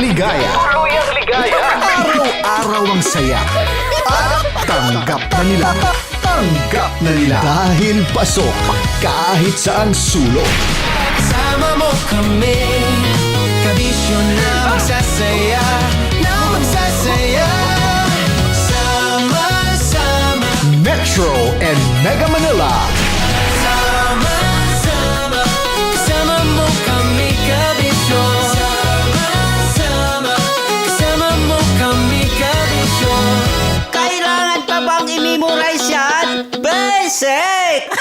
ligaya. Araw-araw ang saya. At tanggap na nila. Dahil pasok kahit saang sulok. Sama mo kami, kabisyo na magsasaya, sama-sama. Metro and Mega Manila. Sama-sama, kasama mo kami, kabisyo. Sama-sama, kasama mo kami, kabisyo. Kailangan pa bang i-memorize yan? Basic!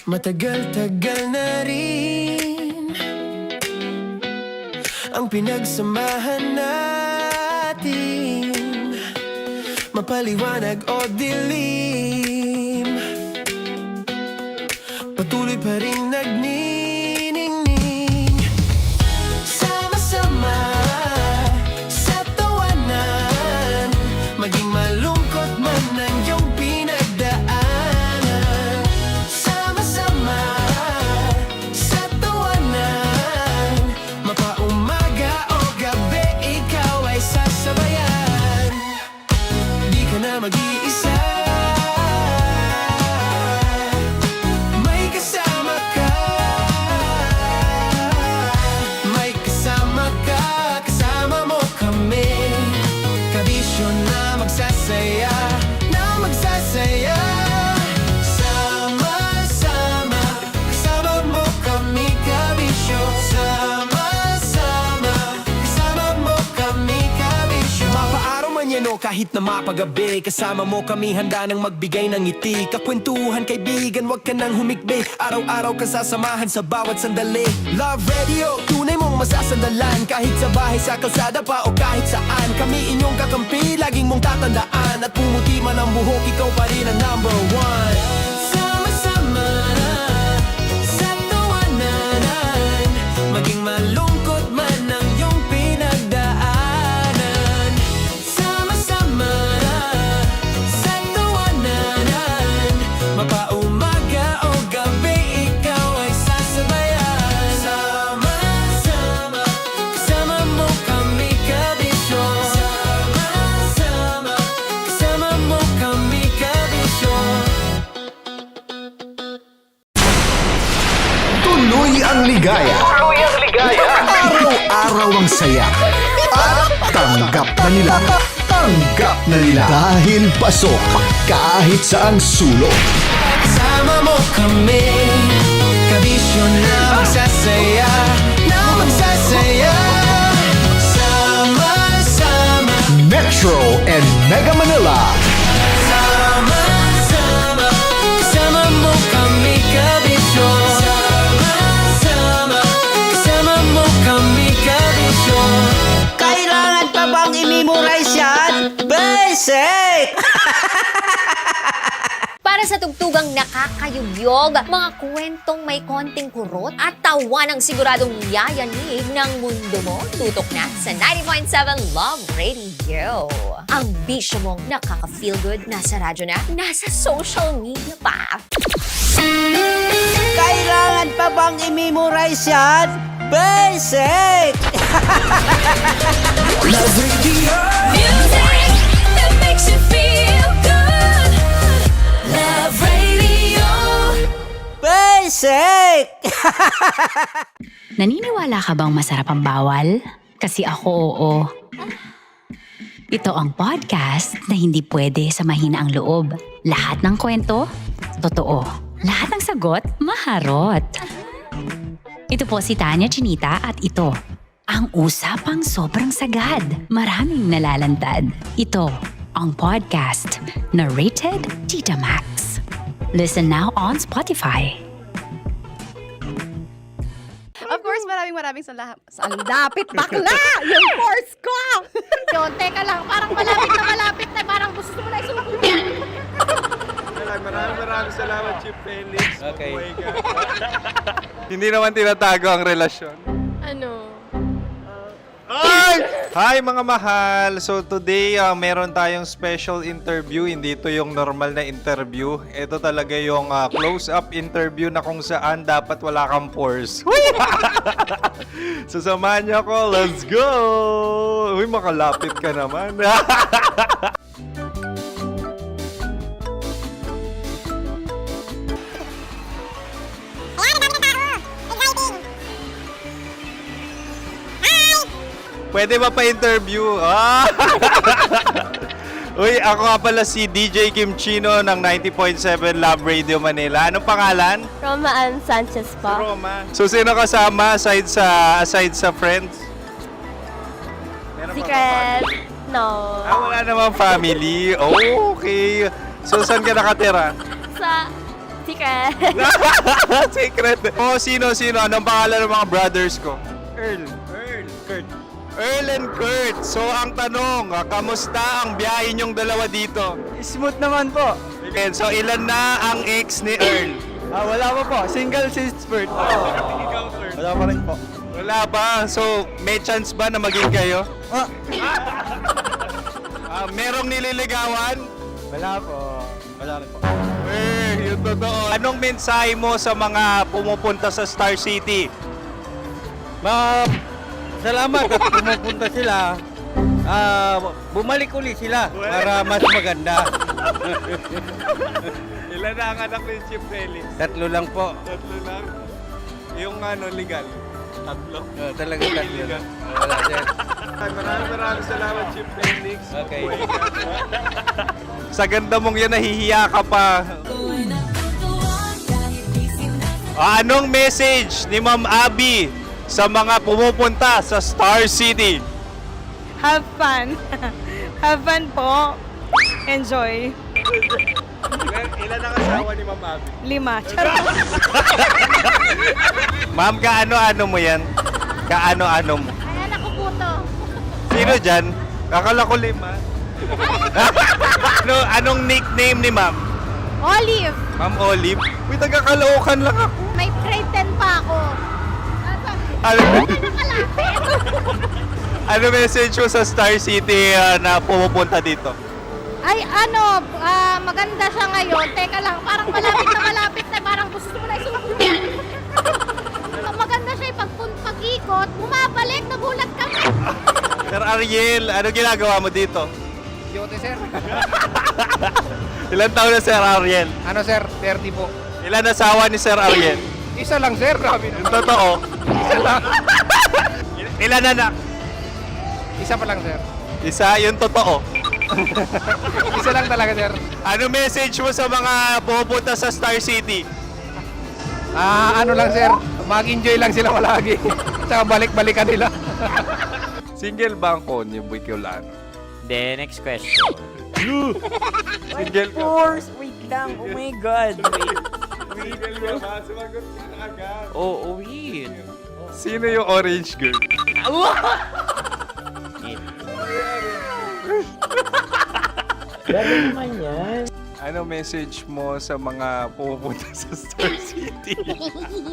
Matagal-tagal na rin ang pinagsamahan natin, mapaliwanag o dilim, patuloy pa rin nagniningning. Sama-sama sa tawanan, maging malungkot man ang iyong pinagdaanan. Sama-sama sa tawanan, mapaumaga o gabi, ikaw ay sasabayan. Di ka na kahit na mapagabi. Kasama mo kami handa nang magbigay ng ngiti. Kakwentuhan kaibigan, wag ka nang humikbi. Araw-araw ka sasamahan sa bawat sandali. Love Radio, tunay mong masasandalan. Kahit sa bahay, sa kalsada pa o kahit saan. Kami inyong kakampi, laging mong tatandaan. At pumuti man ang buhok, ikaw pa rin ang number one. Sama-sama sa tawanan, maging malungkot man ang iyong pinagdaanan. Sama-sama sa tawanan, mapaumaga o gabi, ikaw ay sasabayan. Sama-sama, kasama mo kami kabisyon. Sama-sama, kasama mo kami kabisyon. Tuloy ang ligaya. Araw-araw ang saya. At tanggap na nila. Tanggap na nila. Dahil pasok kahit saang sulok. Sama mo kami, kabisyon na magsasaya, na magsasaya. Sama-sama, Metro and Mega Manila. sama-sama, kasama mo kami kabisyon. Sama-sama, kasama mo kami kabisyon. Kailangan pa bang i-memorize yan? Basic! Para sa tugtugang nakakayugyog, mga kwentong may konting kurot at tawa ng siguradong yayanig ng mundo mo, tutok na sa 90.7 Love Radio. Ang bisyo mong nakaka-feel good, nasa radyo na, nasa social media pa. Kailangan pa bang i-memorize yan? Basic! Love Radio. Music that makes you feel good. Love Radio. Basic! Naniniwala ka bang masarap ang bawal? Kasi ako oo. Ito ang podcast na hindi pwede sa mahina ang loob. Lahat ng kwento, totoo. Lahat ng sagot, maharot. Ito po si Tanya Chinita at ito, ang usapang sobrang sagad. Maraming nalalantad. Ito, ang podcast na rated Tita Max. Listen now on Spotify. Of course, maraming salamat. Ang lapit bakla! Yung course ko! Yun, teka lang, parang malapit na, parang gusto mo na isubukan. Maraming salamat, Chief Felix. Okay. Oh my God. Hindi naman tinatago ang relasyon. Ano? Hi mga mahal! So today, meron tayong special interview. Hindi ito yung normal na interview. Ito talaga yung close-up interview na kung saan dapat wala kang pores. So samahan niyo ako. Let's go! Uy, makalapit ka naman. Pwede ba pa-interview? Ah! Uy, ako nga pala si DJ Kim Chino ng 90.7 Love Radio Manila. Anong pangalan? Roma Ann Sanchez po. Roma. So, sino kasama aside sa friends? Meron ba Secret. No. wala namang family. Oh, okay. So, saan ka nakatira? Sa Secret. Secret. Oh, sino? Anong pangalan ng mga brothers ko? Kurt. Earl and Kurt. So, ang tanong, kamusta ang biyahe niyong dalawa dito? Smooth naman po. And so, ilan na ang ex ni Earl? Wala pa po. Single since birth. Wala pa rin po. Wala pa. So, may chance ba na maging kayo? Merong nililigawan? Wala po. Wala rin po. Yung totoo. Anong mensahe mo sa mga pumupunta sa Star City? Salamat at pumupunta sila. Bumalik uli sila para mas maganda. Ilan na ang anak ni Chief Felix? 3 lang po. 3 lang. Yung legal? 3? Talaga 3 lang. Wala dyan. Maraming salamat, Chief Felix. Okay. Sa ganda mong yan, nahihiya ka pa. Anong message ni Ma'am Abby sa mga pumupunta sa Star City? Have fun. Have fun po. Enjoy. Ilan ang asawa ni Ma'am Abby? 5. Charot. Ma'am, kaano-ano mo yan? Kaano-ano mo? Ay, anak ko po to. Sino dyan? Akala ko 5. Anong nickname ni Ma'am? Olive. Ma'am Olive? Uy, taga-Caloocan lang ako. May grade 10 pa ako. Ano, Nakalapit. ano message mo sa Star City na pumupunta dito? Ay, maganda siya ngayon. Teka lang, parang malapit na. Parang gusto mo na isubukan. Maganda siya pag-ikot, bumabalik, nagulat kami. Sir Ariel, ano ginagawa mo dito? Yote, sir. Ilan taon na Sir Ariel? Ano, sir? 30 po. Ilan asawa ni Sir Ariel? Isa lang, sir. Grabe Yung totoo. Isa lang. Ilan anak? Isa pa lang, sir. Isa, yung totoo. Isa lang talaga, sir. Ano message mo sa mga pupunta sa Star City? Ano lang, sir. Mag-enjoy lang sila palagi. Tsaka balik-balikan nila. Single ba ang Connie Bicolano? Then, next question. Single ka? course! Wait lang. Oh my God. Single ka ba? Sumagot ka na agad. Oh, wait. Sino yung orange girl? Grabe naman yan. Ano message mo sa mga pupunta sa Star City?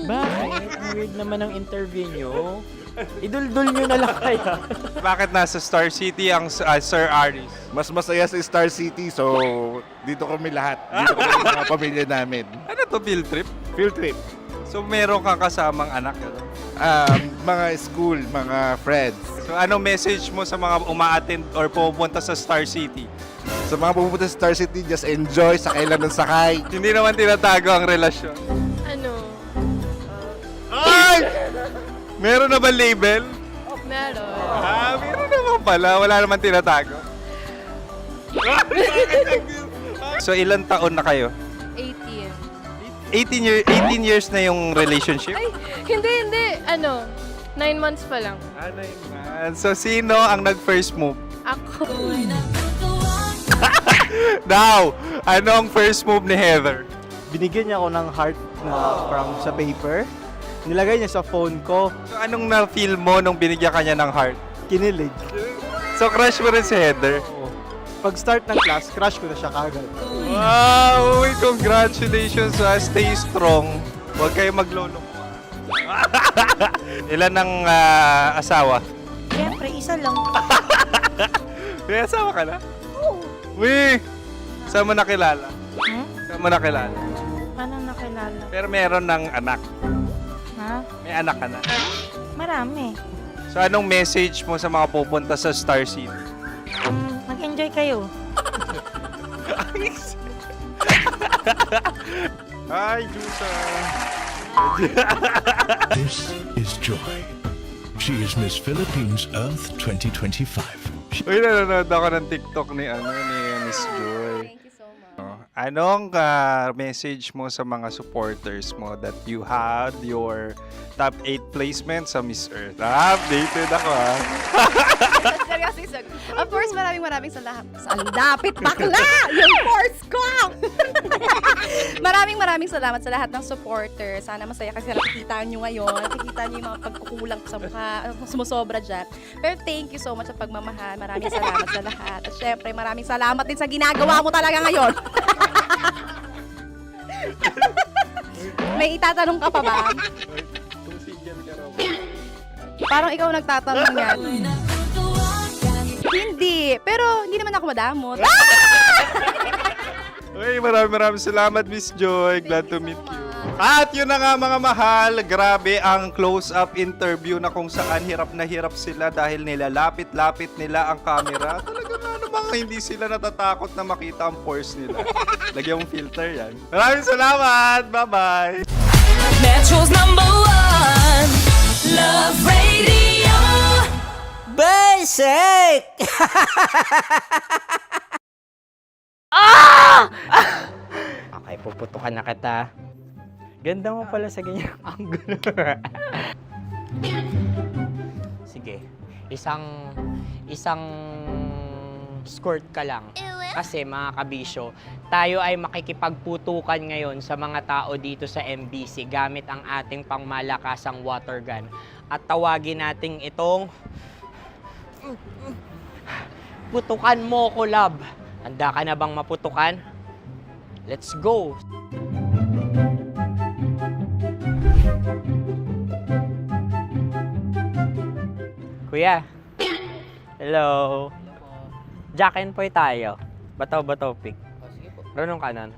Bakit? Ang weird naman ang interview nyo. Idul-dul nyo na lang kaya. Bakit nasa Star City ang Sir Aris? Mas masaya sa Star City, so dito kami lahat. Dito kami mga pamilya namin. Ano to, field trip? Field trip. So meron kang kasamang anak? Ano? Mga school, mga friends. So ano message mo sa mga uma-attend or pupunta sa Star City? Sa mga pupunta sa Star City, just enjoy, sakay lang ng sakay. Hindi naman tinatago ang relasyon. Ano? Ay! Meron na ba label? Meron. Meron naman pala. Wala naman tinatago. So ilan taon na kayo? 18. 18 years na yung relationship? Ay, hindi. 9 months pa lang. Ano yun? So sino ang nag-first move? Ako. Now, anong first move ni Heather? Binigyan niya ako ng heart na from sa paper. Nilagay niya sa phone ko. So anong na-feel mo nung binigyan ka niya ng heart? Kinilig. So crush mo rin si Heather? Pag start ng class, crush ko na siya kagad. Wow! Uy, congratulations! Stay strong. Huwag kayo maglolo. Ilan ang asawa? Siyempre, isa lang. May asawa ka na? Oo. Uy! Saan mo nakilala? Saan mo nakilala? Paano nakilala? Pero meron ng anak. Ha? May anak ka na. Marami. So anong message mo sa mga pupunta sa Star City? Mag-enjoy kayo. Hi, Jusa! This is Joy. She is Miss Philippines Earth 2025. Uy, nanonood ako ng TikTok ni Miss Joy. Thank you so much. Anong message mo sa mga supporters mo that you had your top 8 placement sa Miss Earth? Updated ako Seryoso. Of course, maraming salamat. Sa lapit bakla! Yung course ko! maraming salamat sa lahat ng supporters. Sana masaya kasi nakikita nyo ngayon. Nakikita nyo yung mga pagkukulang sa mukha. Sumusobra dyan. Pero thank you so much sa pagmamahal. Maraming salamat sa lahat. At syempre, maraming salamat din sa ginagawa mo talaga ngayon. May itatanong ka pa ba? Parang ikaw nagtatanong yan. Hindi. Pero hindi naman ako madamot. Uy, maraming salamat, Miss Joy. Glad to meet you. At yun na nga mga mahal, grabe ang close-up interview na kung saan hirap na hirap sila dahil nilalapit-lapit nila ang camera. Talagang ano bang hindi sila natatakot na makita ang pores nila. Lagyan mong filter yan. Maraming salamat! Bye-bye! Metro's #1 Love Radio. Basic! Okay, puputukan na kita. Ganda mo pala sa ganyang angulo. Sige. Isang skirt ka lang. Kasi mga kabisyo, tayo ay makikipagputukan ngayon sa mga tao dito sa MBC gamit ang ating pangmalakasang water gun. At tawagin natin itong putukan mo ko, love. Handa ka na bang maputukan? Let's go! Kuya. Hello. Jack and Poy tayo. Bato-bato pick. Runong kanan.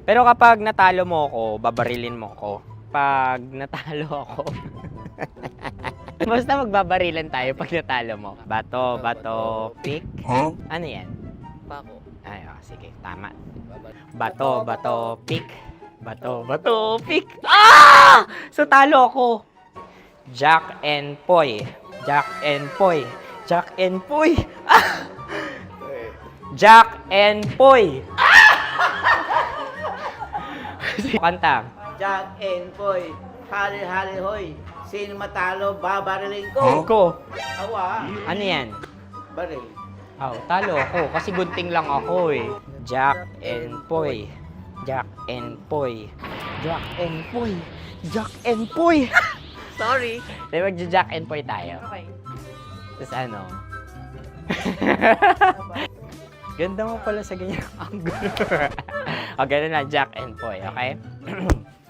Pero kapag natalo mo ako, babarilin mo ako. Pag natalo ako, basta magbabarilan tayo pag natalo mo. Bato, pick. Ano yan? Pako. Ay, sige, tama. Bato, pick. Bato, pick. So talo ako. Jack and Poy. Jack and Poy. Jack and Poy. Jack and Poy. Kanta. Jack and Poy, hali-hali hoy. Sino matalo, babariling ko. Ko. Awa. Ano yan? Baril. Talo ako kasi gunting lang ako eh. Jack and Poy. Jack and Poy. Jack and Poy. Jack and Poy. Sorry. Di magja-Jack and Poy tayo. Okay. Tapos ano? Ganda mo pala sa ganyan angle. O, ganun na, Jack and Poy, okay?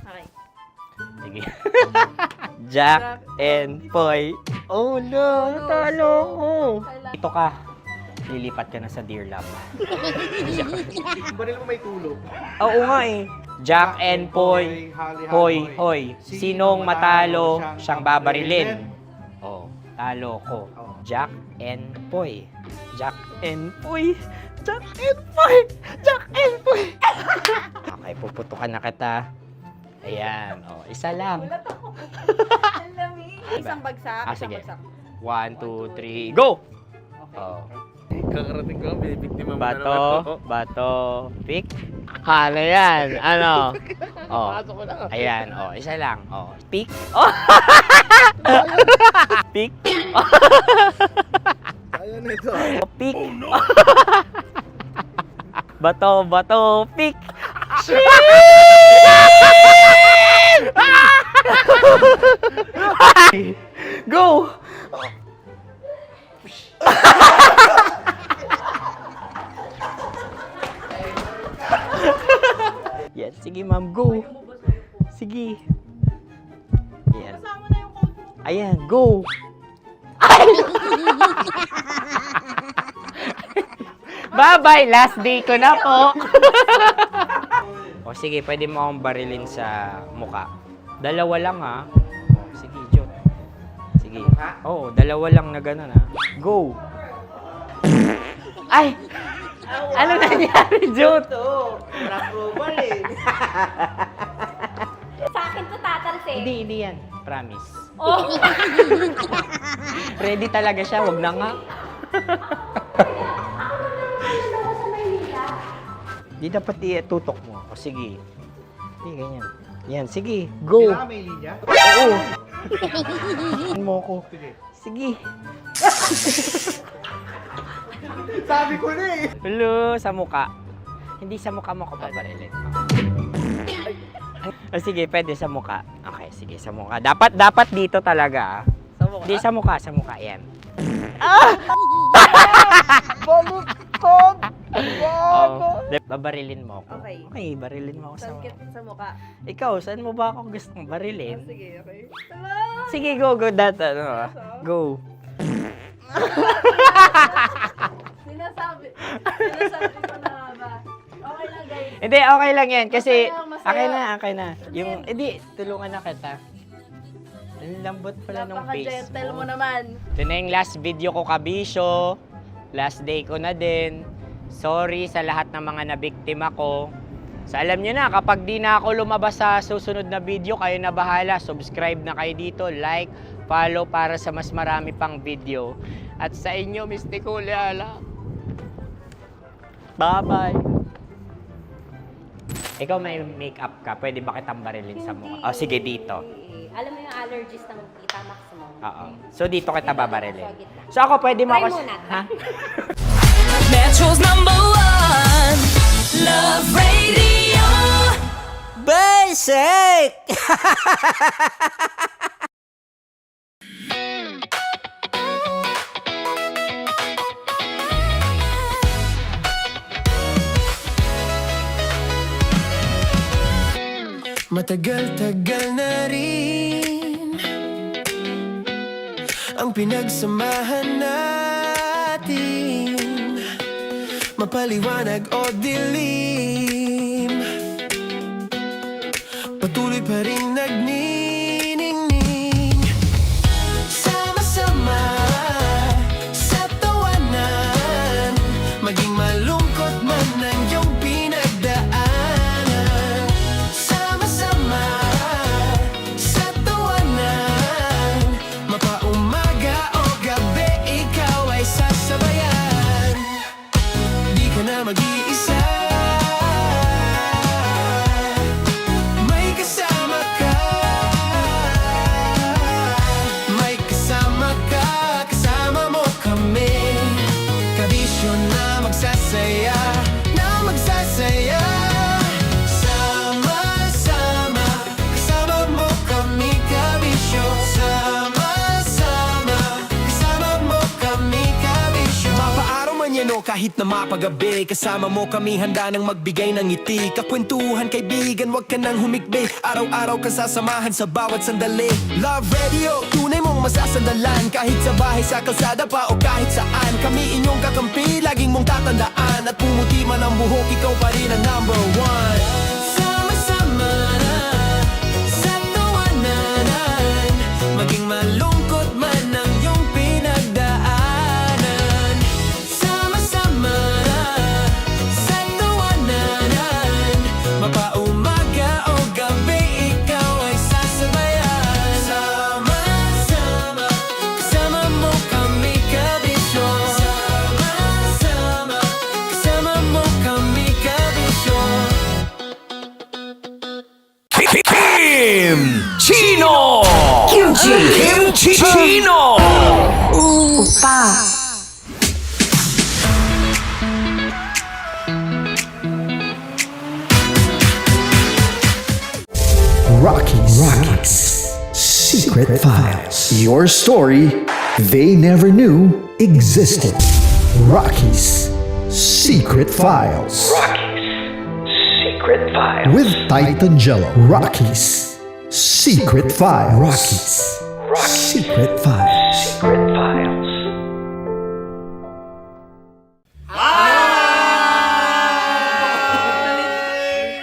Okay. Sige. Jack and Poy. Oh no, natalo ko. Ito ka. Lilipat ka na sa Dear Love. Baril mo may tulog. Oo nga eh. Jack and Poy. Hoy, hoy. Sinong matalo, siyang babarilin. Oh, talo ko. Jack and Poy. Jack and Poy. Jack and Poy. Jack and Poy. Okay, puputukan na kita. Ayan. Oh, isa lang. Isang bagsak. Sige. Isang bagsak. 1, 2, 3, go! Oh. Kakarating ko, binibiktima mo Bato, pick. Ano yan? Ano? Oh. Ayan, oh, isa lang. Oh, pick. Oh. Pick. Ayan ito. Oh, pick. Bato, pick. Go! Yan, sige ma'am, go. Sige. Ayan. Ayan, go. Bye-bye, last day ko na po. O sige, pwede mo akong barilin sa muka. Dalawa lang ha. O, sige, Jot. Sige. Oo, dalawa lang na gano'n ha. Go. Ay! Ano nangyari, Jot? Approval eh. Sa akin to tatalsik. Hindi yan. Promise. Oh. Ready talaga siya, wag na nga. Di dapat tutok mo. O sige. Hindi, ganyan. Yan, sige. Go. Kailangan may linya? Oo. Mo ko. Sige. Sabi ko na eh. Hello, sa muka. Hindi sa muka mo ko pabarilin. O sige, pwede sa muka. Okay, sige, sa muka. Dapat dito talaga. Sa mukha. Hindi, sa muka. Yan. Baluktot! Oh, babarilin mo ako. Okay. Okay, barilin mo ako sa Sakit sa mukha. Ikaw, saan mo ba ako gustong barilin? Sige, okay. Sige, go. Go. Sinasabi ko na ba? Okay lang, guys. Hindi, okay lang yan. Kasi, Masaya. okay na. Yung, hindi, tulungan na kita. Ang lambot pala ng face Napaka-gentle mo mo. naman. Ito na yung last video ko, kabisyo. Last day ko na din. Sorry sa lahat ng mga nabiktima ko. So alam nyo na, kapag di na ako lumabas sa susunod na video, kayo na bahala. Subscribe na kayo dito, like, follow para sa mas marami pang video. At sa inyo, Mistiko Leala. Bye-bye. Ikaw may makeup ka, pwede ba kitang barilin sa mukha? O sige, dito. Alam mo yung allergies ng Tita Max mo? Oo. So dito kita babarilin. So ako, pwede mo Try ako... muna. Ha? Metro's #1 Love Radio. Basic! Matagal-tagal na rin ang pinagsamahan natin, mapaliwanag o dilim, patuloy pa rin nagniningning. Sama-sama sa tawanan, maging malungkot man ang iyong pinagdaanan. Sama-sama sa tawanan, mapaumaga o gabi, ikaw ay sasabayan. Di ka na mag-iisa, may kasama ka. May kasama ka, kasama mo kami. Kabisyo na magsasaya, na magsasaya. Sama-sama, kasama mo kami, kabisyo. Sama-sama, kasama mo kami, kabisyo. Mapaaraw man yan o kahit na mapagabi, kasama mo kami, handa nang magbigay ng ngiti. Kakwentuhan, kaibigan, wag ka nang humikbi. Araw-araw ka sasamahan sa bawat sandali. Love Radio, tunay mong masasandalan. Kahit sa bahay, sa kalsada pa o kahit saan, kami inyong kakampi, laging mong tatandaan. At pumuti man ang buhok, ikaw pa rin ang #1. Sama-sama na sa tawanan, maging malungkot man ang iyong pinagdaanan. Sama-sama na sa tawanan, mapaumaga o gabi, ikaw ay sasabayan. Sama-sama, kasama mo kami, kabisyo. Sama-sama, kasama mo kami, kabisyo. Kim Chino! Kim Chino! Rocky's Secret Files. Your story they never knew existed. Rocky's Secret Files. Secret Files. With Titan Jello. Rocky's Secret Files. Rocky's Secret Files. Secret Files.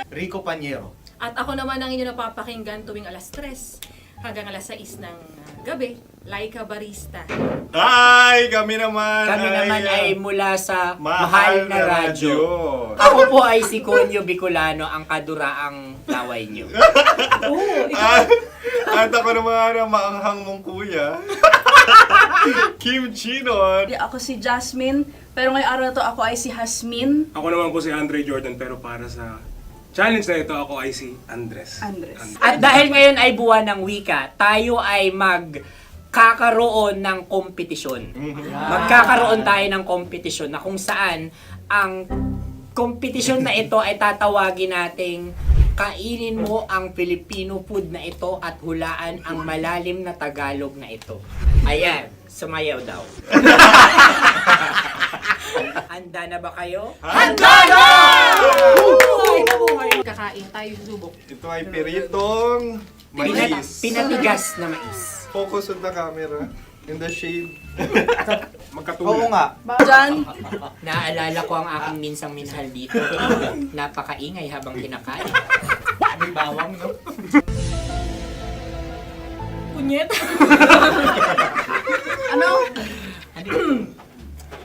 Rico Panyero. At ako naman ang inyo napapakinggan tuwing alas 3 hanggang alas 6 ng gabi, Laika Barista. Hi! Kami naman Ay mula sa Mahal na Radyo. Ako po ay si Conyo Bicolano, ang kaduraang laway nyo. At ako naman ang maanghang mong kuya, Kim Chino. Ako si Jasmine, pero ngayong araw na to ako ay si Hasmin. Ako naman po si Andre Jordan, pero para sa challenge na ito, ako ay si Andres. At dahil ngayon ay buwan ng wika, tayo ay magkakaroon ng kompetisyon. Magkakaroon tayo ng kompetisyon na kung saan ang kompetisyon na ito ay tatawagin nating kainin mo ang Filipino food na ito at hulaan ang malalim na Tagalog na ito. Ayan, sumayaw daw. Handa na ba kayo? Handa na! Kakain tayo, subok. Ito ay piritong mais. Pinatigas na mais. Focus on the camera. In the shade. Oo nga. Diyan, Naalala ko ang aking minsang minahal dito. Napakaingay habang kinakain. May bawang, no? punyet. Ano?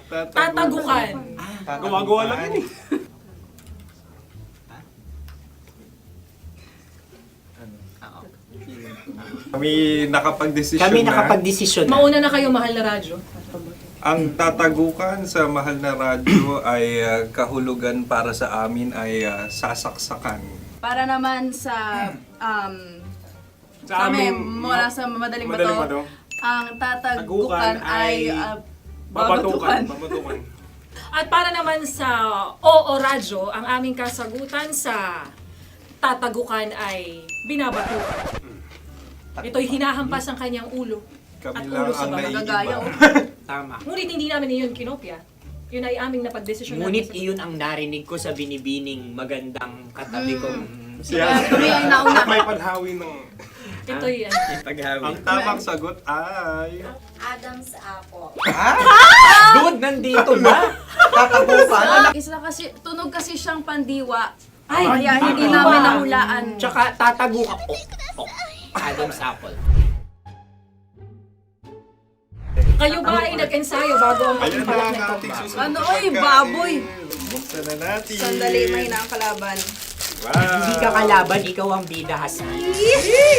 Tatagukan. Gawa-gawa lang yun eh. Kami nakapag-desisyon Kami nakapag-desisyon na. Mauna na kayo, Mahal na Radyo. Ang tatagukan sa Mahal na Radyo ay kahulugan para sa amin ay sasaksakan. Para naman sa amin, mula sa Madaling Bato, ang tatagukan ay babatukan. At para naman sa Oo Radyo, ang aming kasagutan sa tatagukan ay binabatukan. Ito'y hinahampas ang kanyang ulo. At ulo sa bagagaya. Tama. Ngunit hindi namin iyon kinopya. Yun ay aming napagdesisyon Ngunit iyon ang narinig ko sa binibining magandang katabi kong Tuloy ang nauna. May panhawi ng... Ito'y paghawi. Ang tamang sagot ay... Adam's apple. Dude, nandito ba? Isa kasi, tunog kasi siyang pandiwa. Ay, Kaya hindi namin nahulaan. Tsaka tatago ka. Adam's apple. kayo ba ay nag-ensayo bago ang Ayun na pagbalak ang na ito? ating susunod Ano, na oy, pagkain. baboy. Buksan na natin. Sandali, may nakakalaban. Wow. Hindi ka kalaban, ikaw ang bida, Hasmi.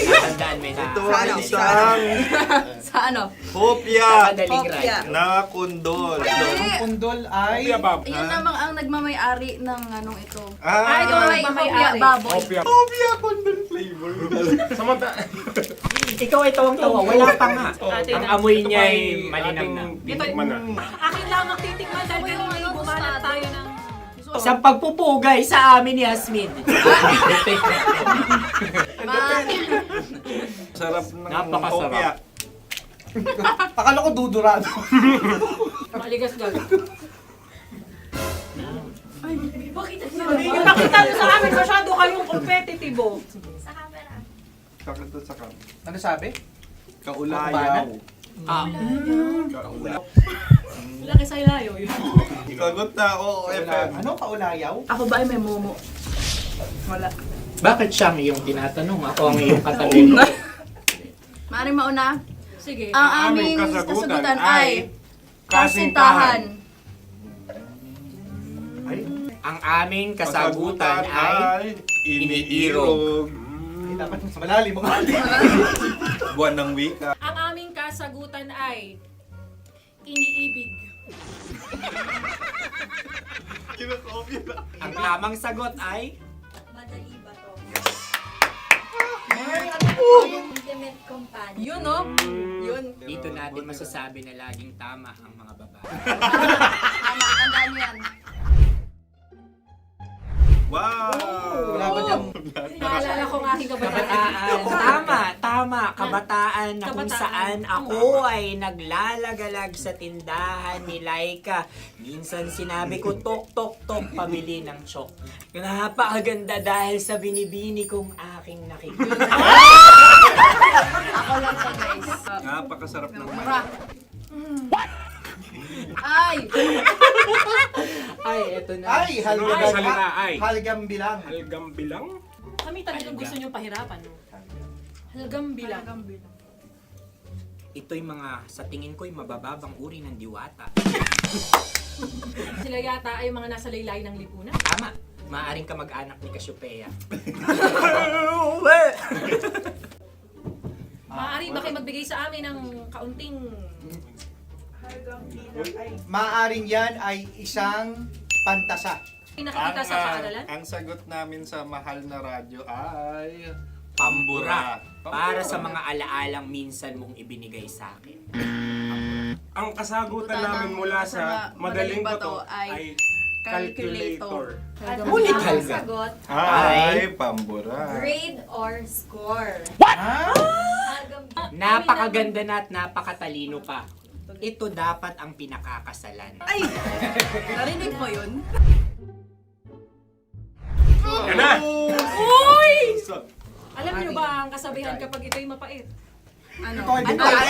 Natandaan mo na. Ito ay isang Sa ano? hopya Kadaling Hopya. na kundol. Hindi. Pundol ay... Yun namang ang nagmamayari ng anong ito. Ah, Ito may hopya, baboy. hopya kundol flavor. Ikaw ay tawang-tawa, wala pa nga. Ate Ang na. amoy niya ay malinang na. Ito'y akin lang ang titikman dahil kayo ay bumanat tayo ng... Sa pagpupugay sa amin ni Hasmin. Sarap ng Napakasarap. hopya. Akala ko dudurado. Maligas gal. Ipakita nyo sa amin, masyado kayong competitive. Sakit to sakit. Ano sabi? Kaulayaw. Laki sa ilayo yun. Sagot na, oo, FM. Ano? Kaulayaw? Ako ba ay may momo? Wala. Bakit siya ang iyong tinatanong? Ako ang iyong katabi. Maaaring mauna. Sige. Ang aming kasagutan ay kasintahan. Ang aming kasagutan ay iniirog. Dapat mas malalim mga Buwan ng wika. Ang aming kasagutan ay iniibig. Ang tamang sagot ay Madali ba to? Intimate companion. Yun, no? Yun. dito natin masasabi na laging tama ang mga babae. Tama, tandaan mo yan. Wow! Wala ba dyan? Naalala ko ang aking kabataan. Kabataan. Tama. Kabataan na kung Kabataan. saan ako ay naglalagalag sa tindahan ni Laika. Minsan sinabi ko, tok, tok, tok, pamili ng chok. Napakaganda dahil sa binibini kong aking nakikita. Ako lang to, guys. Napakasarap ng Mura. Ay! Ay, eto na. Ay, halgam. salita ay? Halgam bilang. Halgam bilang? Kami talagang gusto nyo pahirapan, no? Halgam bilang. Ito'y mga, sa tingin ko'y mabababang uri ng diwata. Sila yata ay mga nasa laylay ng lipunan. Tama. Maaring ka mag-anak ni Cassiopeia. Maaari ba kayo magbigay sa amin ng kaunting... Maaring yan ay isang pantasa. Nakikita sa paaralan? Ang sagot namin sa mahal na radyo ay... Pambura. Para sa mga alaalang minsan mong ibinigay sa akin. Ang kasagutan namin mula sa Madaling Bato ay calculator. Ulit halga. Sagot, Ay, pambura. grade or score? Napakaganda na at napakatalino pa. Ito dapat ang pinakakasalan. Ay! Narinig mo yun? Yan na! Uy! Alam niyo ba ang kasabihan kapag ito'y mapait? Ano? Ito ay bigay.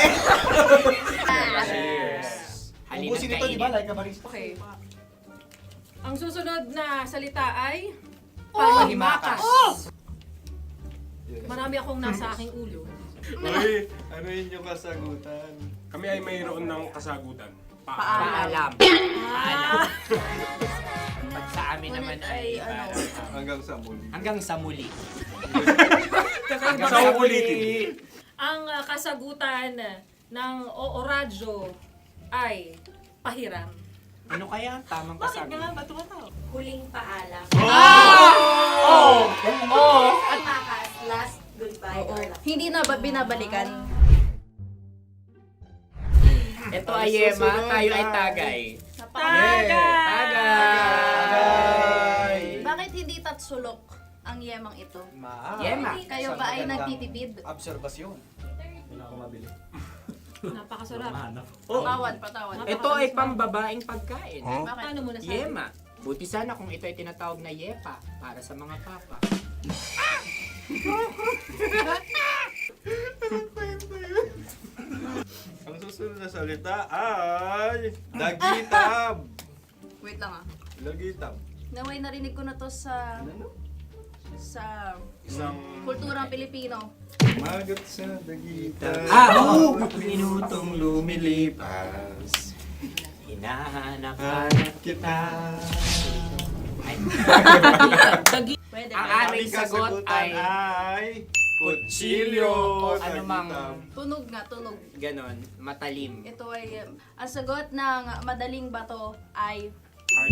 Cheers! Halina't Ubusin ito, di ba? kainin. Like a barista. Okay. Ang susunod na salita ay... Panghimakas. Marami akong nasa aking ulo. Uy, ano yun yung kasagutan? Kami ay mayroon ng kasagutan. Paalam. Paalam. Pag sa amin naman ay Hanggang sa muli. hanggang sa muli. Sa ulitin. Ang kasagutan ng Oo Radyo ay pahiram. Ano kaya ang tamang kasagutan? Ba tumataw? Huling paalam. Oh! At makas, last goodbye or last. Hindi na ba binabalikan? Ito ay Emma, tayo ay tagay. Tagay! Bakit hindi tatsulok ang yemang ito? Yema. Kayo ba ay nagtitipid? Obserbasyon. Napakasarap. Patawad. Ito ay pambabaeng pagkain. Bakit? Ano mo nasabi? Yema. Buti sana kung ito ay tinatawag na yepa para sa mga papa. Ang susunod na salita ay dagitab. Wait lang ah. Dagitab. Naway narinig ko na to sa Isang kulturang Pilipino. magat sa dagitab. Minutong lumilipas. Hinahanap-hanap kita. Pwede Ang ba? aming sagot ay kutsilyo. o anumang Tunog nga, tunog. ganon, matalim. Ito ay, ang sagot ng madaling bato ay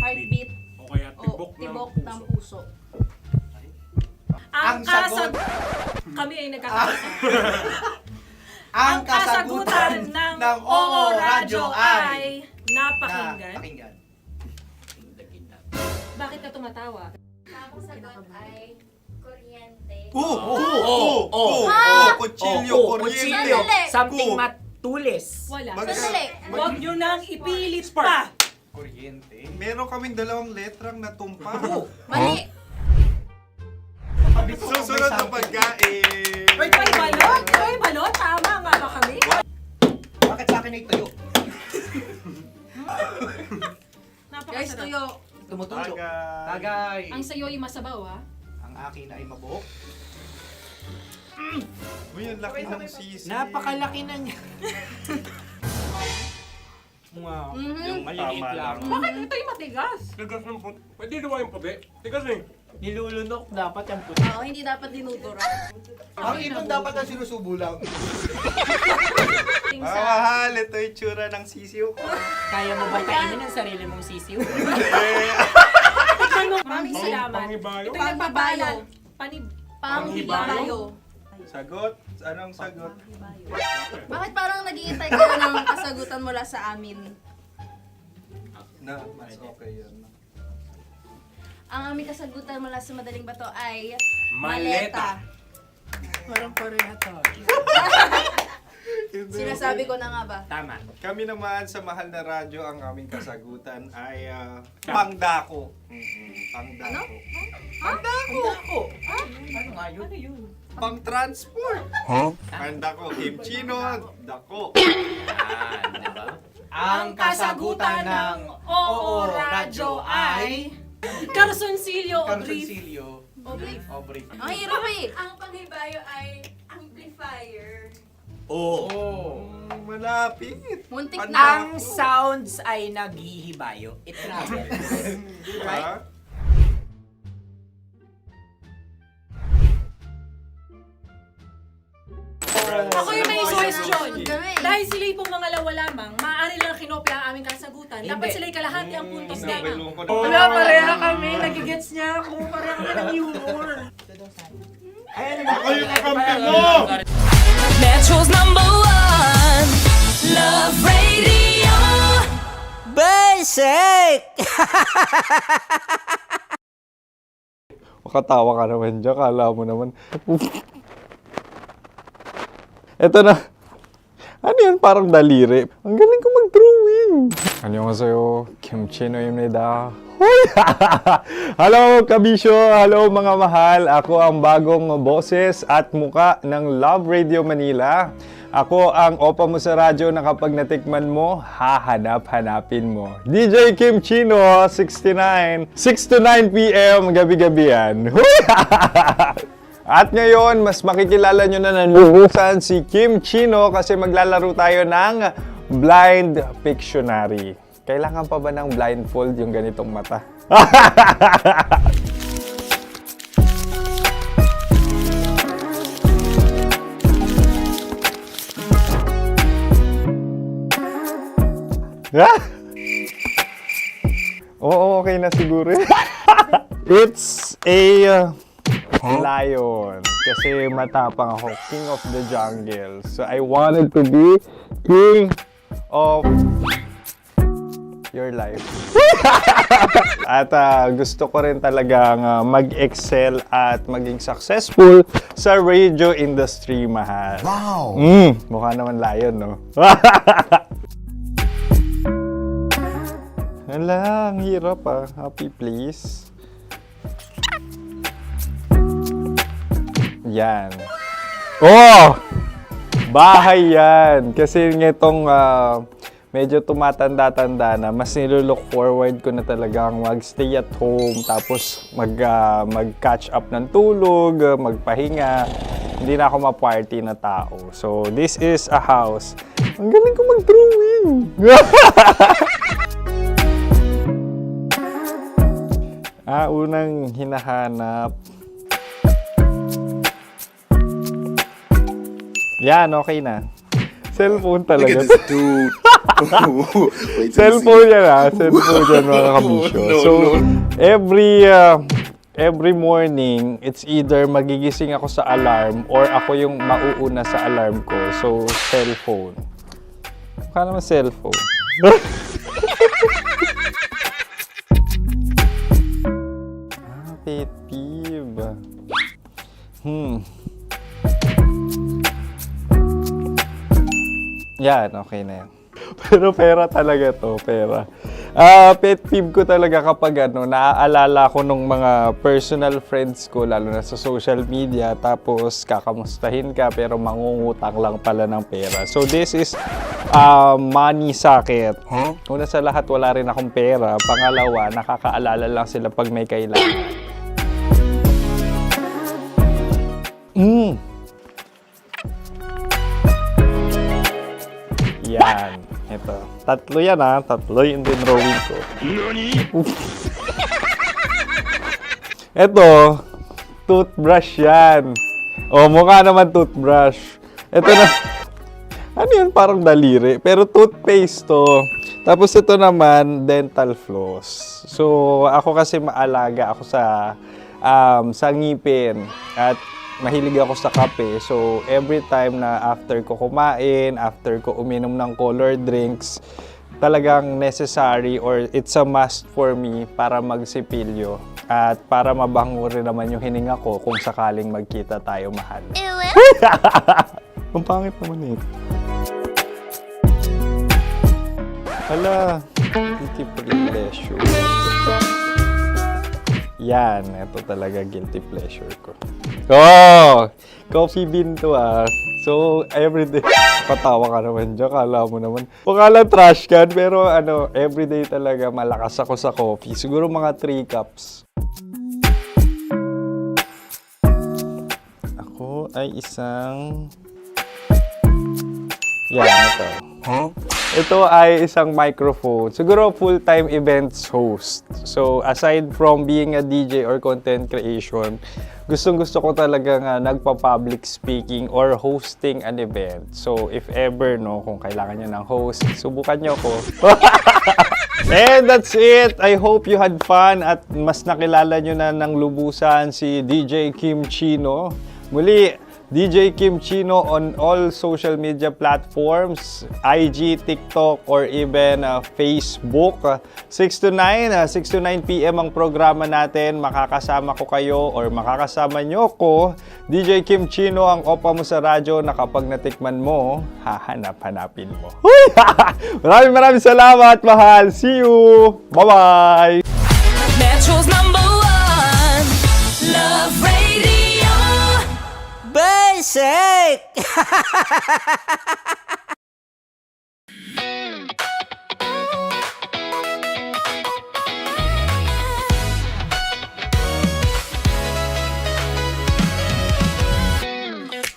heartbeat O kaya o tibok ng puso. Ang kami ay nagkakaisa. Ang kasagutan ng Oo Radyo ay napakinggan. Bakit ka tumatawa? Ang sagot ay kuryente. Kutsilyo, kuryente. Sandali. Something matulis. Wala. Sandali. Huwag nyo nang ipilit pa. Kuryente. Meron kaming dalawang letrang natumpa. Mali. Susunod na pagkain. May balot? May balot? Tama nga ba kami? Bakit sa akin ay tuyo? Guys, Napakasarap. tuyo. Tumutulo. Tagay. Tagay. Ang sayo ay masabaw ha. Ang akin ay mabuhok. Uy, ang laki ng sisi. Napakalaki na niya. Yung maliliit Tama lang. Bakit ito yung matigas? Tigas ng puti. Pwede naman yung puti. Tigas eh. Nilulunok dapat yung puti. Oo, hindi dapat dinudura. Ang ibon dapat ang sinusubo lang. Mahal, ito yung tsura ng sisiw ko. Kaya mo ba kainin ang sarili mong sisiw? Maraming salamat. Panghibayo. Ito yung nagpapaalala. Panghibayo. Sagot? Anong sagot? Bakit parang nag-iintay kayo ng kasagutan mula sa amin? Na, mas okay yan. Ang aming kasagutan mula sa madaling bato ay Maleta. Parang pareha to. Sinasabi ko na nga ba? Tama. Kami naman sa mahal na radyo, ang aming kasagutan ay pangdako. Pangdako. Pangdako. Ano nga yun? Ano yun? Pang-transport. Pangdako. Kimchino, dako. Diba? Ang kasagutan ng Oo Radyo ay Carsoncillo o Brief. Carsoncillo. Obrief. Ang hirap eh. Ang panghibayo ay amplifier. Malapit. Muntik Ang na. Ang sounds ay naghihibayo. It travels. Diba? Ako yung may question. Kami. Dahil sila'y pong mga lawa lamang, maaari lang kinopya ang aming kasagutan. Dapat Hindi. sila'y kalahati ang puntos lamang. Wala, pareha kami. Nagigets niya ako. Pareha kami ng humor. Ako yung kakampi mo! Metro's #1 Love Radio. Basic. Makatawa ka naman dyan. Kala mo naman. Eto na. Ano yan? Parang daliri. Ang galing ko mag-drawing. 안녕하세요. 김치노입니다. Hello, kabisyo! Hello, mga mahal! Ako ang bagong boses at muka ng Love Radio Manila. Ako ang opa mo sa radyo na kapag natikman mo, hahanap-hanapin mo. DJ Kim Chino, 69. 6 to 9 p.m. gabi-gabi yan. At ngayon, mas makikilala nyo na ng lubusan si Kim Chino kasi maglalaro tayo ng Blind Pictionary. Kailangan pa ba ng blindfold yung ganitong mata? Oo, okay na siguro. It's a lion. Kasi matapang ako. King of the jungle. So I wanted to be king of your life. At gusto ko rin talagang mag-excel at maging successful sa radio industry, mahal. Wow! Mukha naman layon, no? Hala, ang hirap Happy, please. Yan. Oh! Bahay yan. Kasi nitong medyo tumatanda-tanda na, mas nilulook forward ko na talagang mag-stay at home, tapos mag-catch up ng tulog, magpahinga. Hindi na ako ma-party na tao. So, this is a house. Ang galing ko mag-drawing! Unang hinahanap. Yan, okay na. Cellphone talaga. dude. Cellphone yan Cellphone yan, mga kabisyo. So, every morning, it's either magigising ako sa alarm or ako yung mauuna sa alarm ko. So, cellphone. Mukha naman cellphone. Pet peeve. Yan, okay na yan. Pero pera talaga to, pera. Pet peeve ko talaga kapag naaalala ko nung mga personal friends ko, lalo na sa social media, tapos kakamustahin ka pero mangungutang lang pala ng pera. So this is money sakit. Una sa lahat, wala rin akong pera. Pangalawa, nakakaalala lang sila pag may kailangan. Yan. Ito. Tatlo yan Tatlo yung dinrawing ko. Ito. Toothbrush yan. Mukha naman toothbrush. Ito na. Ano yun? Parang daliri. Pero toothpaste to. Tapos ito naman, dental floss. So, ako kasi maalaga ako sa ngipin. At mahilig ako sa kape. So, every time na after ko kumain, after ko uminom ng colored drinks, talagang necessary or it's a must for me para magsipilyo. At para mabango rin naman yung hininga ko kung sakaling magkita tayo, mahal. Ang pangit naman ito. Hala, guilty pleasure. Yan, ito talaga guilty pleasure ko. Coffee bean to So, everyday, patawa ka naman dyan, kala mo naman. Pakala trash can, pero everyday talaga malakas ako sa coffee. Siguro mga 3 cups. Ako ay isang... Yan, ito. Ito ay isang microphone. Siguro full-time events host. So, aside from being a DJ or content creation, gustong-gusto ko talaga nagpa-public speaking or hosting an event. So, if ever, kung kailangan nyo ng host, subukan nyo ko. And that's it! I hope you had fun at mas nakilala nyo na ng lubusan si DJ Kim Chino. Muli, DJ Kim Chino on all social media platforms, IG, TikTok, or even Facebook. 6 to 9 p.m. ang programa natin. Makakasama ko kayo or makakasama nyo ko. DJ Kim Chino, ang opa mo sa radyo na kapag natikman mo, hahanap-hanapin mo. Maraming salamat, mahal. See you! Bye-bye! Metro's #1 Love Radio. Basic!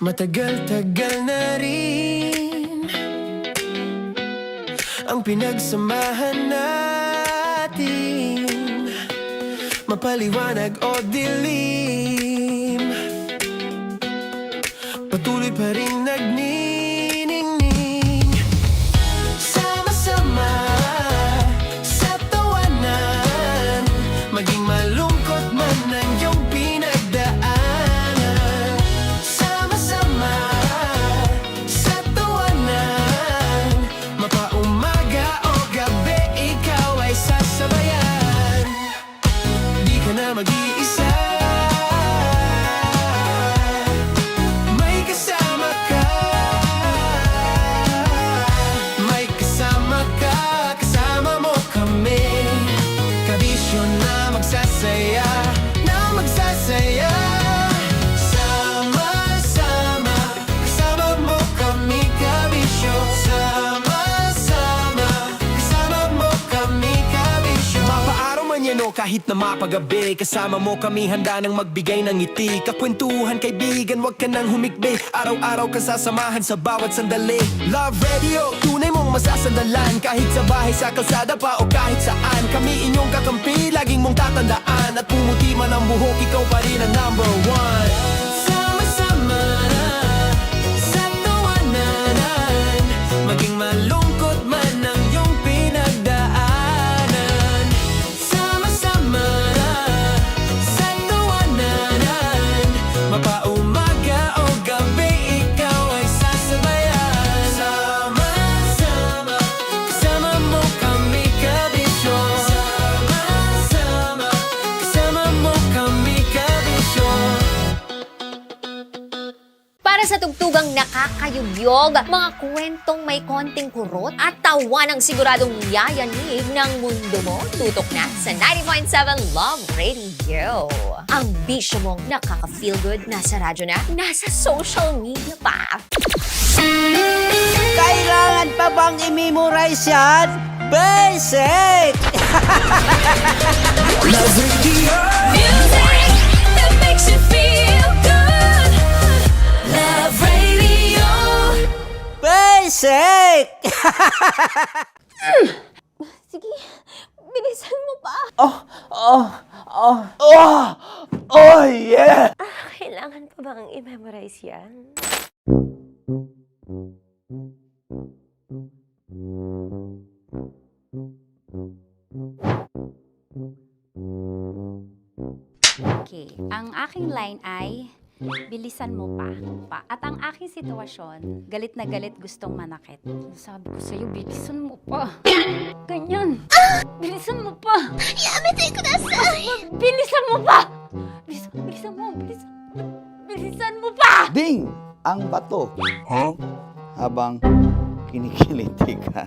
Matagal-tagal na rin ang pinagsamahan natin, mapaliwanag o dilim, patuloy pa rin nagniningning. Sama-sama sa tawanan, maging malungkot man ang iyong pinagdaanan. Sama-sama sa tawanan, mapaumaga o gabi, ikaw Kahit na mapagabi, kasama mo kami handa nang magbigay ng ngiti. Kakwentuhan kaibigan, wag ka nang humikbi. Araw-araw ka sasamahan sa bawat sandali. Love Radio, tunay mong masasandalan. Kahit sa bahay, sa kalsada pa o kahit saan. Kami inyong kakampi, laging mong tatandaan. At pumuti man ang buhok, ikaw pa rin ang number one. Sama-sama na sa tawanan, maging malungkot man ang iyong pinagdaanan. Sama-sama na sa tawanan, mapaumaga o gabi, ikaw ay sasabayan. Sama-sama, kasama mo kami kabisyon. Sama-sama, kasama mo kami kabisyon. Para sa tugtugang nakakayugyog, mga kwentong may konting kurot at tawa ng siguradong yayanig ng mundo mo, tutok na sa 90.7 Love Radio. Ang bisyo mong nakaka-feel good, nasa radyo na, nasa social media pa. Kailangan pa bang i-memorize yan? Basic! Love Radio. Music that makes you feel good. Love Radio. Basic! Sige, bilisan mo pa. Oh, yeah! Kailangan pa bang i-memorize yan? Okay, ang aking line ay, bilisan mo pa. At ang aking sitwasyon, galit na galit, gustong manakit. Sabi ko sa'yo, bilisan mo pa. Ganyan. Bilisan mo pa. Bilisan mo pa. Bilisan mo pa. Ding! Ang bato. Habang kinikiliti ka.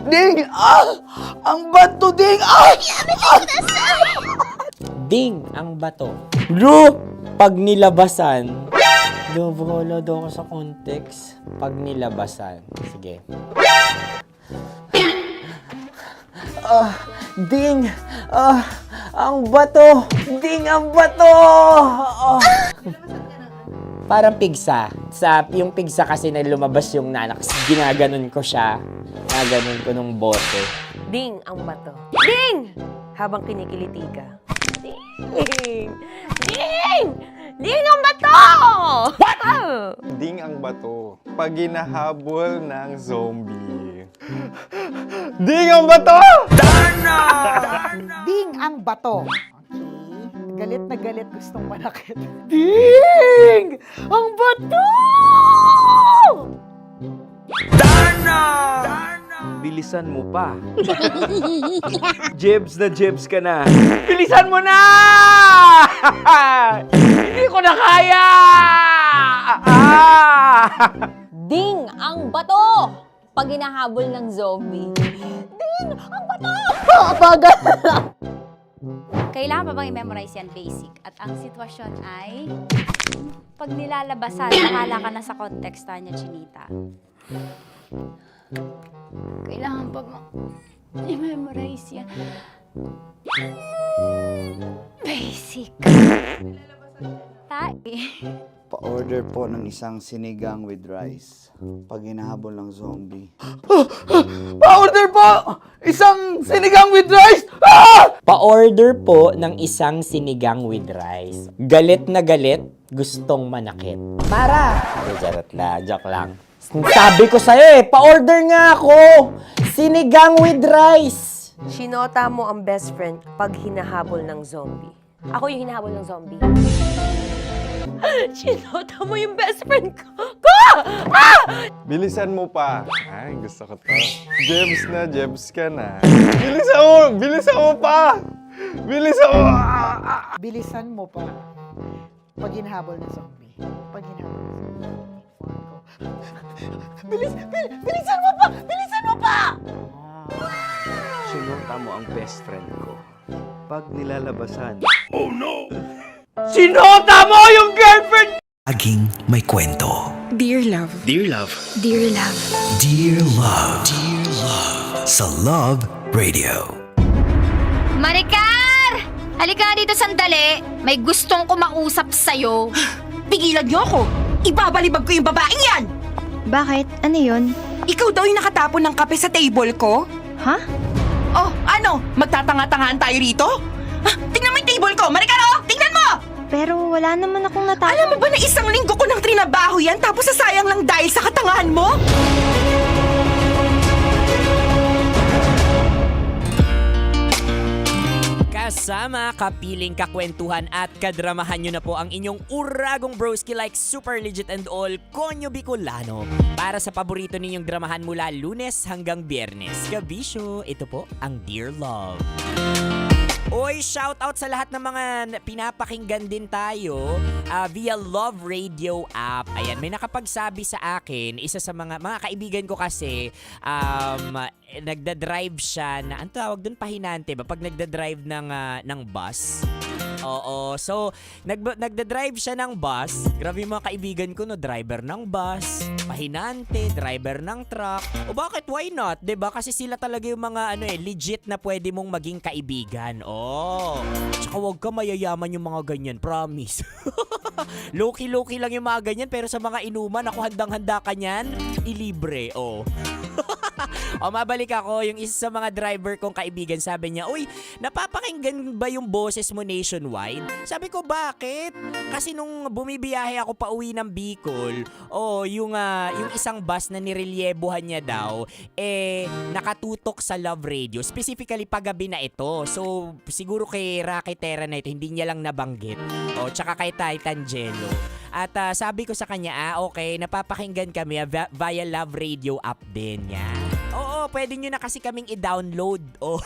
Ding! Ang bato, Ding! Ding ang bato. Bro, pag nilabasan. Wala daw ako sa context. Pag nilabasan. Sige. Ding! Ang bato! Ding ang bato! Parang pigsa. Yung pigsa kasi na lumabas yung nanak. Ginaganon ko siya. Ginaganon ko nung bote. Ding ang bato. Ding! Habang kinikiliti ka. Ding! Ding! Ding ang bato! Ding ang bato. Pag hinahabol ng zombie. Ding ang bato! Ding ang bato. Galit na galit, gustong manakit. Ding! Ang bato! Bilisan mo pa. Jebs ka na. Bilisan mo na! Hindi ko na kaya! Ding ang bato! Pag hinahabol ng zombie. Ding ang bato! Bagal! Kailangan pa bang i-memorize yan, basic? At ang sitwasyon ay, pag nilalabasan, nakala ka na sa konteksta niya, Chinita. Kailangan pa bang i-memorize yan? Basic. Pa-order po ng isang sinigang with rice. Pag hinahabol ng zombie. Pa-order po! Isang sinigang with rice! Pa-order po ng isang sinigang with rice. Galit na galit, gustong manakit. Para! Joke lang. Sabi ko sa'yo pa-order nga ako! Sinigang with rice! Sinota mo ang best friend pag hinahabol ng zombie. Ako yung hinahabol ng zombie. Sinota mo yung best friend ko! Bilisan mo pa. Ay, gusto ko to. Jebs ka na. Bilisan mo pa! Bilisan mo pa. Pag hinahabol ng zombie. Bilisan mo pa! Bilisan mo pa! Sinota mo ang best friend ko. Pag nilalabasan. Sinota mo yung girlfriend! Laging may kwento. Dear love. Dear love. Dear love. Dear Love. Dear Love. Sa Love Radio. Maricar! Halika dito sandali. May gustong kumausap sa'yo. Pigilan niyo ako! Ibabalibag ko yung babaeng yan! Bakit? Ano yun? Ikaw daw yung nakatapon ng kape sa table ko? Ha? Oh, ano? Magtatanga-tangaan tayo rito? Tingnan mo yung table ko! Maricar, oh! Tingnan mo! Pero wala naman akong natapon. Alam mo ba na isang linggo ko nang trinabaho yan tapos sasayang lang dahil sa katangahan mo? Kasama, kapiling, kakwentuhan at kadramahan nyo na po ang inyong uragong broski like Super Legit and All, Konyo Bicolano. Para sa paborito ninyong dramahan mula Lunes hanggang Biyernes. Kabisyo, ito po ang Dear Love. Oy, shout out sa lahat ng mga pinapakinggan din tayo via Love Radio app. Ayan, may nakapagsabi sa akin, isa sa mga kaibigan ko kasi, nagda-drive siya na, ang tawag doon, pahinante ba? Pag nagda-drive ng bus. Oo, so nagda-drive siya ng bus. Grabe yung mga kaibigan ko, no, driver ng bus, pahinante, driver ng truck. O bakit, why not? 'Di ba? Kasi sila talaga yung mga legit na pwede mong maging kaibigan. Oh. Tsaka wag ka mayayaman yung mga ganyan, promise. Loki-loki lang yung mga ganyan, pero sa mga inuman, ako handang-handa ka niyan, ilibre. Oh. O mabalik ako, yung isa sa mga driver kong kaibigan, sabi niya, uy, napapakinggan ba yung boses mo nationwide? Sabi ko, bakit? Kasi nung bumibiyahe ako pa uwi ng Bicol, yung isang bus na nirelyebuhan niya daw, nakatutok sa Love Radio, specifically paggabi na ito. So, siguro kay Rakitera na ito, hindi niya lang nabanggit. Tsaka kay Titan Jello. At sabi ko sa kanya, okay, napapakinggan kami via Love Radio app din niya. Oo, pwede nyo na kasi kaming i-download. Oh.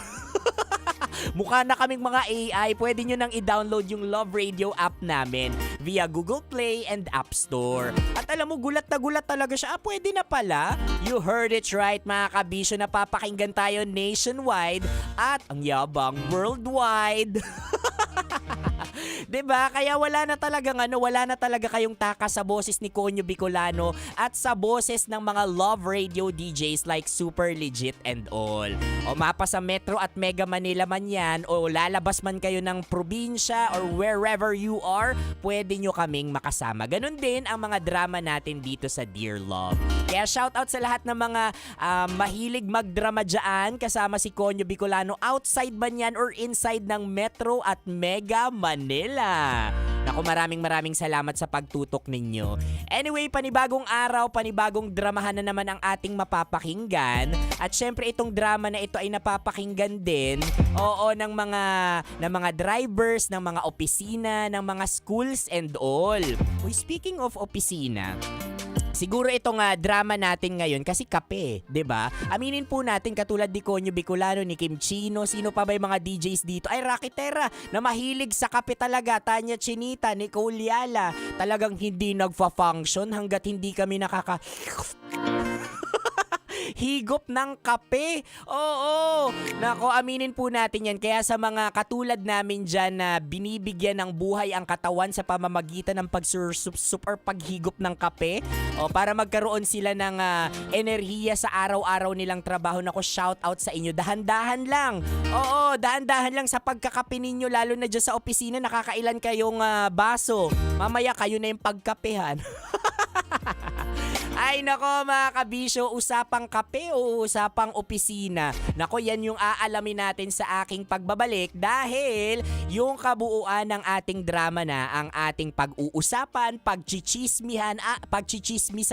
Mukha na kaming mga AI, pwede nyo nang i-download yung Love Radio app namin via Google Play and App Store. At alam mo, gulat na gulat talaga siya. Pwede na pala. You heard it right, mga kabisyo. Napapakinggan tayo nationwide at ang yabang worldwide. 'Di ba? Kaya wala na talaga kayong takas sa boses ni Konyo Bicolano at sa boses ng mga Love Radio DJs like Super Legit and All. O mapa sa Metro at Mega Manila man yan, o lalabas man kayo ng probinsya or wherever you are, pwede nyo kaming makasama. Ganon din ang mga drama natin dito sa Dear Love. Kaya shoutout sa lahat ng mga mahilig magdrama dyan, kasama si Konyo Bicolano, outside man yan or inside ng Metro at Mega Manila. Naku, maraming salamat sa pagtutok ninyo. Anyway, panibagong araw, panibagong dramahan na naman ang ating mapapakinggan. At syempre itong drama na ito ay napapakinggan din, ng mga drivers, ng mga opisina, ng mga schools and all. Uy, speaking of opisina, siguro itong drama natin ngayon kasi kape, 'di ba? Aminin po natin, katulad ni Konyo Bicolano, ni Kim Chino, sino pa ba yung mga DJs dito? Ay, Rakitera na mahilig sa kape talaga, Tanya Chinita, Nicole Yala. Talagang hindi nagfa-function hanggat hindi kami higop ng kape. Oo. Nako, aminin po natin yan. Kaya sa mga katulad namin dyan na binibigyan ng buhay ang katawan sa pamamagitan ng pagsursup or paghigop ng kape, para magkaroon sila ng enerhiya sa araw-araw nilang trabaho. Nako, shout out sa inyo. Dahan-dahan lang. Oo, dahan-dahan lang sa pagkakape ninyo, lalo na dyan sa opisina, nakakailan kayong baso. Mamaya kayo na yung pagkapehan. Ay nako, mga kabisyo, usapang kape o usapang opisina. Nako, yan yung aalamin natin sa aking pagbabalik dahil yung kabuuan ng ating drama na ang ating pag-uusapan, pagchichismisan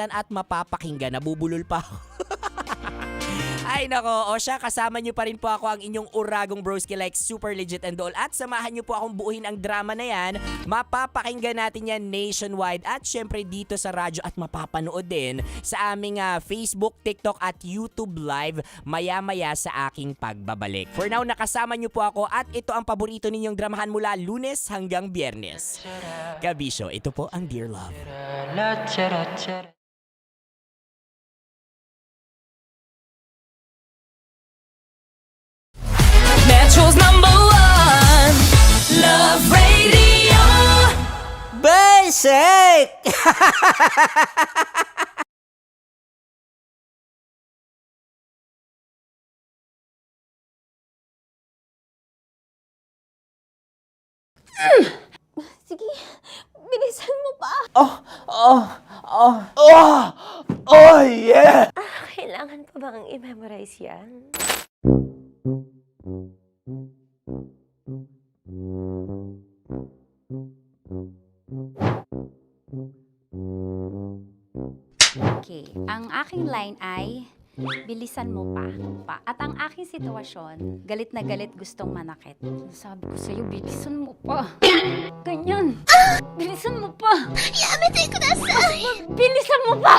at mapapakinggan. Nabubulol pa ako. Ay nako, siya, kasama nyo pa rin po ako, ang inyong uragong broski like Super Legit and All, at samahan nyo po akong buuhin ang drama na yan. Mapapakinggan natin yan nationwide at syempre dito sa radyo, at mapapanood din sa aming Facebook, TikTok at YouTube live maya-maya sa aking pagbabalik. For now, nakasama nyo po ako at ito ang paborito ninyong dramahan mula Lunes hanggang Biyernes. Kabisyo, ito po ang Dear Love. Metro's #1 Love Radio. Basic! Sige, bilisan mo pa. Oh, yeah! Kailangan pa bang i-memorize yan? Okay, ang aking line ay, bilisan mo pa. At ang aking sitwasyon, galit na galit gustong manakit. Sabi ko sa'yo, bilisan mo pa. Ganyan. Bilisan mo pa. Yamitay ko na sa... Bilisan mo pa!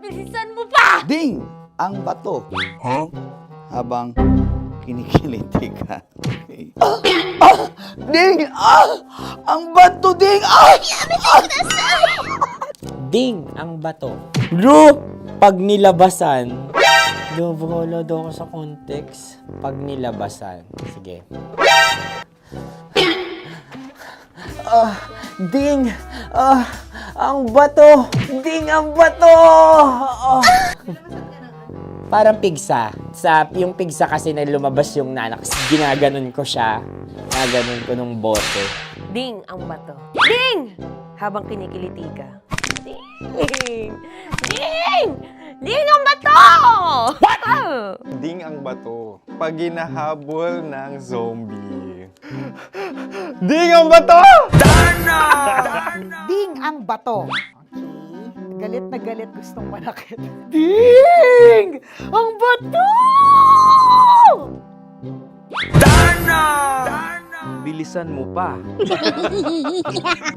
Bilisan mo pa! Ding! Ang bato. Habang kinikiliti ka. Okay. Ding! Ang bato, Ding! Ding ang bato. Bro, pag nilabasan. Wala daw ako sa context. Pag nilabasan. Sige. Ding! Ang bato! Ding ang bato! Parang pigsa. Yung pigsa kasi na lumabas yung nanak. Ginaganon ko siya. Ginaganon ko nung bote. Ding ang bato. Ding! Habang kinikiliti ka. Ding! Ding! Ding ang bato! What? Ding ang bato. Pag hinahabol ng zombie. Ding ang bato! Ding ang bato. Okay. Galit na galit gustong manakit. Ding! Ang bato! Bilisan mo pa.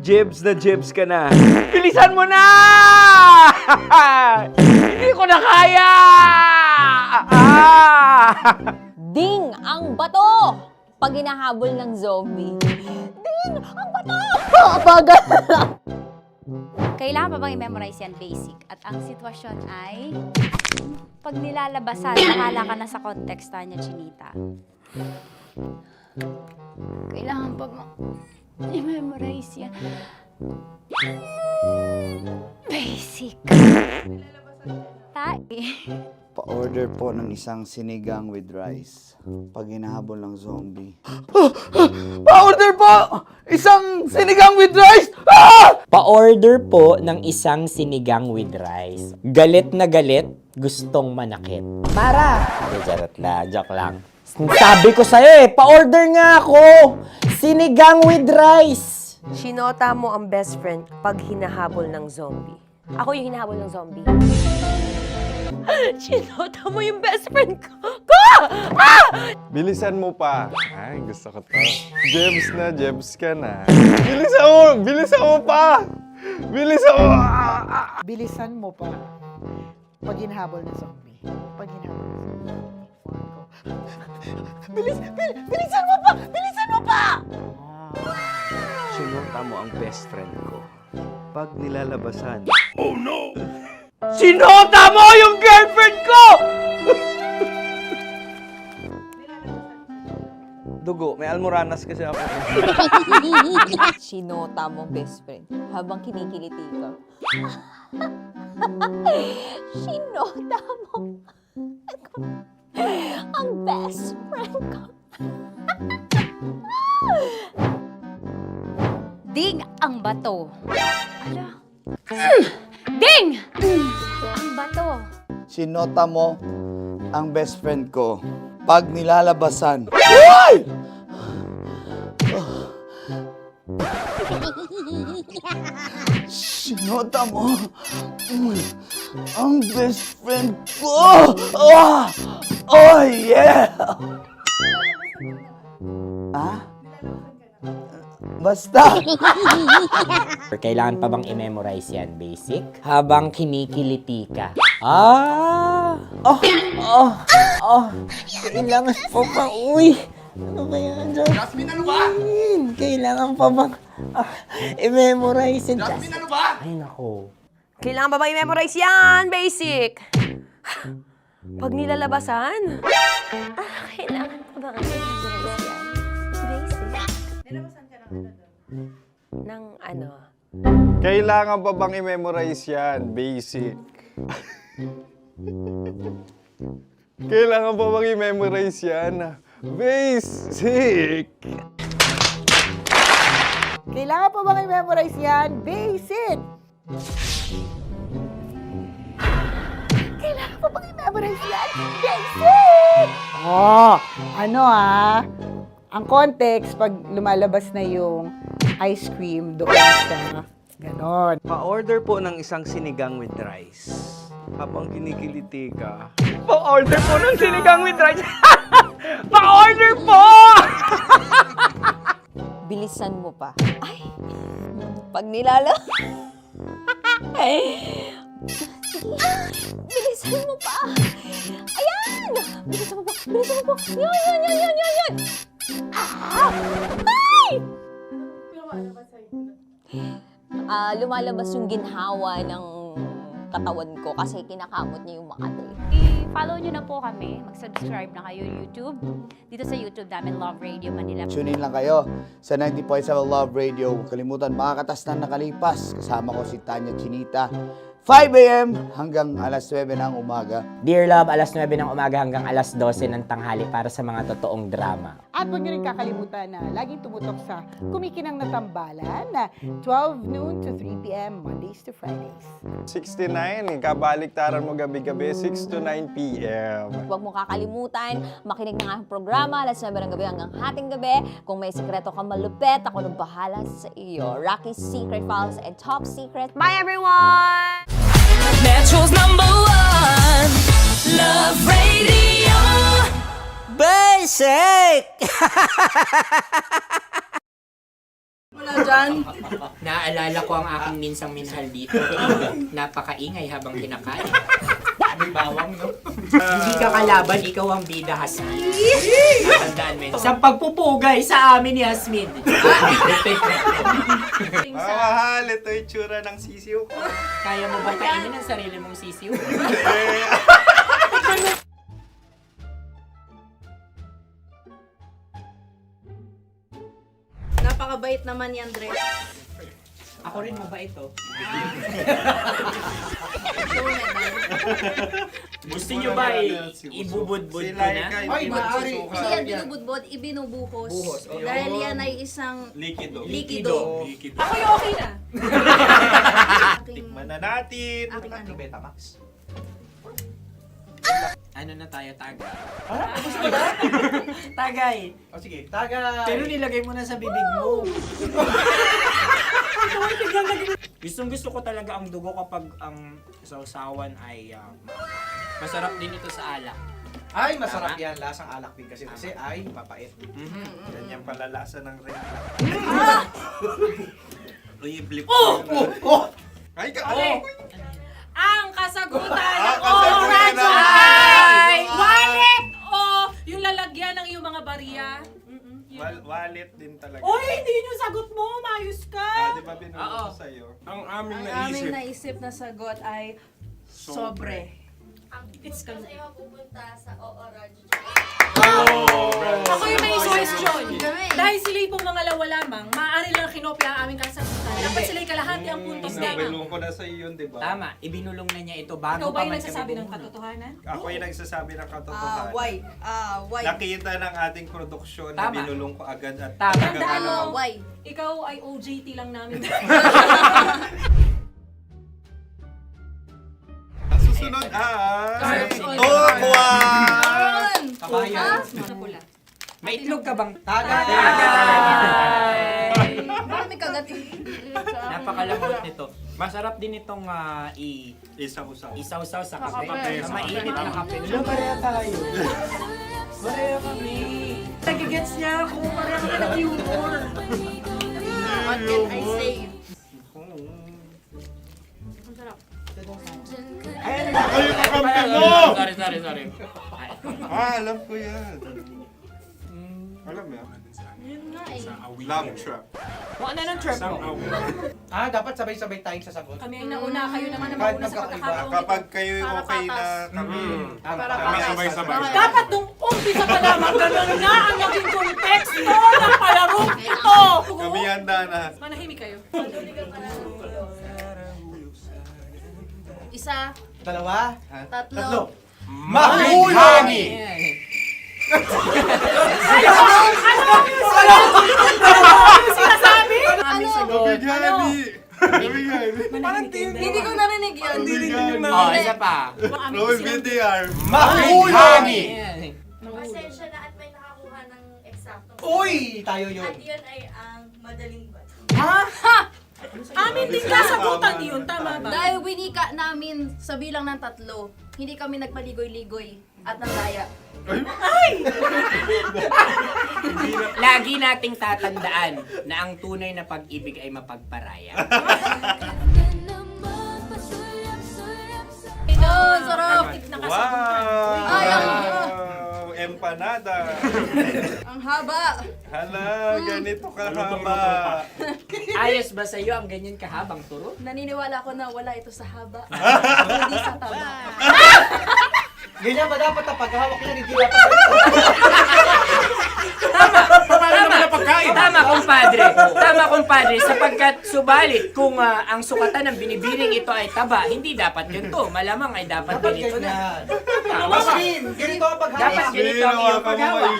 Jebs ka na. Bilisan mo na! Hindi ko na kaya! Ding ang bato! Pag hinahabol ng zombie. Ding ang bato! Bagal! Kailangan pa bang i-memorize yan basic? At ang sitwasyon ay, pag nilalabasan, nakala ka na sa konteksta niya, Chinita. Kailangan pa bang i-memorize yan? Basic. Pa-order po ng isang sinigang with rice. Pag hinahabol ng zombie. Pa-order po! Isang sinigang with rice! Pa-order po ng isang sinigang with rice. Galit na galit, gustong manakit. Para! Charot na, joke lang. Sabi ko sa'yo pa-order nga ako! Sinigang with rice! Sinota mo ang best friend pag hinahabol ng zombie. Ako yung hinahabol ng zombie. Sinota mo yung best friend ko! Bilisan mo pa. Ay, gusto ko to. Jebs ka na. Bilisan mo pa! Bilisan mo pa. Pag hinahabol ng zombie. Pag hinahabol ng zombie. Bilisan mo pa! Bilisan mo pa! Sinota mo ang best friend ko. Pag nilalabasan. Oh no! Sinota mo yung girlfriend ko! Dugo, may almoranas kasi ako. Sinota mo best friend habang kinikiliti ka. Sinota mo ang best friend ko. Ding ang bato. Ala. Ding! Ang bato. Sinota mo ang best friend ko. Pag nilalabasan. Uy! Sinota mo ang best friend ko. Oh yeah! Basta! Kailangan pa bang i-memorize yan, basic? Habang kinikiliti ka. Kailangan pa bang, uy! Ano ba yan, Jasmine, ano ba? Kailangan pa bang i-memorize yan, Jasmine, ano ba? Ay, nako. Kailangan ba i-memorize yan? Basic. Pag nilalabasan? Kailangan pa ba i-memorize yan? Basic. Nilalabasan ka ng ano? Kailangan pa bang i-memorize yan? Basic. Kailangan pa bang i-memorize yan? Basic! Kailangan pa bang i-memorize yan? Basic! Kailangan pa bang i-memorize yan? Basic! Oh, ano ang context pag lumalabas na yung ice cream doon sa ganon. Pa-order po ng isang sinigang with rice. Habang kinikiliti ka. Pa-order po ng sinigang with rice. Pa-order po! Bilisan mo pa. Ay, pag nilala. Ay, bilisan mo pa. Ayan! Bilisan mo pa. Bilisan mo pa. Yan. Ay! Lumalabas yung ginhawa ng katawan ko kasi kinakamot niya yung Makati. I-follow nyo na po kami. Mag-subscribe na kayo YouTube. Dito sa YouTube namin, Love Radio Manila. Tune in lang kayo sa 90.7 Love Radio. Huwag kalimutan, makakatas na nakalipas. Kasama ko si Tanya Chinita. 5 a.m. hanggang alas 9 ng umaga. Dear Love, alas 9 ng umaga hanggang alas 12 ng tanghali para sa mga totoong drama. At huwag niyo rin kakalimutan na laging tumutok sa Kumikinang na Tambalan na 12 noon to 3 p.m. Mondays to Fridays. 69, kabaliktaran mo gabi-gabi, 6 to 9 p.m. Huwag mo kakalimutan, makinig ng aking programa, alas 9 ng gabi hanggang hating gabi. Kung may sikreto kang malupet, ako nang bahala sa iyo. Rocky's Secret Files and Top Secret. Bye everyone! Metro's #1 Love Radio Basic! Wala dyan. Naaalala ko ang aking minsang minahal dito. Napakaingay habang kinakain. May bawang, no? Hindi ka kalaban, ikaw ang bida, Hasmin. Natandaan mo yun. Sa pagpupugay sa amin ni Hasmin. Mahal, ito yung tsura ng sisiw ko. Kaya mo ba kainin ang sarili mong sisiw? Napakabait naman ni Andres. Ako rin mabait, oh. Gusto nyo ba ibubudbud ko na? Ay, maaari. Kasi yan binubudbod, ibinubuhos. Buhos, okay. Dahil yan ay isang Likido. likido. Ako yung okay na. Tikman na natin. Aking Betamax. Ano na tayo, tagay? Tagay! O sige, tagay! Pero nilagay mo na sa bibig mo. Gustong gusto ko talaga ang dugo kapag ang sausawan ay masarap din ito sa alak. Ay, masarap yan. Lasang alak din kasi ay mapait. Ganyan pala lasa ng rin. Blip. Ay, Ang kasagutan ng kasagutan Oradyo ng- ay wallet o yung lalagyan ng iyong mga barya. Wallet din talaga. Oy, hindi yun yung sagot mo. Mayos ka. Di ba binulong ko sa'yo? Ang aming Ang aming naisip na sagot ay sobre. It's ka. pupunta sa Oradyo. Ako yung may suggestion. Dahil sila pong mga lawa lamang, maaari lang kinopya ang aming kasagutan. Dapat sila'y kalahati ang puntos lamang. Binulong ko na sa'yo yun, di ba? Tama, ibinulong na niya ito bago Ikaw ba pa yung man nagsasabi ng bubulong. katotohanan? Ako yung nagsasabi ng katotohanan. Why? Why? Nakita ng ating produksyon na Tama. binulong ko agad at Tama. Tandaan mo, Why? ikaw ay OJT lang namin. Ang susunod ay... Tokwa! Kabayan. May itlog ka bang? Tagay! Marami kagati. Napakalambot nito. Masarap din itong Isaw-saw. isaw-saw sa kape. Kape. Sa mainit na kape. Pareha tayo. Pareho kami. Nagigets niya ako. Pareho ka ng humor. What can I say? Sorry. Alam ko yan. Alam mo yan? Yun nga eh. Love trap. Kung ano ng trap mo? Dapat sabay-sabay tayong sasagot. Kami ang nauna, kayo naman ang Kahit mauna sa magkakaiba. pagkakataon. Kapag kayo okay na kami. Kami sabay-sabay. Dapat nung umpisa pa lamang, ganun na ang naging konteksto ng palarong ito. Kami handa na. Manahimik kayo. Isa, Dalawa? tatlo. Mahulog! sinasabi? Ano? Hindi ko narinig yun. Oh, isa pa. Roll VTR. Makuhani! Pasensya na at may nakakuha ng eksaktong. Uy! Tayo yun. At yun ay ang madaling bato. Amin din kasagutan yun, tama ba? Dahil winika namin sa bilang ng 3, hindi kami nagpaligoy-ligoy at nandaya. Lagi nating tatandaan na ang tunay na pag-ibig ay mapagparaya. Ayun, sarap! Wow! Ay, Empanada. ang haba! Hala, ganito kahaba. Ayos ba sa'yo ang ganyan kahabang turo? Naniniwala ko na wala ito sa haba. Hindi sa taba. Ganyan ba dapat ang paghahawak niya? Hindi dapat Tama, kumpadre. Tama, kumpadre. Sapagkat subalit kung ang sukatan ng binibining ito ay taba, hindi dapat ganito. Malamang ay dapat ganito na. Ganito ang paghahawak. Dapat ganito ang iyong paghahawak.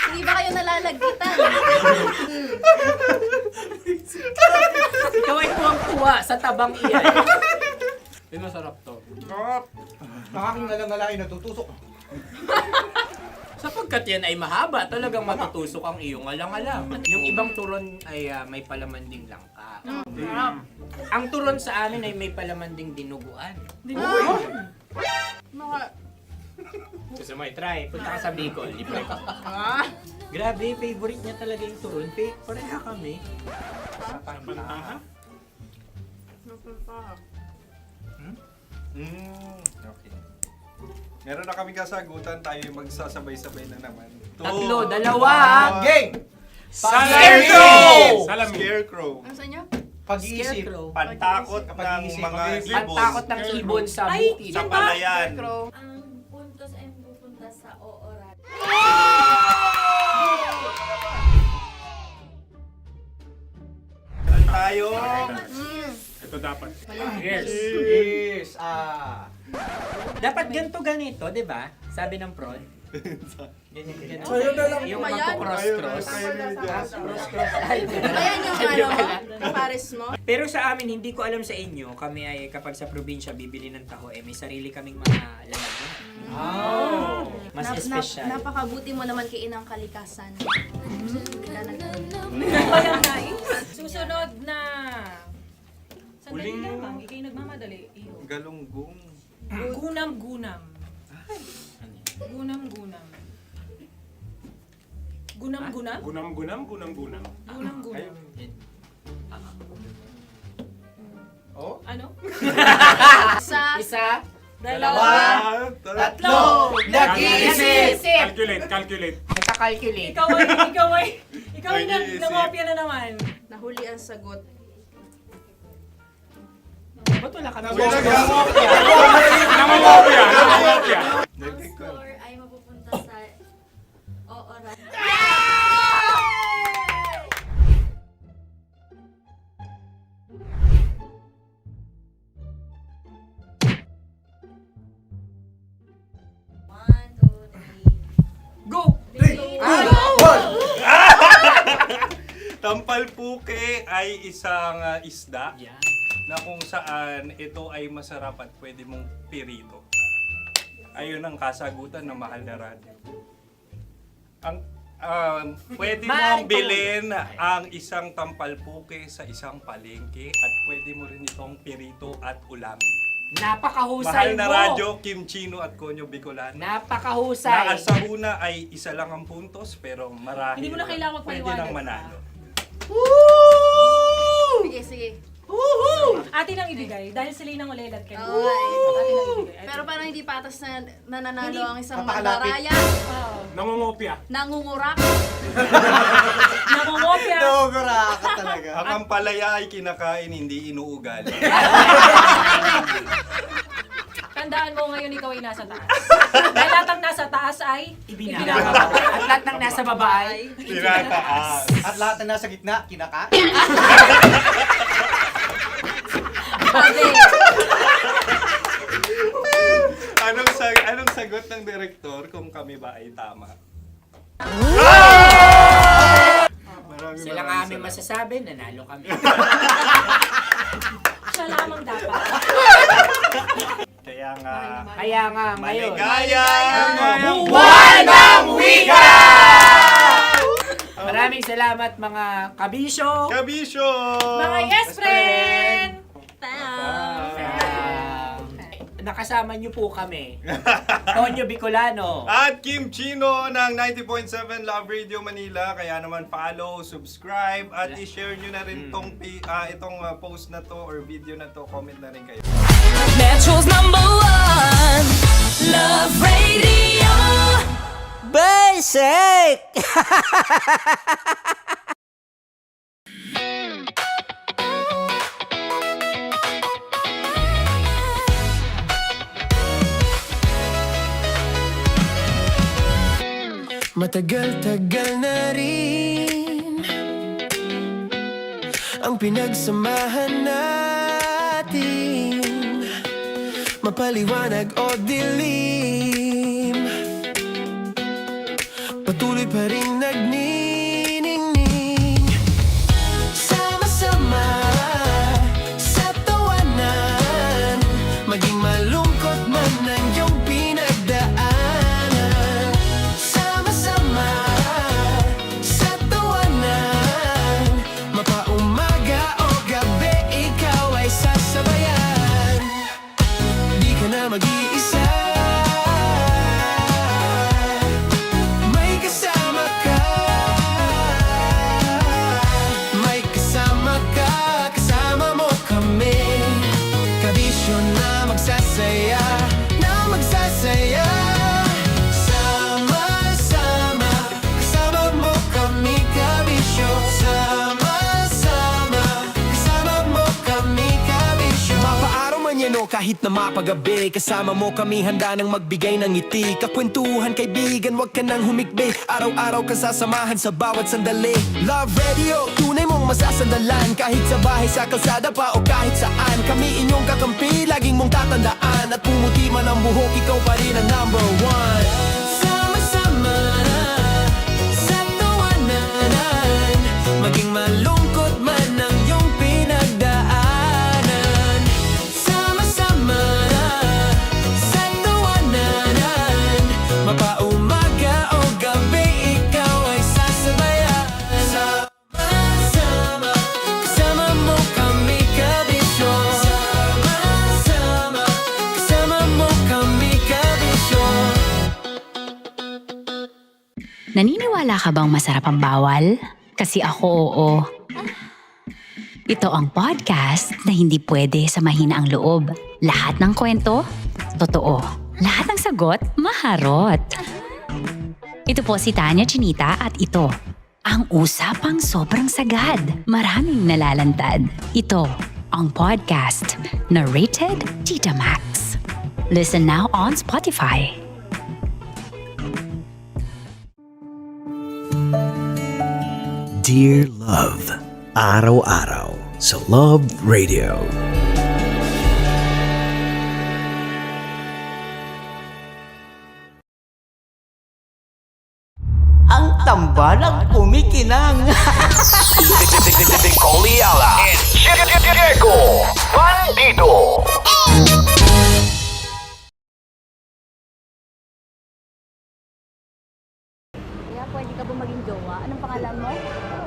Hindi ba kayo nalalagkitan? Ikaw ay tuwang-tuwa sa tabang iyan. Masarap to. Nakaking nalang natutusok. Sapagkat yan ay mahaba, talagang matutusok ang iyong alang-alang. Yung ibang turon ay may palaman ding langka. Ang turon sa amin ay may palaman ding dinuguan. Gusto mo i-try? Punta ka sa Bicol, libre ka. Grabe, favorite niya talaga yung turon. Pareha kami. Okay. Meron na kami kasagutan, tayo yung magsasabay-sabay na naman. 3, 2. Game! Scarecrow! Scarecrow. Ano sa inyo? Pag-iisip. Pantakot ng mga ibon. Pantakot ng ibon sa bukid. Sa palayan. Ang puntos ay pupunta sa oorat. Tayo. Ito dapat. Yes. Dapat ganito, di ba? Sabi ng prod. Ganyan. Yung magko-cross-cross. Cross-cross. Ayan yung pares mo. Pero sa amin, hindi ko alam sa inyo, kami ay kapag sa probinsya bibili ng taho, may sarili kaming mga lalagyan. Mas espesyal. Napakabuti mo naman kay Inang Kalikasan. Susunod na... Sandali lamang, ikay nagmamadali. Iyo. Galunggong. Gunam-gunam. Gunam-gunam. Gunam-gunam? Gunam-gunam, gunam-gunam. Gunam-gunam. Oh? Ano? Isa. Dalawa. Tatlo. Nag-iisip. Calculate. Nagka-calculate. Ikaw ay nangopya na naman. Nahuli ang sagot. Ba't wala ka Nangongopya. Ang score ay mapupunta sa oorat. Go! Tampalpuke ay isang isda na kung saan ito ay masarap at pwede mong pirito. Ayun ang kasagutan ng Mahal na Radio. Ang pwede mong bilhin ang isang tampalpuke sa isang palengke at pwede mo rin itong pirito at ulamin. Napakahusay Mahal na mo! Radyo, Kim Chino at Konyo Bicolano. Napakahusay! Na sa una ay isa lang ang puntos pero marahil Hindi mo na kailangan pwede magpaliwanag. nang manalo. Sige. Atin ang ibigay dahil sila yung nangulelat kayo. Okay. Atin ang ibigay. Pero parang hindi patas na nananalo Hindi. ang isang Napakalapit. mandaraya. Nangongopya. Nangungurak. Nangungopya. Dobra ka talaga. Ang ampalaya ay kinakain, hindi inuugali. Tandaan mo ngayon ikaw ay nasa taas. Dahil lahat ng nasa taas ay Ibinababa. At lahat ng nasa baba ay Tinataas. At lahat na nasa gitna, kinaka. Anong sagot ng direktor kung kami ba ay tama? Sila nga aming masasabi, nanalo kami. Siya lamang dapat. Kaya nga ngayon. maligayang Buwan ng Wika! Maraming salamat mga kabisyo. Mga yes friend! Nakasama niyo po kami. Tonyo Bicolano. At Kim Chino ng 90.7 Love Radio Manila. Kaya naman follow, subscribe, at i-share nyo na rin itong post na to or video na to. Comment na rin kayo. Metro's #1 Love Radio. Basic! Matagal-tagal na rin ang pinagsamahan natin, mapaliwanag o dilim, patuloy pa rin nagniningning. Sama-sama sa tawanan, maging malungkot man ang iyong pinagdaanan. Sama-sama sa tawanan, mapaumaga o gabi, ikaw ay sasabayan. Di ka na mag-iisa, may kasama ka. May kasama ka, kasama mo kami. Kabisyo na magsasaya, na magsasaya. Sama-sama, kasama mo kami, kabisyo. Sama-sama, kasama mo kami, kabisyo. Mapaaraw man yan o kahit na mapagabi, kasama mo kami, handa nang magbigay ng ngiti. Kakwentuhan kaibigan, wag ka nang humikbi. Araw-araw ka sasamahan sa bawat sandali. Love Radio, tunay mong masasandalan. Kahit sa bahay, sa kalsada pa o kahit saan, kami inyong kakampi, laging mong tatandaan. At pumuti man ang buhok, ikaw pa rin ang #1. Sama-sama sa tawanan, maging malungkot man ang iyong pinagdaanan. Sama-sama sa tawanan, mapaumaga o gabi, ikaw ay sasabayan. Sama-sama, kasama mo kami, kabisyo. Sama-sama, kasama mo kami, kabisyo. Naniniwala ka bang masarap ang bawal? Kasi ako oo. Ito ang podcast na hindi pwede sa mahina ang loob. Lahat ng kwento, totoo. Lahat ng sagot, maharot. Ito po si Tanya Chinita at ito, ang usapang sobrang sagad. Maraming nalalantad. Ito, ang podcast na rated Tita Max. Listen now on Spotify. Dear Love, araw-araw sa Love Radio. Ang tambalang kumikinang. Coliala and Diego Bandido. Kaya pwede ka ba maging jowa? Anong pangalan mo?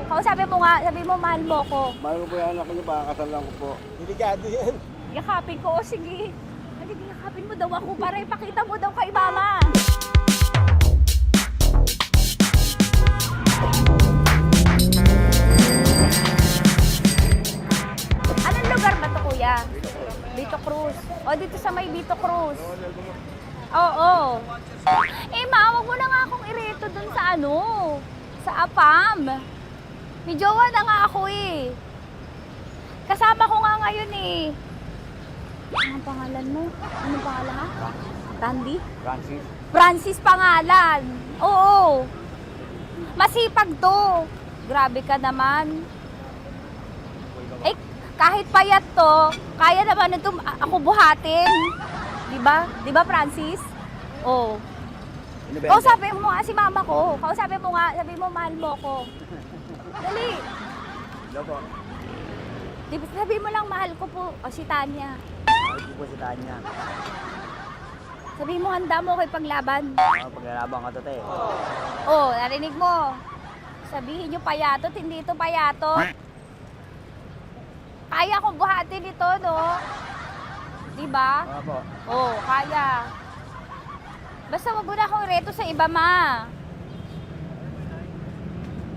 Kausapin mo nga, sabi mo mahal mo ko. Mahal ko po yung anak niyo, baka kasalan ko po. Delikado yan. Yakapin ko, o sige. Hindi, yakapin mo daw ako para ipakita mo daw kay mama. Anong lugar ba to, kuya? Vito Cruz. O, dito sa may Vito Cruz. Oo. Eh, ma, wag mo na nga akong ireto dun sa ano, sa APAM. May jowa na nga ako eh. Kasama ko nga ngayon eh. Anong pangalan mo? Anong pangalan ha? Randy? Francis. Francis pangalan. Oo. Masipag to. Grabe ka naman. Eh, kahit payat to, kaya naman ito ako buhatin. Di ba, Francis? Oh. Kausapin mo nga si mama ko. Kausapin mo nga, sabi mo, mahal mo ko. Dali. Hello po. Sabi mo lang, mahal ko po. O, si Tanya. Mahal ko po si Tanya. Sabi mo, handa mo ko ipaglaban. Paglalaban ka to, te. Oh, narinig mo. Sabihin nyo payatot, hindi ito payatot. Kaya kong buhatin ito, no? Diba? Opo. Oh, kaya. Basta wag mo na akong reto sa iba, ma.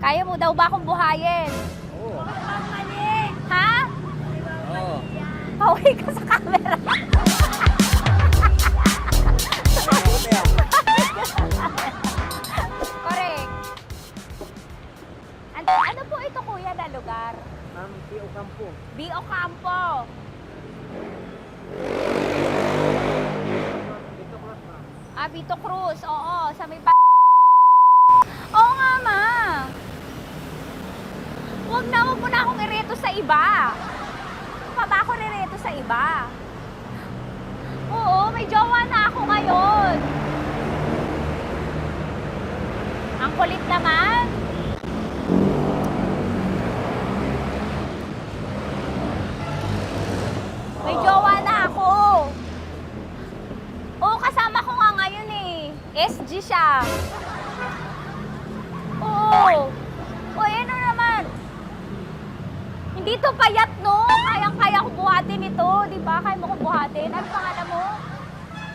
Kaya mo daw ba akong buhayin? Oo. Ha? Oo. Pauwi ka sa camera. Correct. Ano po ito, kuya, na lugar? B.O. Campo. B.O. Campo. Vito Cruz. Oo, sa may Oo nga, ma. Wag mo na akong ireto sa iba. Pa ba ako ireto sa iba? Oo, may jowa na ako ngayon. Ang kulit naman. May jowa na ako. Oo, kasama ko nga ngayon eh. SG siya. Oo. O, ano naman? Hindi to payat, no? Kayang-kaya ko buhatin ito. Di ba? Kaya mo ko buhatin. Ano pangalan mo?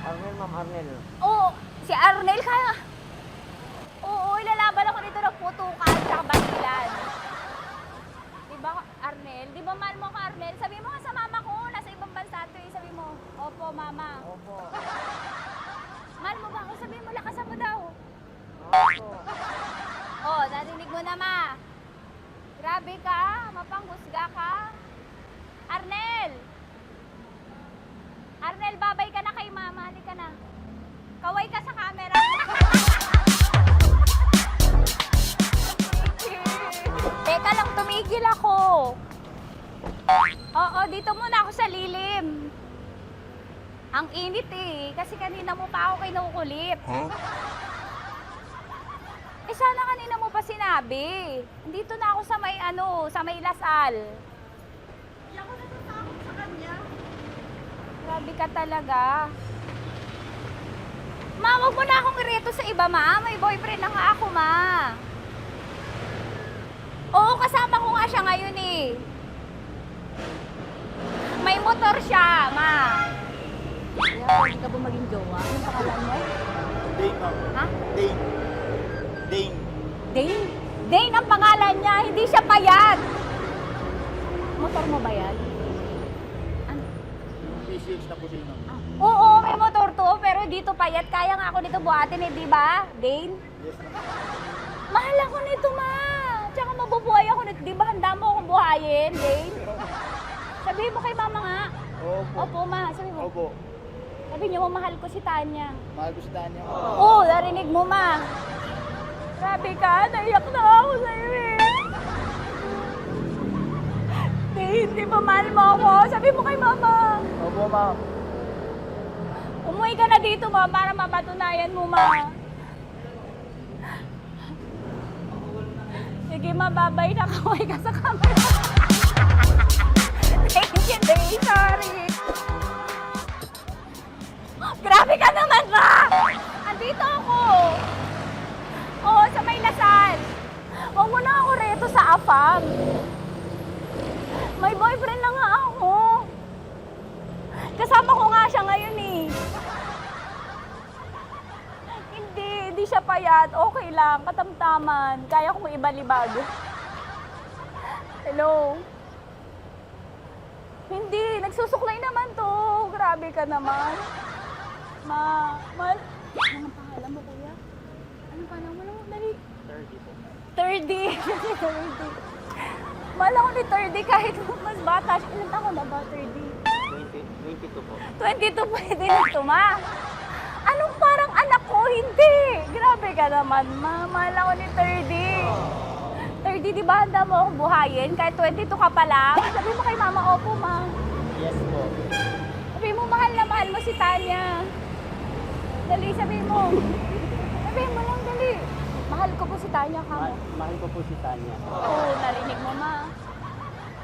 Arnel, ma'am, Arnel. Oo, si Arnel kaya. Oo, ilalaban ako dito ng putukan sa basilan. Di ba, Arnel? Di ba mahal mo ka, Arnel? Sabi mo nga sa mama ko, nasa ibang bansa ito eh. Sabi mo, opo, mama. Opo. Mahal mo ba ako? Sabi mo, lakasan mo daw. Opo. Oh, narinig mo na, ma. Grabe ka, mapanghusga ka. Arnel! Arnel, babay ka na kay mama. Halika na. Kaway ka sa camera. Teka lang, tumigil ako. Oo, dito muna ako sa lilim. Ang init eh, kasi kanina mo pa ako kinukulit. Huh? Eh sana kanina mo pa sinabi. Dito na ako sa may sa may Lasal. Hindi ako natatakot sa kanya. Grabe ka talaga. Ma, wag mo na akong ireto sa iba, ma. May boyfriend na nga ako, ma. Oo, kasama ko nga siya ngayon eh. May motor siya, ma. Kaya, pwede ka ba maging jowa? Anong pangalan mo? Dane, ma'am. Ha? Dane. Dane. Dane? Dane ang pangalan niya, hindi siya payat. Motor mo ba yan? Ano? PCH na po din, ma'am. Oo, may motor to, pero dito payat. Kaya nga ako nito buhatin eh, di ba? Dane? Yes, ma'am. Mahal ako nito, ma. Tsaka mabubuhay ako nito. Di ba handa mo akong buhayin, Dane? Sabihin mo kay mama nga. Opo. Opo, ma. Sabi mo. Opo. Sabi niyo mo, mahal ko si Tanya. Mahal ko si Tanya. Oo, narinig mo, ma. Grabe ka, naiyak na ako sa'yo eh. Hindi ba mahal mo ako? Sabi mo kay mama. Opo, ma'am. Umuwi ka na dito, ma, para mapatunayan mo, ma. Sige, ma, babay na. Kaway ka sa camera. Thank you, Day. Sorry. Grabe ka naman, ma! Andito ako. Oo, sa may Lasal. Huwag mo na ako reto sa AFAM. May boyfriend na nga ako. Kasama ko nga siya ngayon eh. Hindi siya payat. Okay lang, katamtaman. Kaya kong ibalibag. Hello? Hindi, nagsusuklay naman to. Grabe ka naman. Anong pangalan mo, kuya? Anong pangalan mo? Dali. 30 po. 30. 30. Mahal ako ni 30 kahit mas bata siya. Ilan taon na ba, 30? 22 po. 22 pwede na ito, ma. Anong parang anak ko? Hindi. Grabe ka naman, ma. Mahal ako ni 30. 30, di ba handa mo akong buhayin? Kahit 22 ka pa lang. Sabi mo kay mama, opo, ma. Yes po. Sabi mo, mahal na mahal mo si Tanya. Dali, sabihin mo. Sabihin mo lang, dali. Mahal ko po si Tanya, kamo. Mahal ko po si Tanya. Oo, narinig mo, ma.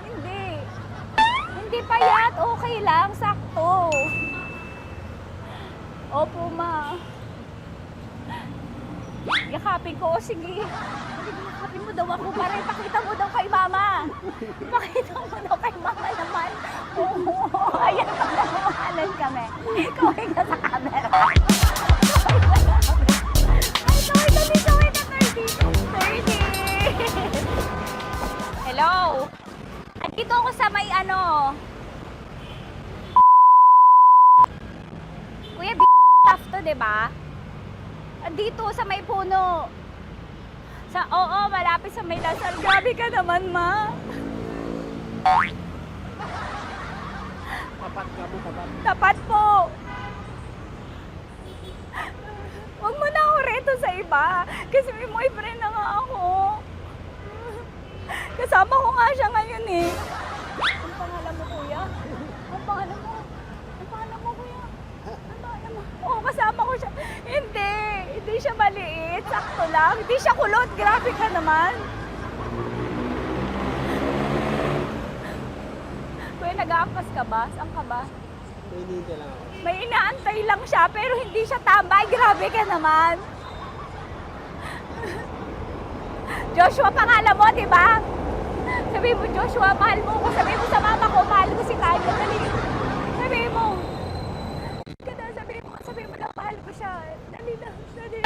Hindi. Hindi payat. Okay lang, sakto. Opo, ma. Yakapin ko. O, sige. Yakapin mo daw ako para ipakita mo daw kay mama. Ipakita mo daw kay mama naman. Oo, ayan, pagmamahalan kami. Kaway ka sa camera. Ay, kaway ka, 30. Hello? Andito ako sa may Kuya, tough to, diba? Dito sa may puno. Oo, malapit sa may Lasal. Grabe ka naman, ma. Tapat ka mo, tapat. Tapat po. Huwag mo na ako reto sa iba. Kasi may boyfriend na nga ako. Kasama ko nga siya ngayon eh. Ang pangalan mo, kuya? Ang pangalan mo? Ang pangalan mo, kuya? Ang pangalan mo? Oo, kasama ko siya. Hindi siya maliit. Sakto lang. Hindi siya kulot. Grabe ka naman. Kuya, nag-aangkas ka ba? Saan ka ba? Hinihintay lang ako. May inaantay lang siya, pero hindi siya tambay. Grabe ka naman. Joshua, pangalan mo, di ba? Sabi mo, Joshua, mahal mo ko. Sabi mo sa mama ko, mahal ko si Tanya. Dali. Sabi mo. Sabi mo na, mahal ko siya. Dali na, dali.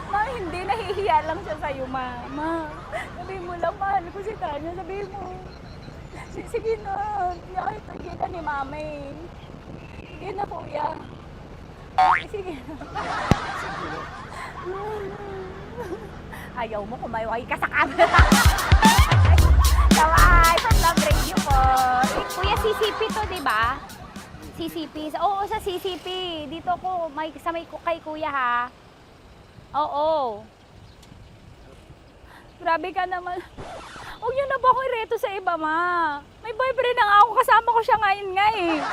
Ma, hindi. Nahihiya lang siya sa'yo, ma. Sabi mo lang, mahal ko si Tanya. Sabi mo. Sige na. Sige na ni mama eh. Sige na, kuya. Sige na. Ayaw mo kumayaway ka sa camera. Kawai, pag-love radio po. Kuya, CCP to, di ba? CCP. Oo, sa CCP. Dito ko, sa may kay kuya ha. Oo. Grabe ka naman. Huwag niyo na ba ako ireto sa iba, ma? May boyfriend na nga ako. Kasama ko siya ngayon nga eh.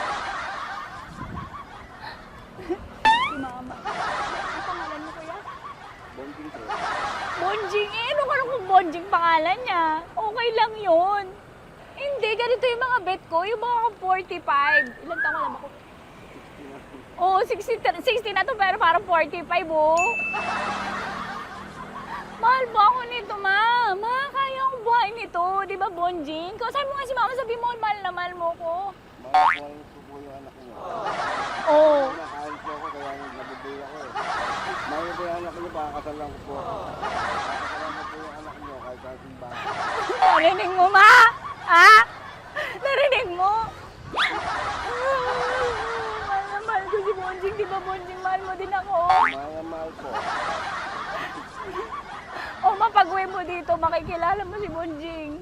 Si mama. Ang pangalan mo, kuya? Bonjing ko. Bonjing eh. Ano kung Bonjing pangalan niya? Okay lang yun. Hindi, ganito yung mga bet ko. Yung mga 45. Ilan taon alam ako? Oo, 60 na to pero parang 45, oh. Mahal ba ako nito, ma? Ma, kaya akong buhay nito. Di ba, Bonjing? Sabi mo nga si mama, sabi mo, mahal na mahal mo ko. Mahal ko po yung anak niyo. Oo. Nakahal po ako, kaya nabubuhay ako eh. Mahal ko yung anak niyo, baka kasalan ko po. Kakasalan ko po yung anak niyo, kahit sa simbahan. Narinig mo, ma? Ha? Narinig mo? Mahal na mahal ko si Bonjing. Di ba, Bonjing, mahal mo din ako? Mahal na mahal po. O, mapag-uwi mo dito, makikilala mo si Bonjing.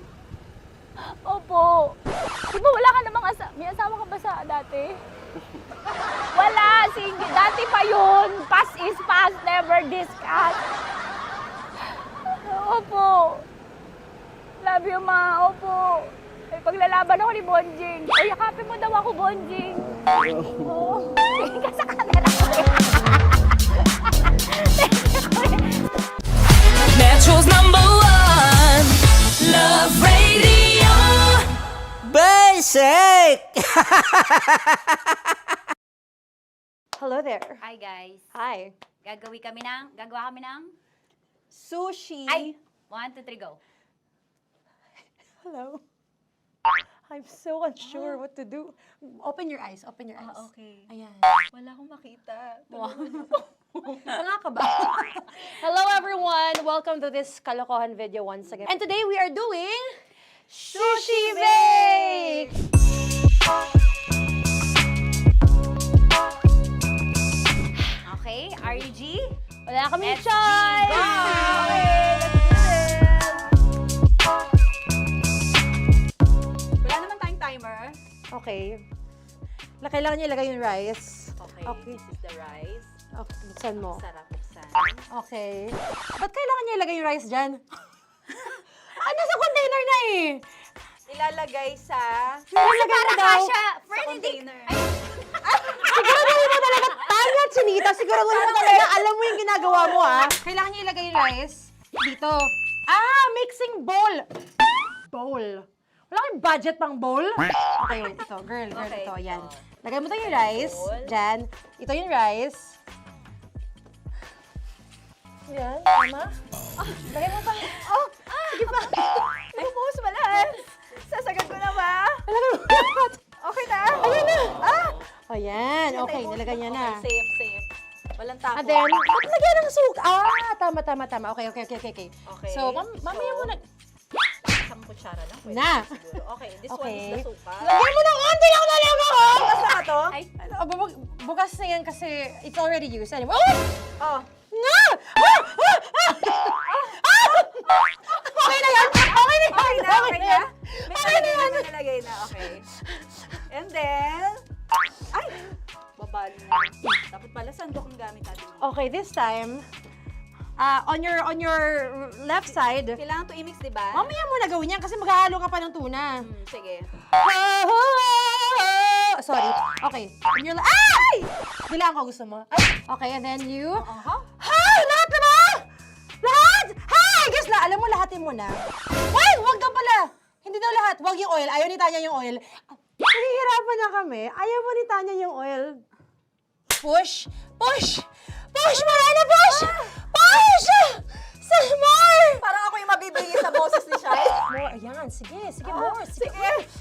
Opo. Di ba wala ka namang may asawa ka ba sa dati? Wala, sige. Dati pa yun. Past is past, never discuss. Opo. Love you, ma. Opo. Ay, paglalaban ako ni Bonjing. O, yakapin mo daw ako, Bonjing. Oo. Tingin ka sa camera ko. Metro's #1 Love Radio Basic! Hello there. Hi, guys. Hi. Gagawa kami ng Sushi. Ay! 1, 2, 3, go. Hello. I'm so unsure what to do. Open your eyes. Open your eyes. Okay. Ayan. Wala akong makita. Tanga ka ba? Hello everyone! Welcome to this kalokohan video once again. And today we are doing Sushi Bake! Okay, RUG? Wala kaming SG, choice! go! Okay, let's do this! Wala naman tayong timer. Okay. Kailangan niya ilagay yung rice. Okay, this is the rice. Okay, buksan mo. Sarap buksan. Okay. Ba't kailangan niya ilagay yung rice dyan? Ano sa container na eh? ilalagay sa... Ilalagay mo daw. Sa container. Siguraduhin mo talaga, Tanya at Chinita, siguraduhin mo talaga, alam mo yung ginagawa mo, ha? Kailangan niyo ilagay yung rice dito. Mixing bowl. Bowl. Wala kayong budget pang bowl? Okay, wait, ito, girl, Okay. ito, yan. Lagay mo tayo yung rice, dyan. Ito yung rice. Yan, tama? Lagay mo pang, sige pa. Ay, buhos malas. Sasagad ko na ba? Lagay mo. Okay na? Ayan na. Ayan, okay, nilagay niya na. Okay, safe. Walang tapo. And then, ba't lagyan ng suka? Tama. Okay. Okay. So, mamaya mo na. Isang kutsara lang. Pwede Na. siguro. Okay, this one Okay. is the suka. Lagyan mo ng konti lang talaga ko! Bukas na to? Ay, bukas na yan kasi it's already used. Anyway, Oh. nga! Okay na yan! Okay na yan! Okay na? Okay na yan! May nalagay na, okay. And then, ay! Babali na. Dapat pala sandok ang gamit natin. Okay, this time, on your left side, Kailangan to i-mix, di ba? mamaya mo na gawin yan kasi maghahalo ka pa ng tuna. Sige. Sorry. Okay. On your ay! Bilang ko gusto mo. Ay! Okay, and then you... Hay! Lahat na ba? Lahat! Hay! Guess na, alam mo, lahatin mo na. Wait! Wag daw pala! Hindi daw lahat. Wag yung oil. Ayaw ni Tanya yung oil. Nahihirapan na kami. Ayaw mo ni Tanya yung oil. Push! Push! Push! Marana! Push! Push! Some more! Parang ako yung mabibigay sa boses ni Shai. More, ayan. Sige, more. Sige.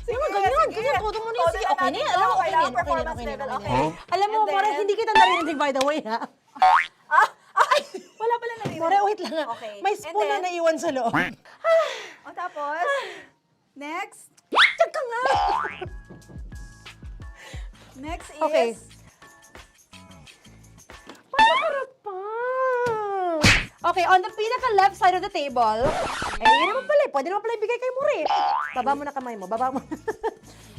Ganyan. Todo mo na yun. Sige, okay na yan. Alam mo, okay na yan. Performance level, okay. Alam mo, And then- More, hindi kita narinig, by the way, ha? Wala pala na More, wait lang. Okay. May spoon na naiwan sa loob. O tapos, next. Tiyag ka nga! Next is... Okay. Panakarap pa! Okay, on the pinaka-left side of the table, yun naman pala, pwede naman pala ibigay kay More. Baba mo na kamay mo, baba mo.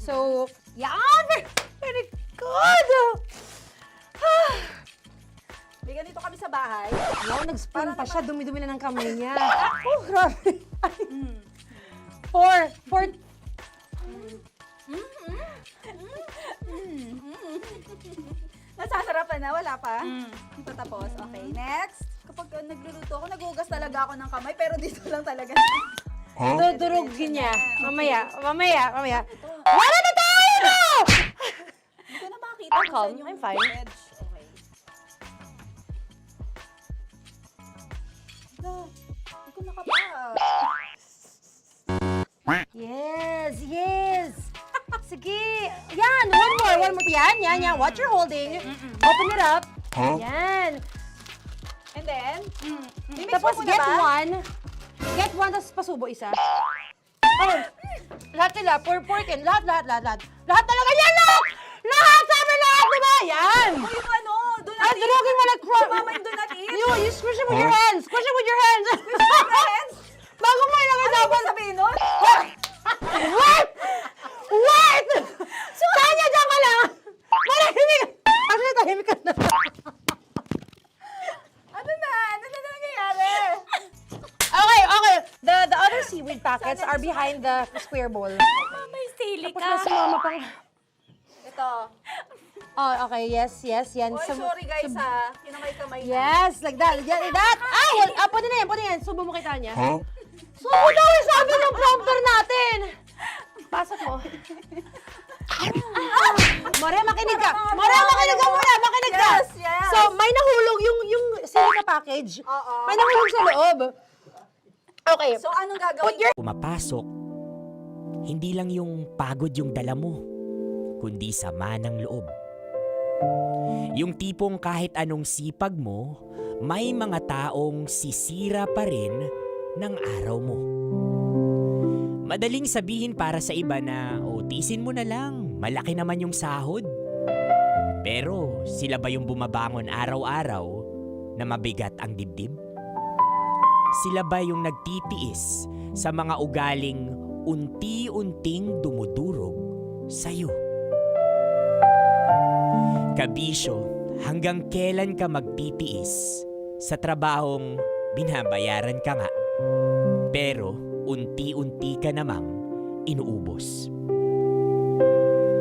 So, yan! Very good! Bigyan dito kami sa bahay. Wow, nag-spoon pa siya, dumi-dumi na ng kamay niya. Oh, grabe. Four. Nasasarapan na, wala pa? Ito tapos. Okay, next. Kapag nagluluto ako, naghugas talaga ako ng kamay, pero dito lang talaga. Dudurugin niya. Mamaya. Wala na tayo! Hindi ko na makita I'm kung calm. saan yung I'm fine. edge. Okay. Hindi ko nakapa. Yes. Sige. Yan, one more. Yan. What you're holding. Open it up. Yan. And then, Tapos get one. Get one, tapos pasubo isa. Oh, lahat nila, pork and lahat. Lahat talaga yan, lahat! Lahat! Sabi lahat, diba? Yan! Uy, yung ano, do not eat. Durugin mo like Mama, yung do not eat. You squish it with your hands. Squish it with your hands. Bago mo ilagay Ano dapat. ba sabihin nun? Wait! Tanya, dyan ka lang! Marahimik! Actually, tahimik ka na. Ano na nangyayari? Okay. The other seaweed packets are behind the square bowl. May sili Tapos na si Mama pang... Ito. Oh, okay. Yes. Yan. Oy, sorry guys ha. Kinamay-kamay na. Yes, like that. Pwede na yan. Subo mo kay Tanya. Subo daw yung sabi ng prompter natin. Pasok mo. Maria, makinig ka. Makinig ka muna. Makinig ka. Yes. So, may nahulog yung silica package. Oo. May nahulog sa loob. Okay. So, anong gagawin? Pumapasok, hindi lang yung pagod yung dala mo, kundi sama ng loob. Yung tipong kahit anong sipag mo, may mga taong sisira pa rin ng araw mo. Madaling sabihin para sa iba na, tisin mo na lang, malaki naman yung sahod. Pero sila ba yung bumabangon araw-araw na mabigat ang dibdib? Sila ba yung nagtitiis sa mga ugaling unti-unting dumudurog sa'yo? Kabisyo, hanggang kailan ka magtitiis sa trabahong binabayaran ka nga, pero unti-unti ka namang inuubos.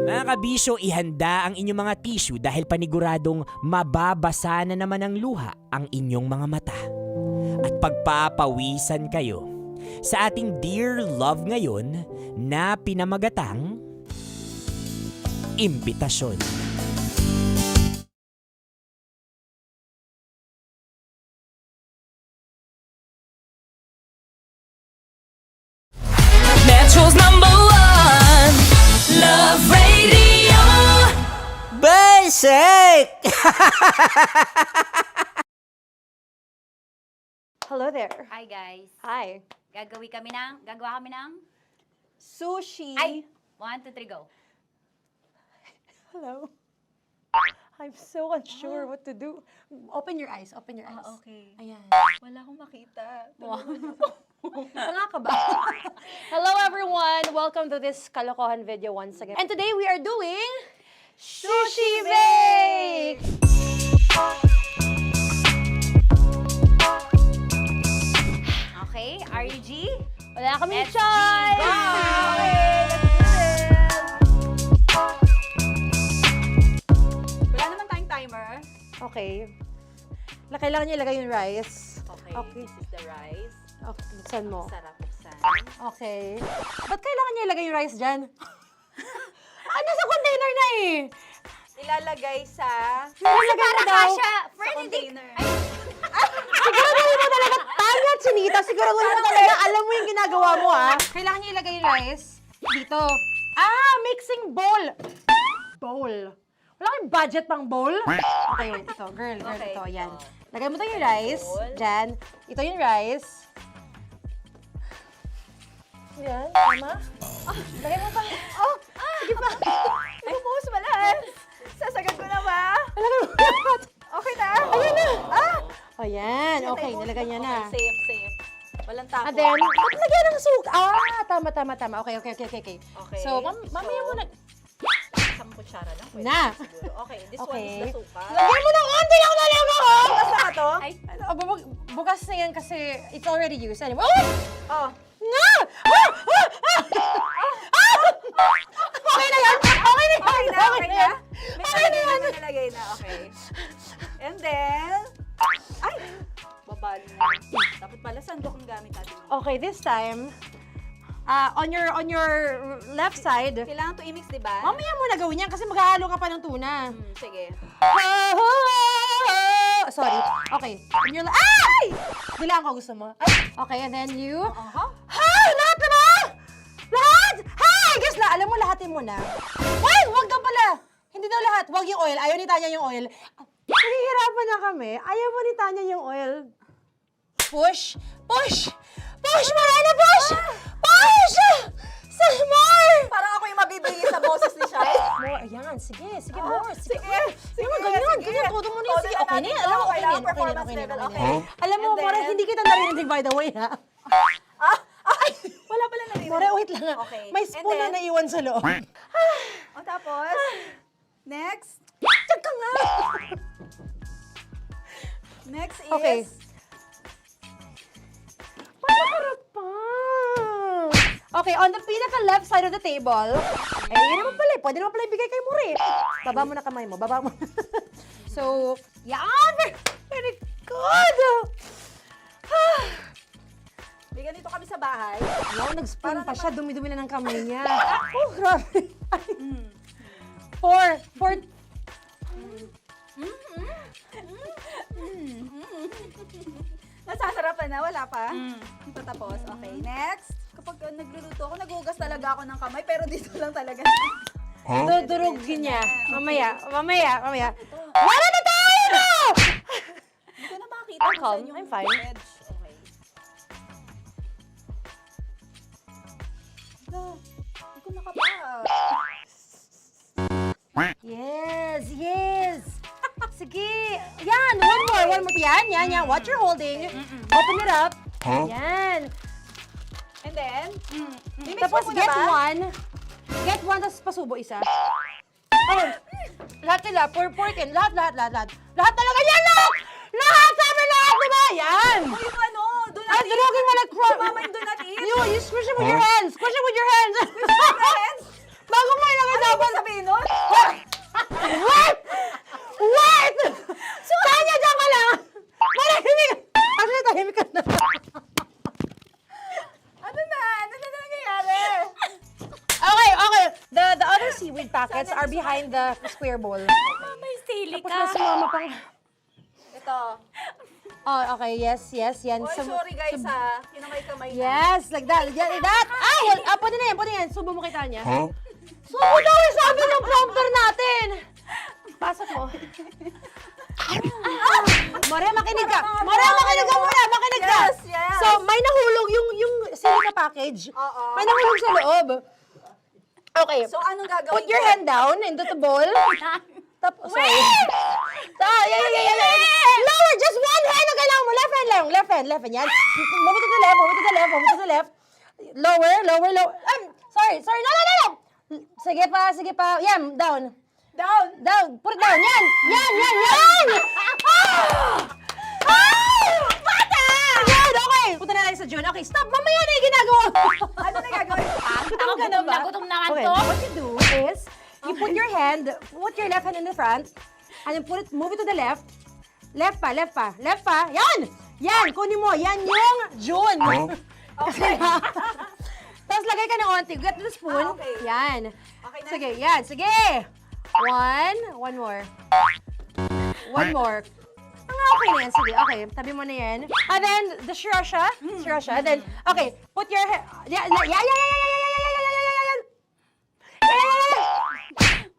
Mga kabisyo, ihanda ang inyong mga tissue dahil paniguradong mababasa na naman ng luha ang inyong mga mata. At pagpapawisan kayo sa ating Dear Love ngayon na pinamagatang imbitasyon. Metro's #1 Love Radio. Basic! Hello there. Hi guys. Hi. Gagawa kami ng Sushi. Ay! 1, 2, 3, go. Hello. I'm so unsure what to do. Open your eyes. Open your eyes. Okay. Ayan. Wala akong makita. Tanga ka ba? Hello everyone! Welcome to this kalokohan video once again. And today we are doing Sushi Bake! Okay, are you G? Wala kaming Let's choice! Go! Okay, let's do this! Wala naman tayong timer. Okay. Kailangan niyo ilagay yung rice. Okay, this is the rice. Okay, buksan mo. Sarap buksan. Okay. Ba't kailangan niya ilagay yung rice dyan? Nasa container na eh! Ilalagay sa... Ilalagay mo daw. Sa container. Siguraduhin mo talaga, Tanya at Chinita, siguraduhin mo talaga, alam mo yung ginagawa mo ah. Kailangan niya ilagay yung rice dito. Mixing bowl. Bowl. Wala kayong budget pang bowl? Okay, wait, ito, girl, Okay. ito, yan. Lagay mo tayo yung rice, dyan. Ito yung rice. Yan, tama? Lagay mo pang, sige pa. Ay, bumuhos mo lahat. Sasagad ko na ba? Lagay mo lahat. Okay na? Ayan na. Ayan, okay, nilagay niya na. Okay, safe. Walang tapon. And then, ba't lagyan ng suka? Tama. Okay. Okay. So, mamaya mo na. Isang kutsara lang. Pwede Na. siguro. Okay, this one Okay. is the suka. Lagyan mo ng konti lang talaga ko! Bukas na to? Ay, bukas na yan kasi it's already used. Anyway, Oh. Na! Okay na yan! Okay na yan! Okay na? May Okay na yan! nalagay na, okay. And then, ay! Babali na. Dapat pala sandok ang gamit natin. Okay, this time, on your left side, Kailangan to i-mix, di ba? mamaya mo na gawin yan kasi maghahalo ka pa ng tuna. Sige. Sorry. Okay. Ay! Bilang ko gusto mo. Ay! Okay, and then you... Hi! Lahat na ba? Lahat! Hi! Guess na, alam mo, lahatin mo na. Wait! Wag daw pala! Hindi daw lahat. Wag yung oil. Ayaw ni Tanya yung oil. Nahihirapan na kami. Ayaw mo ni Tanya yung oil. Push! Push! Push! Marana! Push! Push! Some more! Parang ako yung mabibigay sa boses ni Shai. More, ayan. Sige, more. Sige. Ganyan. Todo mo na yun. Sige, okay na yan. Alam mo, okay na yan. Performance Okay na level, yan. okay. Alam mo, And then- More, hindi kita narinig by the way, ha? Wala pala narinig. More, wait lang. Okay. May spoon And na then- naiwan sa loob. O tapos, next. Tiyag ka nga! Next is... Okay. Panakarap pa! Okay, on the pinaka-left side of the table, yun naman pala, pwede naman pala ibigay kay More. Baba mo na kamay mo, baba mo. So, yan! Very good! Bigyan dito kami sa bahay. No, nag-spoon pa siya, dumi-dumi na ng kamay niya. Oh, grabe. Four. Nasasarapan na, wala pa. Ito tapos. Okay, next. Kapag nagluluto ako, naghugas talaga ako ng kamay, pero dito lang talaga. Dudurugin niya. Mamaya. Wala na tayo! Hindi ko na makita I'm kung calm. saan yung I'm fine. edge. Okay. Hindi ko nakapa. Yes. Sige. Yan, one more. Yan. What you're holding. Open it up. Yan. And then, Tapos get one. Get one, tapos pasubo isa. Oh, lahat nila, porkin. Lahat. Lahat talaga yan, lahat! Lahat! Sabi lahat, diba? Yan! yung ano, doon Durugin mo like cross. Mama, do not eat. You squish it with your hands. Squish it with your hands. Bago mo ilagay dapat. Ano sabihin nun? Wait! Wait! Tanya, dyan ka lang! Marahimik! Actually, tahimik ka na. Ano na nangyayari? Okay. The other seaweed packets are behind the square bowl. May sili Tapos na si mama pang... Ito. Oh, okay. Yes. Yan. Oy, sorry guys ha. Kinamay-kamay na. Yes, like that. Pwede na yan. Subo mo kay Tanya. Subo daw yung sabi ng prompter natin. Pasok mo. Maria, makinig ka. Makinig ka muna. Makinig ka. Yes. So, may nahulog yung silica package. Oo. May nahulog sa loob. Okay. So, anong gagawin Put your ko? hand down into the bowl. Tapos, sorry. Lower, just one hand ang kailangan mo. Left hand lang. Left hand. Yan. Move it to the left. Lower. Sorry. No. Sige pa. Yan, down. Put it down. Yan. Bata! Yan, okay. Punta na lang sa June. Okay, stop. Mamaya na yung ginagawa. Ano na gagawin? Gutom ka na ba? Gutom naman Okay, to. what you do is, you put your left hand in the front, and then move it to the left. Left pa. Yan, kunin mo. Yan yung June. Okay. Tapos lagay ka ng onti. Get the spoon. Okay. Yan. Okay na. Sige. One more. Okay na yan. Sige, okay. Tabi mo na yan. And then, the sriracha. And then, okay. Put your hand. Yeah.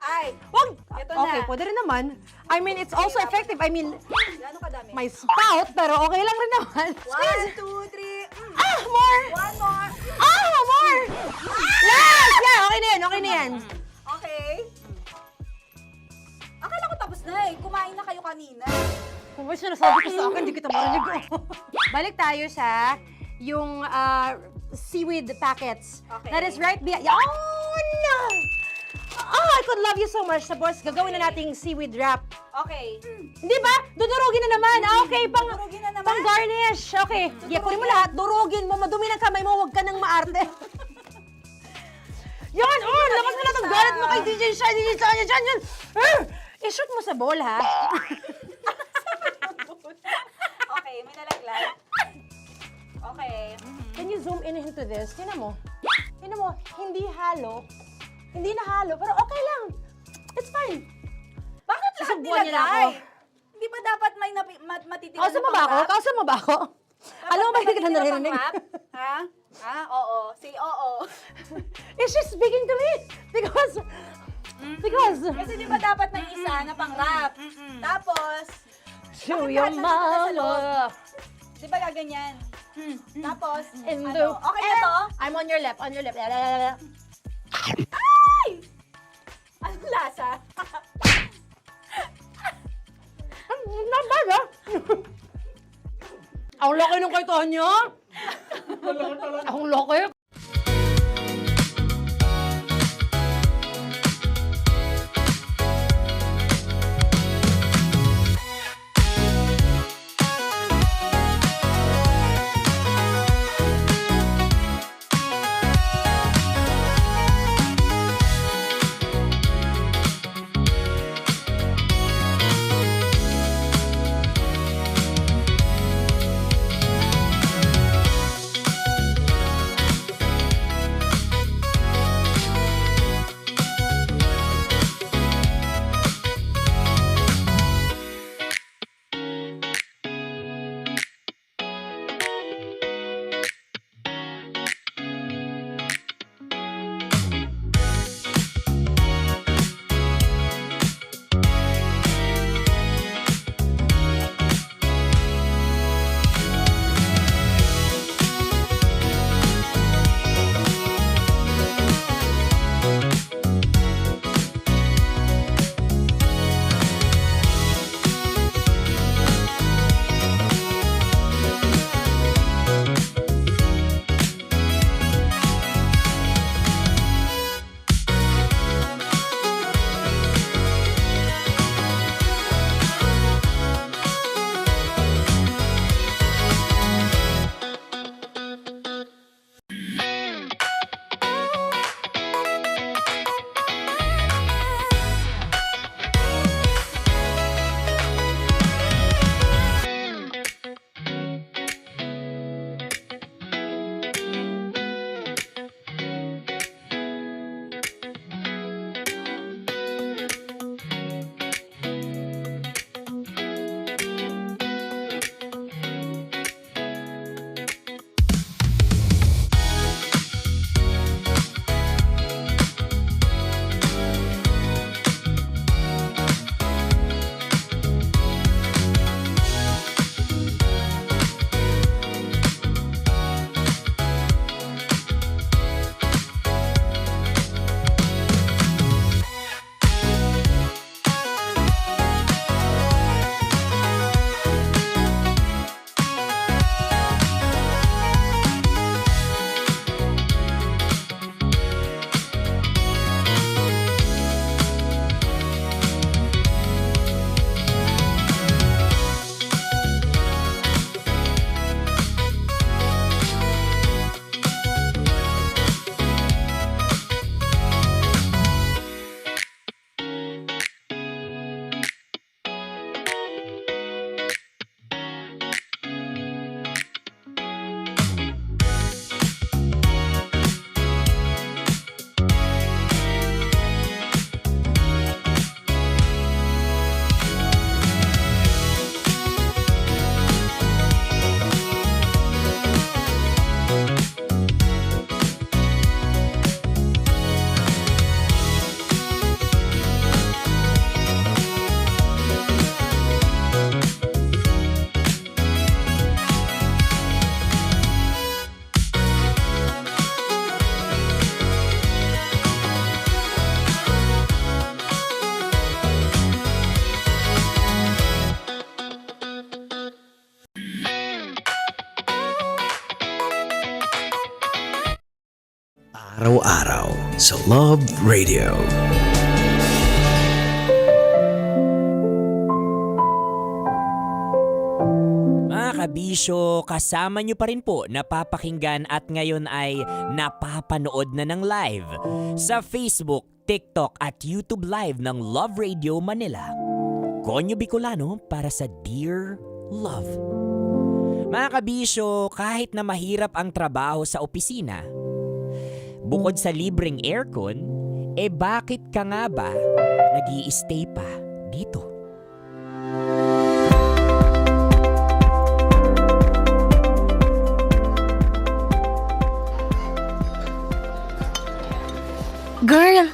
Ay, Wag! Ito na. Okay, pwede rin naman. I mean, it's also effective. I mean, gano'ng kadami? may spout, pero okay lang rin naman. 1, 2, 3. More! One more. More! Last! Yeah, okay na yan. Okay. Akala ko tapos na eh. Kumain na kayo kanina. Kung may sinasabi ko sa akin, hindi kita marinig. Balik tayo sa yung seaweed packets. Okay. That is right behind. Oh, no! Oh, I could love you so much. Tapos, gagawin na nating seaweed wrap. Okay. Hindi ba? Dudurugin na naman. Okay, Dudurugin na naman? pang garnish. Okay. Kunin mo lahat. Durugin mo. Madumi ng kamay mo. Huwag ka nang maarte. Yan! Labas mo na itong galit mo kay DJ Shine. Yan! I-shoot mo sa bowl, ha? Okay, may nalaglag. Okay. Can you zoom in into this? Tingnan mo. Hindi halo. Hindi na halo, pero okay lang. It's fine. Bakit lahat Susubuan niya na ako. nilagay? Hindi ba dapat may matitigan Kausa mo ba ako? Alam mo ba hindi kita naririnig? Ha? Oo. Say oo. Is she speaking to me? Because... Kasi di ba dapat may isa na pang-rap? Tapos, Show bakit your lahat nandun sa loob? mama. Di ba gaganyan? Tapos, In the... okay na to? I'm on your left. Ay! Anong lasa? Not bad, ha? Ang laki nung kay Tonya. Ang laki. Araw-araw sa Love Radio. Mga kabisyo, kasama nyo pa rin po napapakinggan at ngayon ay napapanood na ng live sa Facebook, TikTok at YouTube Live ng Love Radio Manila. Konyo Bicolano para sa Dear Love. Mga kabisyo, kahit na mahirap ang trabaho sa opisina, bukod sa libreng aircon, bakit ka nga ba nag-i-stay pa dito? Girl,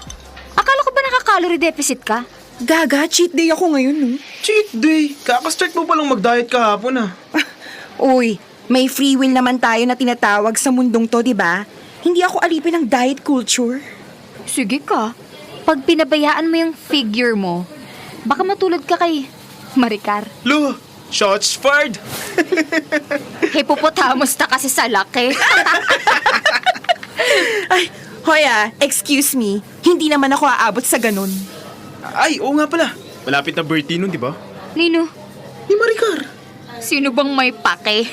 akala ko ba nakaka-calorie deficit ka? Gaga, cheat day ako ngayon, no? Cheat day? Kakastart mo palang mag-diet kahapon Uy, may free will naman tayo na tinatawag sa mundong to, di ba? Hindi ako alipin ng diet culture. Sige ka. Pag pinabayaan mo yung figure mo, baka matulad ka kay Maricar. Lo, shots fired! Hippopotamus na kasi sa laki. Ay, Hoya, excuse me. Hindi naman ako aabot sa ganun. Ay, oo nga pala. Malapit na birthday nun, di ba? Nino? Ni Maricar. Sino bang may pake?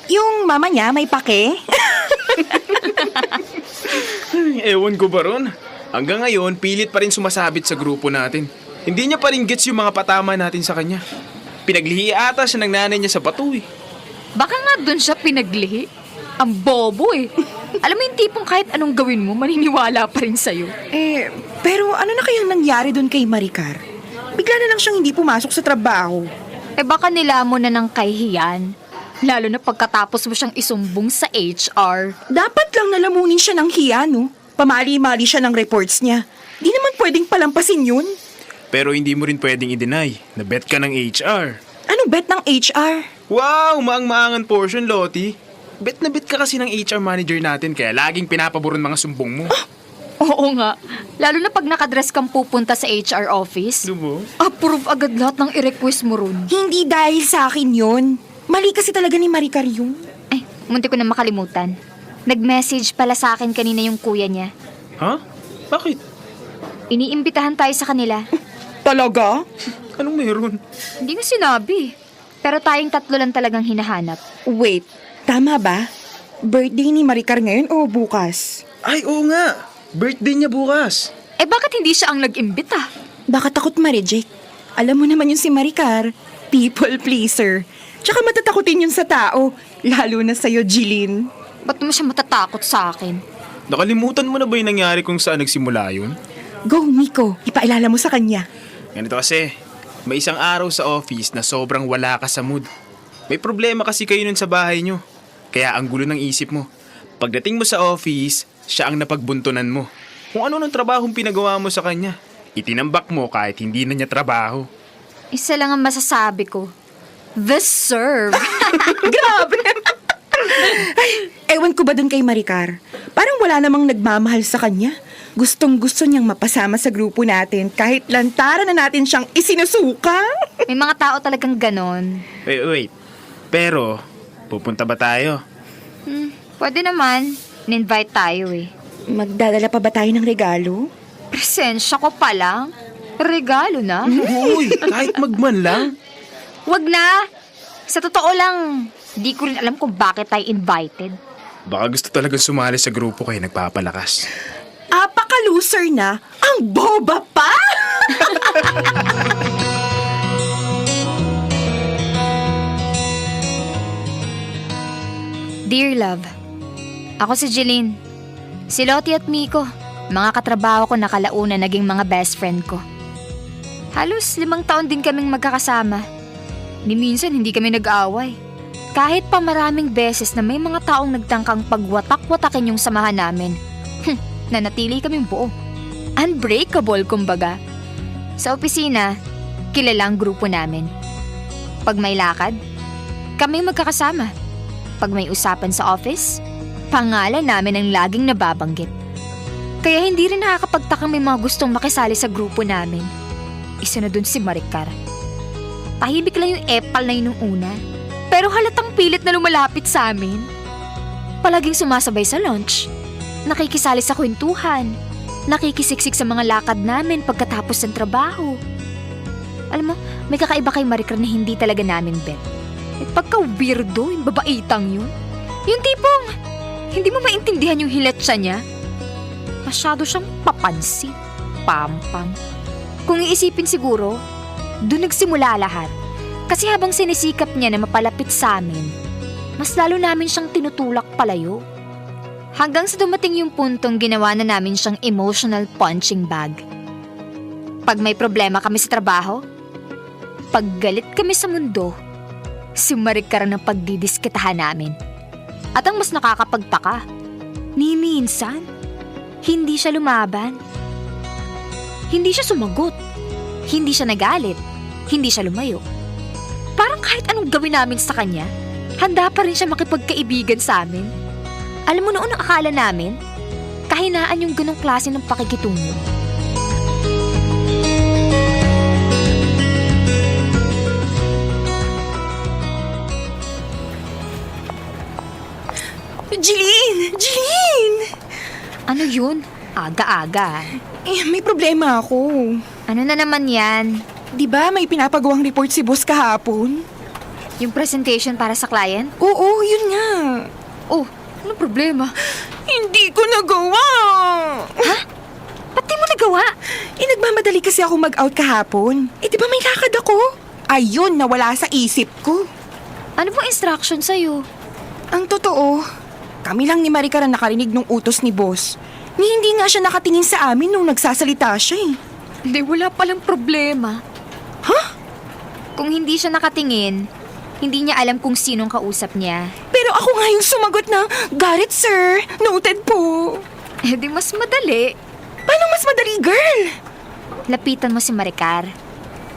Yung mama niya may pake? Ewan ko ba ron? Hanggang ngayon, pilit pa rin sumasabit sa grupo natin. Hindi niya pa rin gets yung mga patama natin sa kanya. Pinaglihi ata siya ng nanay niya sa bato eh. Baka nga dun siya pinaglihi. Ang bobo eh. Alam mo yung tipong kahit anong gawin mo, maniniwala pa rin sa'yo. Pero ano na kayang nangyari dun kay Maricar? Bigla na lang siyang hindi pumasok sa trabaho. Baka nilamon na ng kahihiyan. Lalo na pagkatapos mo siyang isumbong sa HR. Dapat lang nalamunin siya ng hiya, no? Pamali-mali siya ng reports niya. Di naman pwedeng palampasin yun. Pero hindi mo rin pwedeng i-deny na bet ka ng HR. Anong bet ng HR? Wow, maang-maangan portion, Lottie. Bet na bet ka kasi ng HR manager natin kaya laging pinapaboron mga sumbong mo. Oo nga. Lalo na pag nakadress kang pupunta sa HR office. Diba? Approve agad lahat ng i-request mo ron. Hindi dahil sa akin yun. Mali kasi talaga ni Maricar yun. Ay, munti ko na makalimutan. Nag-message pala sa akin kanina yung kuya niya. Ha? Bakit? Iniimbitahan tayo sa kanila. Talaga? Anong meron? Hindi nga sinabi. Pero tayong tatlo lang talagang hinahanap. Wait, tama ba? Birthday ni Maricar ngayon o bukas? Ay, oo nga. Birthday niya bukas. Bakit hindi siya ang nag-imbita? Baka takot ma-reject. Alam mo naman yung si Maricar, people pleaser. Tsaka matatakotin yun sa tao, lalo na sa'yo, Jilin. Ba't mo siya matatakot sa akin? Nakalimutan mo na ba yung nangyari kung saan nagsimula yun? Go, Miko. Ipaalala mo sa kanya. Ganito kasi, may isang araw sa office na sobrang wala ka sa mood. May problema kasi kayo nun sa bahay nyo. Kaya ang gulo ng isip mo. Pagdating mo sa office, siya ang napagbuntunan mo. Kung ano ng trabahong pinagawa mo sa kanya. Itinambak mo kahit hindi na niya trabaho. Isa lang ang masasabi ko. Deserve. Grabe! Ay, ewan ko ba dun kay Maricar? Parang wala namang nagmamahal sa kanya. Gustong-gusto niyang mapasama sa grupo natin kahit lantaran na natin siyang isinusuka. May mga tao talagang ganon. Wait. Pero, pupunta ba tayo? Pwede naman. In-invite tayo eh. Magdadala pa ba tayo ng regalo? Presensya ko pa lang. Regalo na. Uy, kahit magman lang. Wag na. Sa totoo lang, di ko rin alam kung bakit tayo invited. Baka gusto talagang sumali sa grupo kaya nagpapalakas. Apaka-loser na. Ang boba pa! Dear Love, ako si Jeline. Si Lottie at Miko, mga katrabaho ko na kalauna naging mga best friend ko. Halos 5 taon din kaming magkakasama. Ni minsan hindi kami nag-away. Kahit pa maraming beses na may mga taong nagtangkang pagwatak-watakin yung samahan namin. Nanatili kaming buo. Unbreakable kumbaga. Sa opisina, kilala ang grupo namin. Pag may lakad, kami magkakasama. Pag may usapan sa office, pangalan namin ang laging nababanggit. Kaya hindi rin nakakapagtakang may mga gustong makisali sa grupo namin. Isa na dun si Maricar. Tahimik lang yung epal na yun nung una. Pero halatang pilit na lumalapit sa amin. Palaging sumasabay sa lunch. nakikisali sa kwentuhan, nakikisiksik sa mga lakad namin pagkatapos ng trabaho. Alam mo, may kakaiba kay Maricar na hindi talaga namin bet. At pagka-weirdo, yung babaitang yun. Yung tipong, hindi mo maintindihan yung hilatsa niya. Masyado siyang papansin, pampam. Kung iisipin siguro, doon nagsimula lahat. Kasi habang sinisikap niya na mapalapit sa amin, mas lalo namin siyang tinutulak palayo. Hanggang sa dumating yung puntong ginawa na namin siyang emotional punching bag. Pag may problema kami sa trabaho, pag galit kami sa mundo, si Maricar ang pagdidiskitahan namin. At ang mas nakakapagtaka, ni minsan, hindi siya lumaban. Hindi siya sumagot. Hindi siya nagalit. Hindi siya lumayo. Parang kahit anong gawin namin sa kanya, handa pa rin siya makipagkaibigan sa amin. Alam mo noon ang akala namin, kahinaan yung ganong klase ng pakikitungo. Jeline! Jeline! Ano yun? Aga-aga. May problema ako. Ano na naman yan? Di ba may pinapagawang report si boss kahapon? Yung presentation para sa client? Oo, yun nga. Oh, anong problema? Hindi ko nagawa. Ha? Ba't di mo nagawa? Nagmamadali kasi ako mag-out kahapon. Di ba may lakad ako? Ayun, nawala sa isip ko. Ano bang instruction sa'yo? Ang totoo, kami lang ni Maricar ang nakarinig ng utos ni boss. Ni hindi nga siya nakatingin sa amin nung nagsasalita siya eh. Hindi, wala palang problema. Ha? Kung hindi siya nakatingin, hindi niya alam kung sinong kausap niya. Pero ako nga yung sumagot na, "Got it, sir. Noted po." Di mas madali. Paano mas madali, girl? Lapitan mo si Maricar.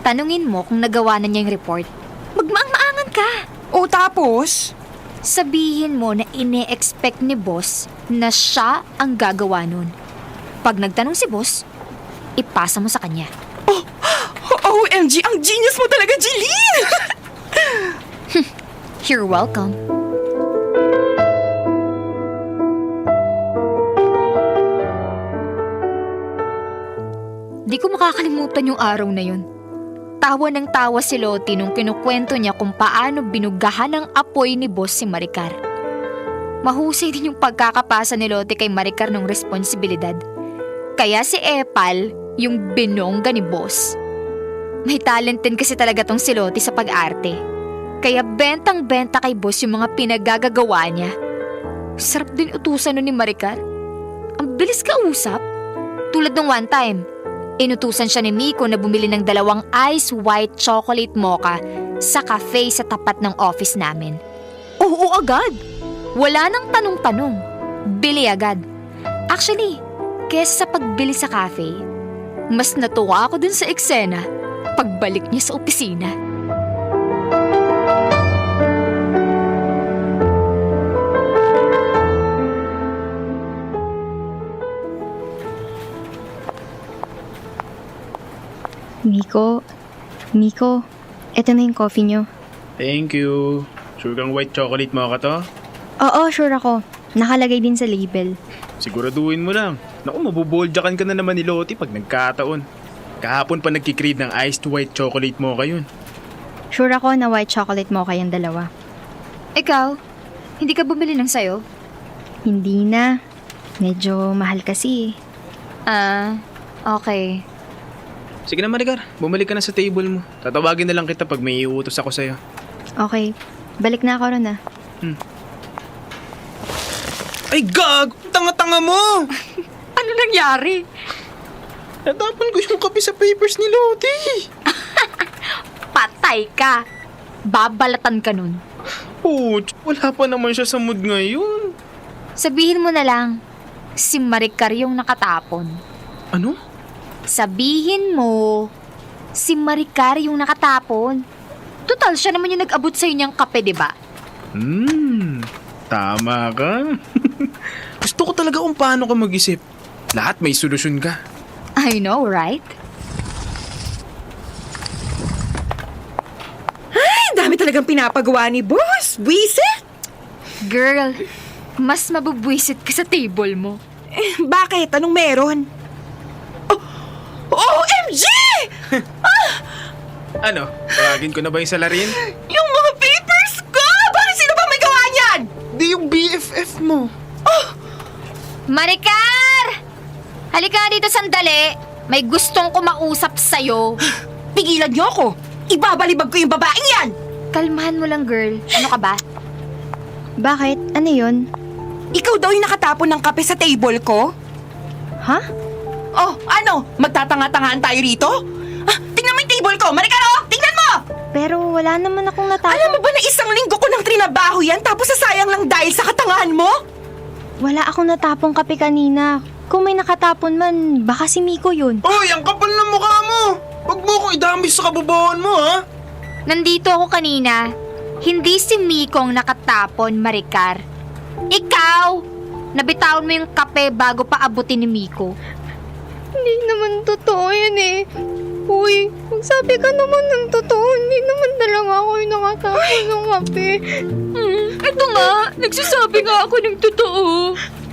Tanungin mo kung nagawa na niya yung report. Magmaang-maangan ka. O tapos? Sabihin mo na ine-expect ni boss na siya ang gagawa nun. Pag nagtanong si boss, ipasa mo sa kanya. OMG, ang genius mo talaga, Jeline! You're welcome. Di ko makakalimutan yung araw na yun. Tawa ng tawa si Lottie nung kinukwento niya kung paano binugahan ng apoy ni boss si Maricar. Mahusay din yung pagkakapasa ni Lottie kay Maricar ng responsibilidad. Kaya si Epal yung binongga ni boss. May talent din kasi talaga tong si Lottie sa pag-arte. Kaya bentang-benta kay boss yung mga pinagagagawa niya. Sarap din utusan nun ni Maricar. Ang bilis kausap. Tulad ng one time, inutusan siya ni Miko na bumili ng 2 ice white chocolate mocha sa cafe sa tapat ng office namin. Oo, agad! Wala nang tanong-tanong. Bili agad. Actually, kesa sa pagbili sa cafe, mas natuwa ako dun sa eksena pagbalik niya sa opisina. Miko, eto na yung coffee nyo. Thank you. Sure kang white chocolate mocha to? Oo, sure ako. Nakalagay din sa label. Siguraduhin mo lang. Naku, mabuboldyakan ka na naman ni Lottie pag nagkataon. Kahapon pa nagkikrave ng iced white chocolate mocha yun. Sure ako na white chocolate mocha yung 2. Ikaw, hindi ka bumili ng sayo? Hindi na. Medyo mahal kasi. Okay. Sige na, Maricar. Bumalik ka na sa table mo. Tatawagin na lang kita pag may iutos ako sa'yo. Okay. Balik na ako ron ah. Ay, gag! Tanga-tanga mo! Ano nangyari? Natapon ko yung kape sa papers ni Lottie. Patay ka! Babalatan ka nun. Wala pa naman siya sa mood ngayon. Sabihin mo na lang, si Maricar yung nakatapon. Ano? Sabihin mo, si Maricar yung nakatapon. Total, siya naman yung nag-abot sa'yo niyang kape, diba? Tama ka. Gusto ko talaga kung paano ka mag-isip. Lahat may solusyon ka. I know, right? Ay, dami talagang pinapagawa ni boss. Wisit! Girl, mas mabubwisit ka sa table mo. Bakit? Anong meron? Oh, OMG! Ano? Tawagin ko na ba yung salarin? Yung mga papers ko! Bakit sino ba may gawa niyan? Di yung BFF mo. Maricar! Halika dito sandali. May gustong kumausap sa'yo. Pigilan niyo ako! Ibabalibag ko yung babaeng yan! Kalmahan mo lang, girl. Ano ka ba? Bakit? Ano yun? Ikaw daw yung nakatapon ng kape sa table ko? Ha? Oh, ano? Magtatanga-tangaan tayo rito? Tingnan mo yung table ko! Maricar, tingnan mo! Pero wala naman akong natapon. Alam mo ba na isang linggo ko nang trinabaho yan tapos sasayang lang dahil sa katangahan mo? Wala akong natapong kape kanina. Kung may nakatapon man, baka si Miko yun. Hoy, ang kapal ng mukha mo! Huwag mo akong idambis sa kabubuhan mo, ha? Nandito ako kanina. Hindi si Miko ang nakatapon, Maricar. Ikaw! Nabitawan mo yung kape bago pa abutin ni Miko. Hindi naman totoo yan eh. Uy, magsabi ka naman ng totoo. Hindi naman talaga ako yung nakatapon ng kape. Ito nga, nagsasabi nga ako ng totoo.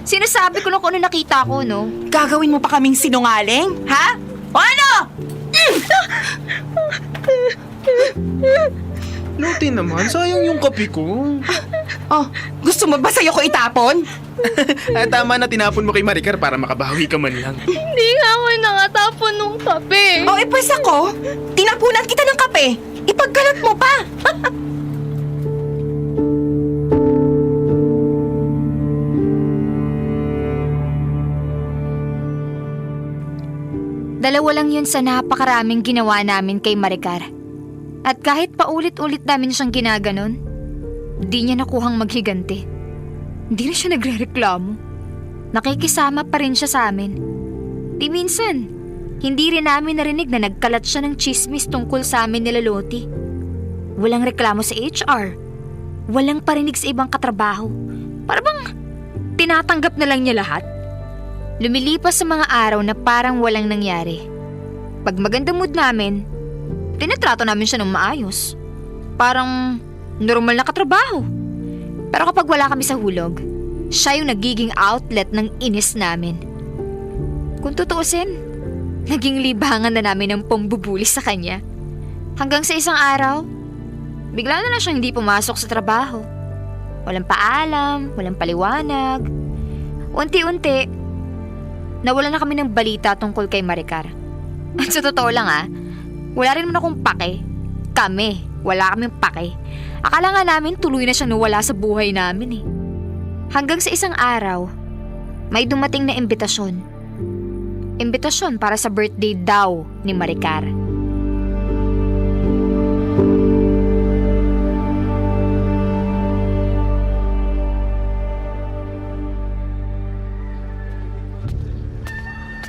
Sinasabi ko lang kung ano nakita ko, no? Gagawin mo pa kaming sinungaling? Ha? O ano? Lote naman, sayang yung kape ko. Oh, gusto mo ba sa'yo ko itapon? Tama na tinapon mo kay Maricar para makabawi ka man lang. Hindi nga ako yung nakatapon ng kape. O, pues ako, tinapunan kita ng kape. Ipagkalat mo pa. Dalawa lang yun sa napakaraming ginawa namin kay Maricar. At kahit paulit-ulit namin siyang ginaganon, di niya nakuhang maghigante. Hindi na siya nagre-reklamo. Nakikisama pa rin siya sa amin. Di minsan, hindi rin namin narinig na nagkalat siya ng chismis tungkol sa amin nila Loti. Walang reklamo sa HR. Walang parinig sa ibang katrabaho. Para bang tinatanggap na lang niya lahat. Lumilipas sa mga araw na parang walang nangyari. Pag maganda mood namin, tinatrato namin siya ng maayos. Parang normal na katrabaho. Pero kapag wala kami sa hulog, siya yung nagiging outlet ng inis namin. Kung tutuusin, naging libangan na namin ng pambubuli sa kanya. Hanggang sa isang araw, bigla na lang siyang hindi pumasok sa trabaho. Walang paalam, walang paliwanag. Unti-unti, nawala na kami ng balita tungkol kay Maricar. At sa totoo lang wala rin naman akong pake. Kami, wala kaming pake. Akala nga namin tuloy na siyang nawala sa buhay namin eh. Hanggang sa isang araw, may dumating na imbitasyon. Imbitasyon para sa birthday daw ni Maricar.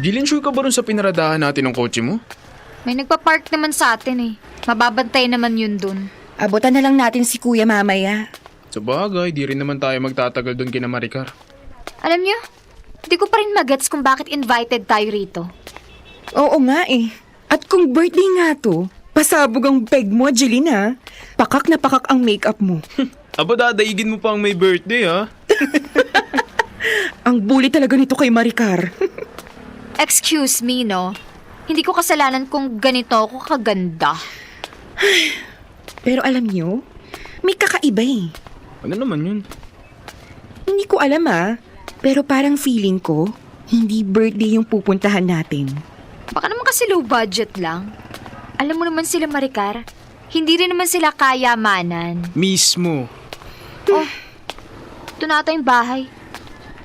Jillian, sure ka ba rin sa pinaradahan natin ng kotse mo? May nagpa-park naman sa atin eh. Mababantay naman yun dun. Abutan na lang natin si Kuya mamaya. Sa bagay, di rin naman tayo magtatagal doon kina Maricar. Alam niyo, di ko pa rin magets kung bakit invited tayo rito. Oo nga eh. At kung birthday nga to, pasabog ang peg mo, Jeline ha. Pakak na pakak ang makeup mo. Aba, dadaigin mo pa ang may birthday, ha? Ang bully talaga nito kay Maricar. Excuse me, no? Hindi ko kasalanan kung ganito ako kaganda. Pero alam niyo, may kakaiba eh. Ano naman yun? Hindi ko alam pero parang feeling ko, hindi birthday yung pupuntahan natin. Baka naman kasi low budget lang. Alam mo naman sila, Maricar, hindi rin naman sila kayamanan. Mismo. Oh, ito na ata yung bahay.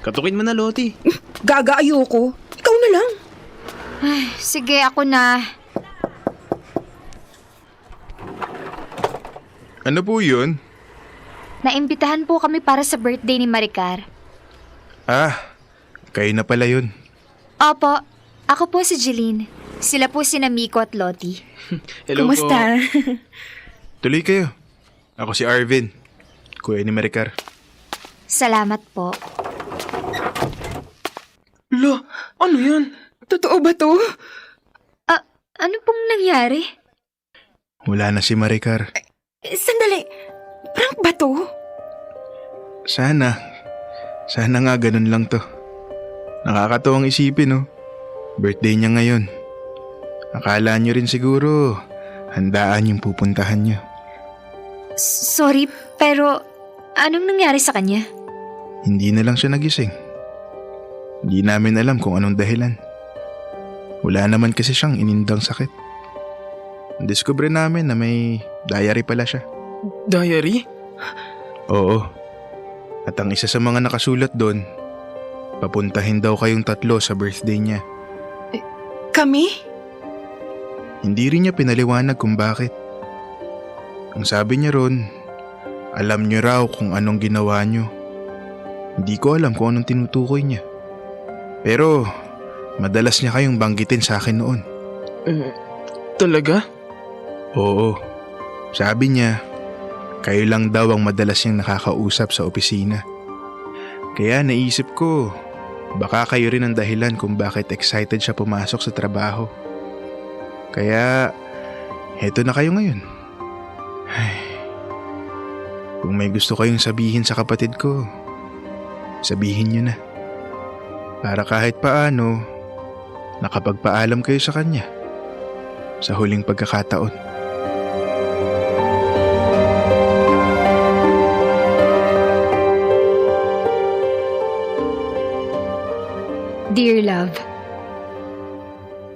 Katukin mo na, Loti. Gaga, ayoko. Ikaw na lang. Ay, sige, ako na. Ano po yun? Naimbitahan po kami para sa birthday ni Maricar. Kayo na pala yun. Opo, ako po si Jeline. Sila po sina Miko at Loti. Hello Kumusta? po. Tuloy kayo. Ako si Arvin, kuya ni Maricar. Salamat po. Lo, ano yan? Totoo ba to? Ano pong nangyari? Wala na si Maricar. Sandali, prank ba to? Sana nga ganun lang to. Nakakatuwang isipin, no? Birthday niya ngayon. Akala niyo rin siguro, handaan yung pupuntahan niyo. Sorry, pero anong nangyari sa kanya? Hindi na lang siya nagising. Hindi namin alam kung anong dahilan. Wala naman kasi siyang inindang sakit. Discover namin na may diary pala siya. Diary? Oo. At ang isa sa mga nakasulat doon, papuntahin daw kayong 3 sa birthday niya. Kami? Hindi rin niya pinaliwanag kung bakit. Ang sabi niya ron, alam niyo raw kung anong ginawa niyo. Hindi ko alam kung anong tinutukoy niya. Pero madalas niya kayong banggitin sa akin noon. Talaga? Oo. Sabi niya, kayo lang daw ang madalas niyang nakakausap sa opisina. Kaya naisip ko, baka kayo rin ang dahilan kung bakit excited siya pumasok sa trabaho. Kaya, heto na kayo ngayon. Ay, kung may gusto kayong sabihin sa kapatid ko, sabihin niyo na. Para kahit paano, nakapagpaalam kayo sa kanya sa huling pagkakataon. Dear love,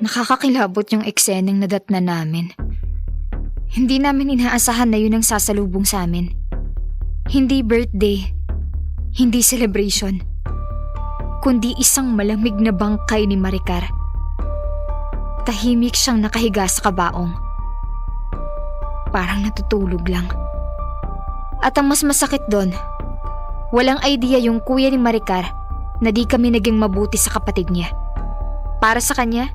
nakakakilabot yung ekseneng nadatna namin. Hindi namin inaasahan na yun ang sasalubong sa amin. Hindi birthday, hindi celebration, kundi isang malamig na bangkay ni Maricar. Tahimik siyang nakahiga sa kabaong. Parang natutulog lang. At ang mas masakit doon, walang idea yung kuya ni Maricar na di kami naging mabuti sa kapatid niya. Para sa kanya,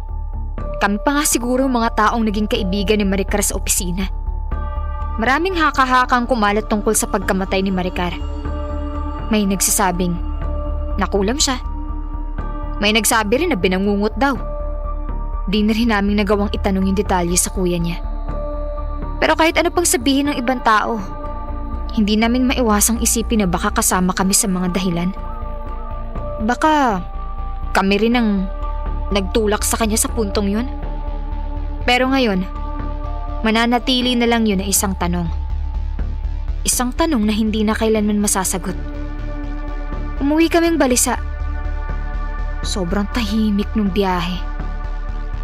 kami pa nga siguro mga taong naging kaibigan ni Maricar sa opisina. Maraming haka-hakang kumalat tungkol sa pagkamatay ni Maricar. May nagsasabing nakulam siya. May nagsabi rin na binangungot daw. Di na rin namin nagawang itanong yung detalye sa kuya niya. Pero kahit ano pang sabihin ng ibang tao, hindi namin maiwasang isipin na baka kasama kami sa mga dahilan. Baka kami rin ang nagtulak sa kanya sa puntong yun. Pero ngayon, mananatili na lang yun na isang tanong. Isang tanong na hindi na kailanman masasagot. Umuwi kaming balisa. Sobrang tahimik nung biyahe.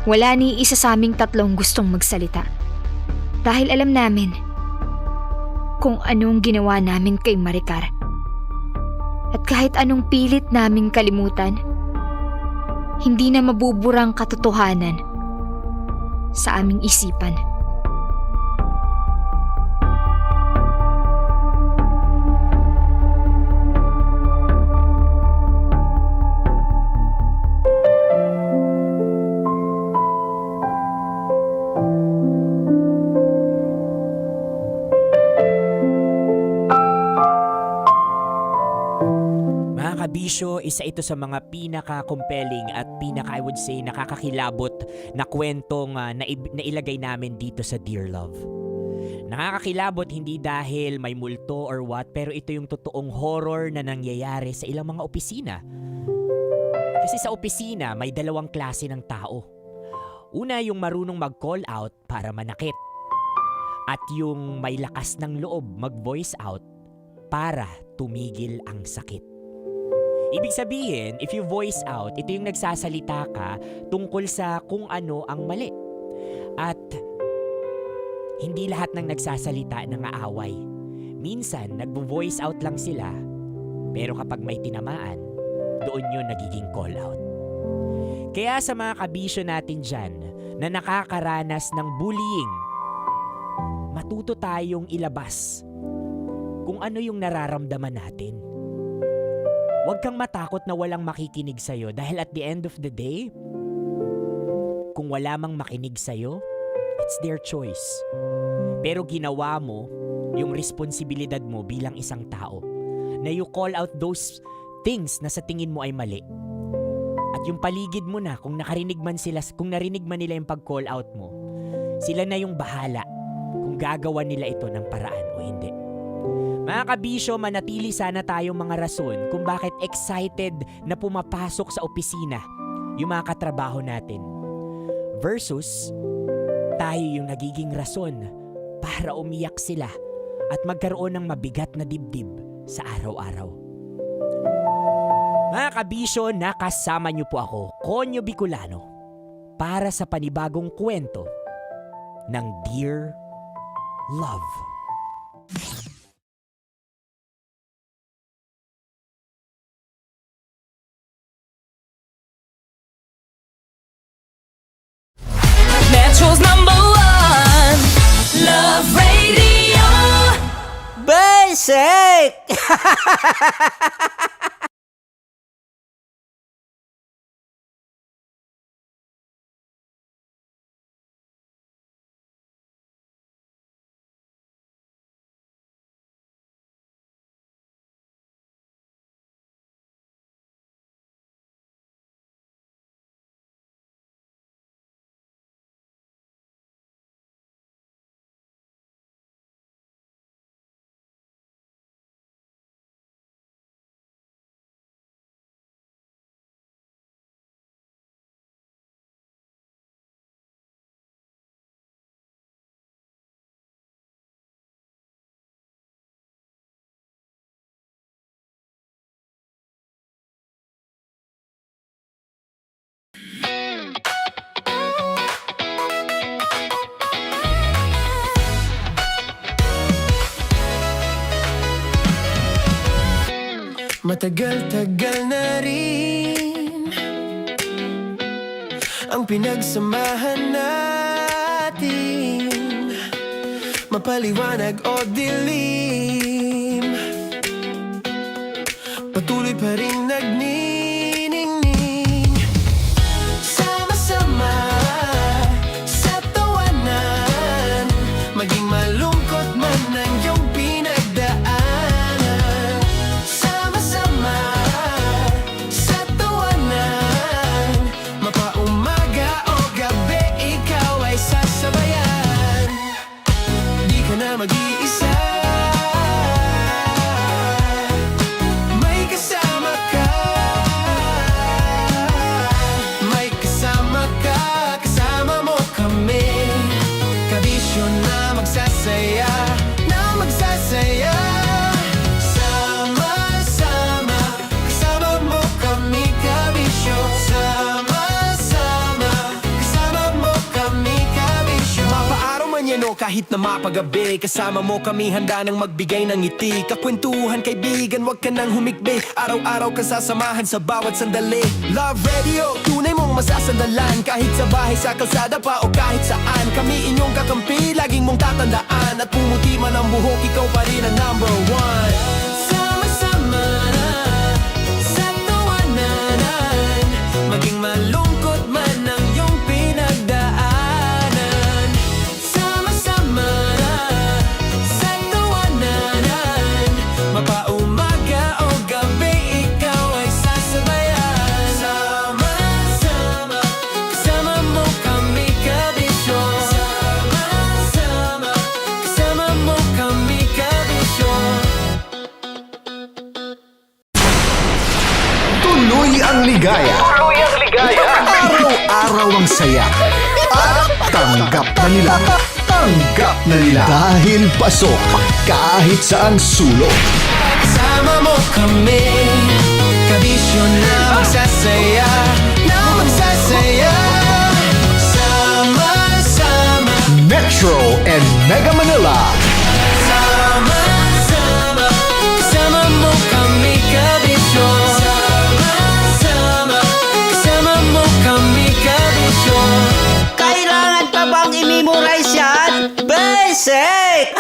Wala ni isa sa aming tatlong gustong magsalita. Dahil alam namin kung anong ginawa namin kay Maricar. At kahit anong pilit naming kalimutan, hindi na mabuburang katotohanan sa aming isipan. Kabisyo, isa ito sa mga pinaka-compelling at I would say, nakakakilabot na kwentong nailagay namin dito sa Dear Love. Nakakakilabot hindi dahil may multo or what, pero ito yung totoong horror na nangyayari sa ilang mga opisina. Kasi sa opisina, may dalawang klase ng tao. Una, yung marunong mag-call out para manakit. At yung may lakas ng loob mag-voice out para tumigil ang sakit. Ibig sabihin, if you voice out, ito yung nagsasalita ka tungkol sa kung ano ang mali. At hindi lahat ng nagsasalita nangaaway. Minsan, nagvo-voice out lang sila, pero kapag may tinamaan, doon yun nagiging call out. Kaya sa mga kabisyo natin dyan na nakakaranas ng bullying, matuto tayong ilabas kung ano yung nararamdaman natin. Huwag kang matakot na walang makikinig sa'yo dahil at the end of the day, kung wala mang makinig sa'yo, it's their choice. Pero ginawa mo yung responsibilidad mo bilang isang tao na you call out those things na sa tingin mo ay mali. At yung paligid mo na, kung narinig man nila yung pag-call out mo, sila na yung bahala kung gagawa nila ito ng paraan o hindi. Mga kabisyo, manatili sana tayong mga rason kung bakit excited na pumapasok sa opisina yung mga katrabaho natin. Versus, tayo yung nagiging rason para umiyak sila at magkaroon ng mabigat na dibdib sa araw-araw. Mga kabisyo, nakasama niyo po ako, Konyo Bicolano, para sa panibagong kwento ng Dear Love. Metro's #1 Love Radio Basic. Matagal-tagal na rin ang pinagsamahan natin, mapaliwanag o dilim, patuloy pa rin nagniningning. Sama-sama sa tawanan, maging malungkot man ang iyong pinagdaanan. Sama-sama sa tawanan, mapaumaga o gabi, ikaw ay sasabayan. Di ka na mag-iisa, may kasama ka. May kasama ka, kasama mo kami. Kabisyo na magsasaya, na magsasaya. Sama-sama, kasama mo kami, kabisyo. Sama-sama, kasama mo kami, kabisyo. Mapaaraw man yan o kahit na mapagabi, kasama mo kami, handa nang magbigay ng ngiti. Kakwentuhan, kaibigan, wag ka nang humikbi. Araw-araw ka sasamahan sa bawat sandali. Love Radio, tunay mong masasandalan. Kahit sa bahay, sa kalsada pa o kahit saan, kami inyong kakampi, laging mong tatandaan. At pumuti man ang buhok, ikaw pa rin ang #1. Sama-sama na sa tawanan, maging malungkot man ang iyong pinagdaanan. Sama-sama na sa tawanan, mapaumaga o gabi, ikaw ay sasabayan. Sama-sama, kasama mo kami, kabisyo. Sama-sama, kasama mo kami, kabisyo. Tuloy ang ligaya. Araw-araw ang saya. At tanggap na nila. Tanggap na nila. Dahil pasok kahit saang sulok. Kasama mo kami, kabisyo na magsasaya, na magsasaya. Sama-sama, Metro and Mega Manila. sama-sama, kasama mo kami, kabisyo. Sama-sama, kasama mo kami, kabisyo. Kailangan pa bang i-memorize yan? Basic!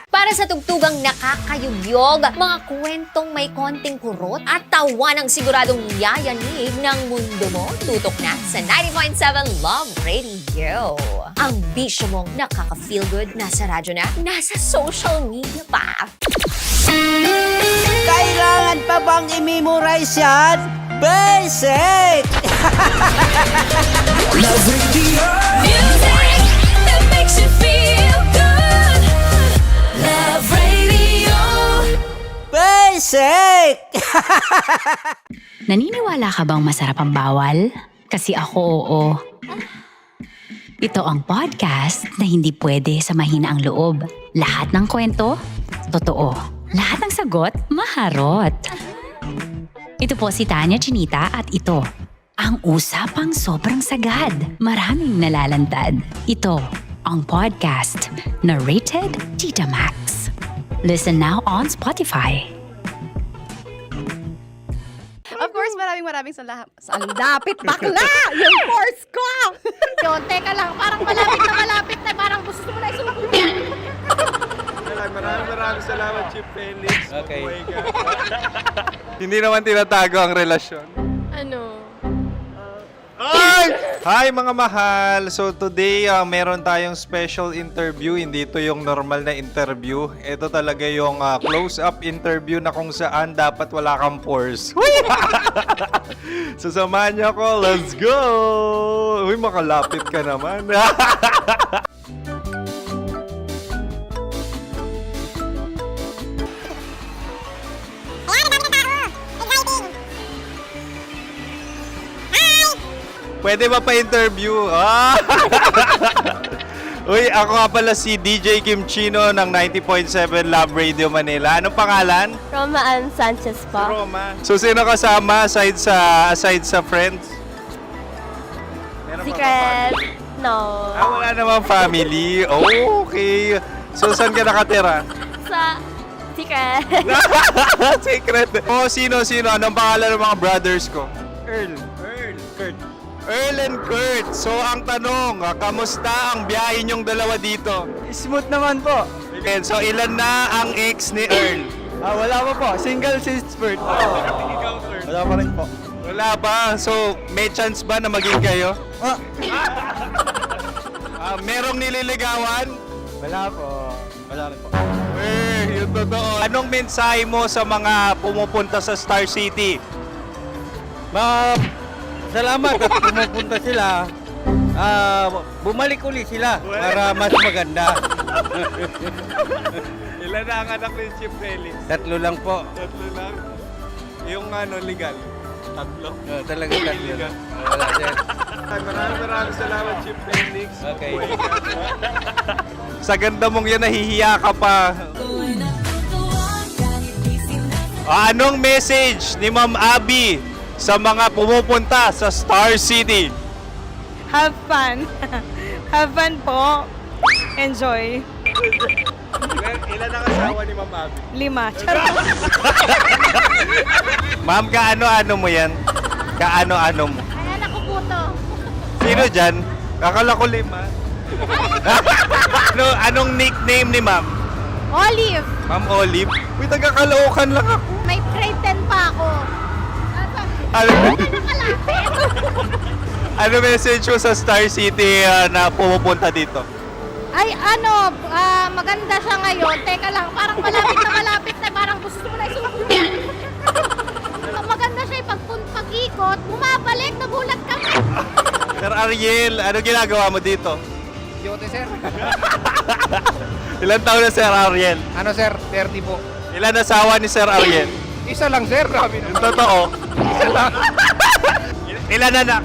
Para sa tugtugang nakakayugyog, mga kwentong may konting kurot at tawa ng siguradong yayanig ng mundo mo, tutok na sa 90.7 Love Radio. Ang bisyo mong nakaka-feel good, nasa radyo na, nasa social media pa. Kailangan pa bang i-memorize yan? Basic! Love Radio! Music that makes you feel good. Love Basic! Naniniwala ka bang masarap ang bawal? Kasi ako oo. Ito ang podcast na hindi pwede sa mahina ang loob. Lahat ng kwento, totoo. Lahat ng sagot, maharot. Ito po si Tanya Chinita at ito, ang usapang sobrang sagad. Maraming nalalantad. Ito, ang podcast na rated Tita Max. Listen now on Spotify. Of course, maraming salamat. Ang lapit bakla! Yung course ko! Yun, teka lang, parang malapit na, parang gusto mo na isulat. Maraming salamat, Chief Felix. Okay. Oh my God. Hindi naman tinatago ang relasyon. Ano? Hi mga mahal! So today, meron tayong special interview. Hindi ito yung normal na interview. Ito talaga yung close-up interview na kung saan dapat wala kang pores. So samahan niyo ako. Let's go! Uy, makalapit ka naman. Pwede ba pa-interview? Uy, ako nga pala si DJ Kim Chino ng 90.7 Love Radio Manila. Anong pangalan? Roma Ann Sanchez po. Roma. So, sino kasama aside sa friends? Meron ba Secret. No. wala namang family. Oh, okay. So, saan ka nakatira? Sa Secret. Secret. Oh, sino? Anong pangalan ng mga brothers ko? Earl, Kurt. Earl and Kurt. So, ang tanong, kamusta ang biyahe niyong dalawa dito? Smooth naman po. Okay, so ilan na ang ex ni Earl? Wala pa po. Single since birth. Wala pa rin po. Wala ba? So, may chance ba na maging kayo? Merong nililigawan? Wala po. Wala rin po. Yun totoo. Anong mensahe mo sa mga pumupunta sa Star City? Salamat at pumupunta sila. Bumalik ulit sila para mas maganda. Ilan na ang anak ni Chief Felix? 3 lang po. 3 lang? Yung legal? 3? Talaga 3 lang. Wala din. Maraming salamat, Chief Felix. Okay. Sa ganda mong yan, nahihiya ka pa. Anong message ni Ma'am Abby sa mga pumupunta sa Star City? Have fun. Have fun po. Enjoy. Ilan ang asawa ni Ma'am Abby? 5. Charot. Ma'am, kaano-ano mo yan? Kaano-ano mo? Ay, anak ko po to. Sino dyan? Kakala ko 5. Anong nickname ni Ma'am? Olive. Ma'am Olive? Uy, taga-Caloocan lang ako. May grade 10 pa ako. Ano message mo sa Star City na pumupunta dito? Ay, maganda siya ngayon. Teka lang, parang malapit na, parang gusto mo na isulat. Maganda siya pag-ikot, bumabalik, nagulat kami. Sir Ariel, ano ginagawa mo dito? Yote, sir. Ilan taon na Sir Ariel? Ano, sir? 30 po. Ilan asawa ni Sir Ariel? Isa lang, sir. Grabe Yung totoo. Isa lang. Ilan anak?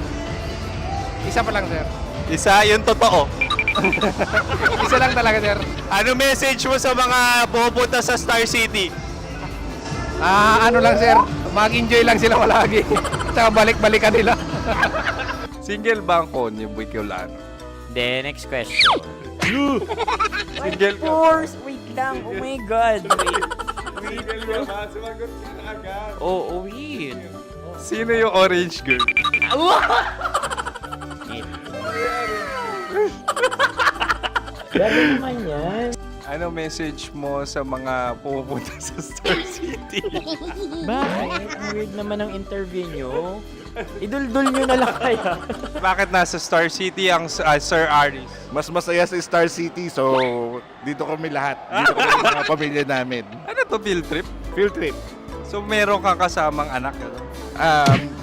Isa pa lang, sir. Isa, yung totoo. Isa lang talaga, sir. Ano message mo sa mga pumupunta sa Star City? Ano lang, sir. Mag-enjoy lang sila palagi. Tsaka balik-balikan nila. Single ba ang konyo, Boy Kiolano? Then, next question. Single ka? Wait lang. Oh my God. Single ka ba? Sumagot ka na agad. Oh, wait. Sino yung orange girl? Gano'n naman yan. Ano message mo sa mga pumupunta sa Star City? Bakit? Ang weird naman ang interview nyo. Idul-dul nyo na lang kaya. Bakit nasa Star City ang Sir Aris? Mas masaya sa Star City, so dito kami lahat. Dito kami mga pamilya namin. Ano to, field trip? Field trip. So meron kang kasamang anak?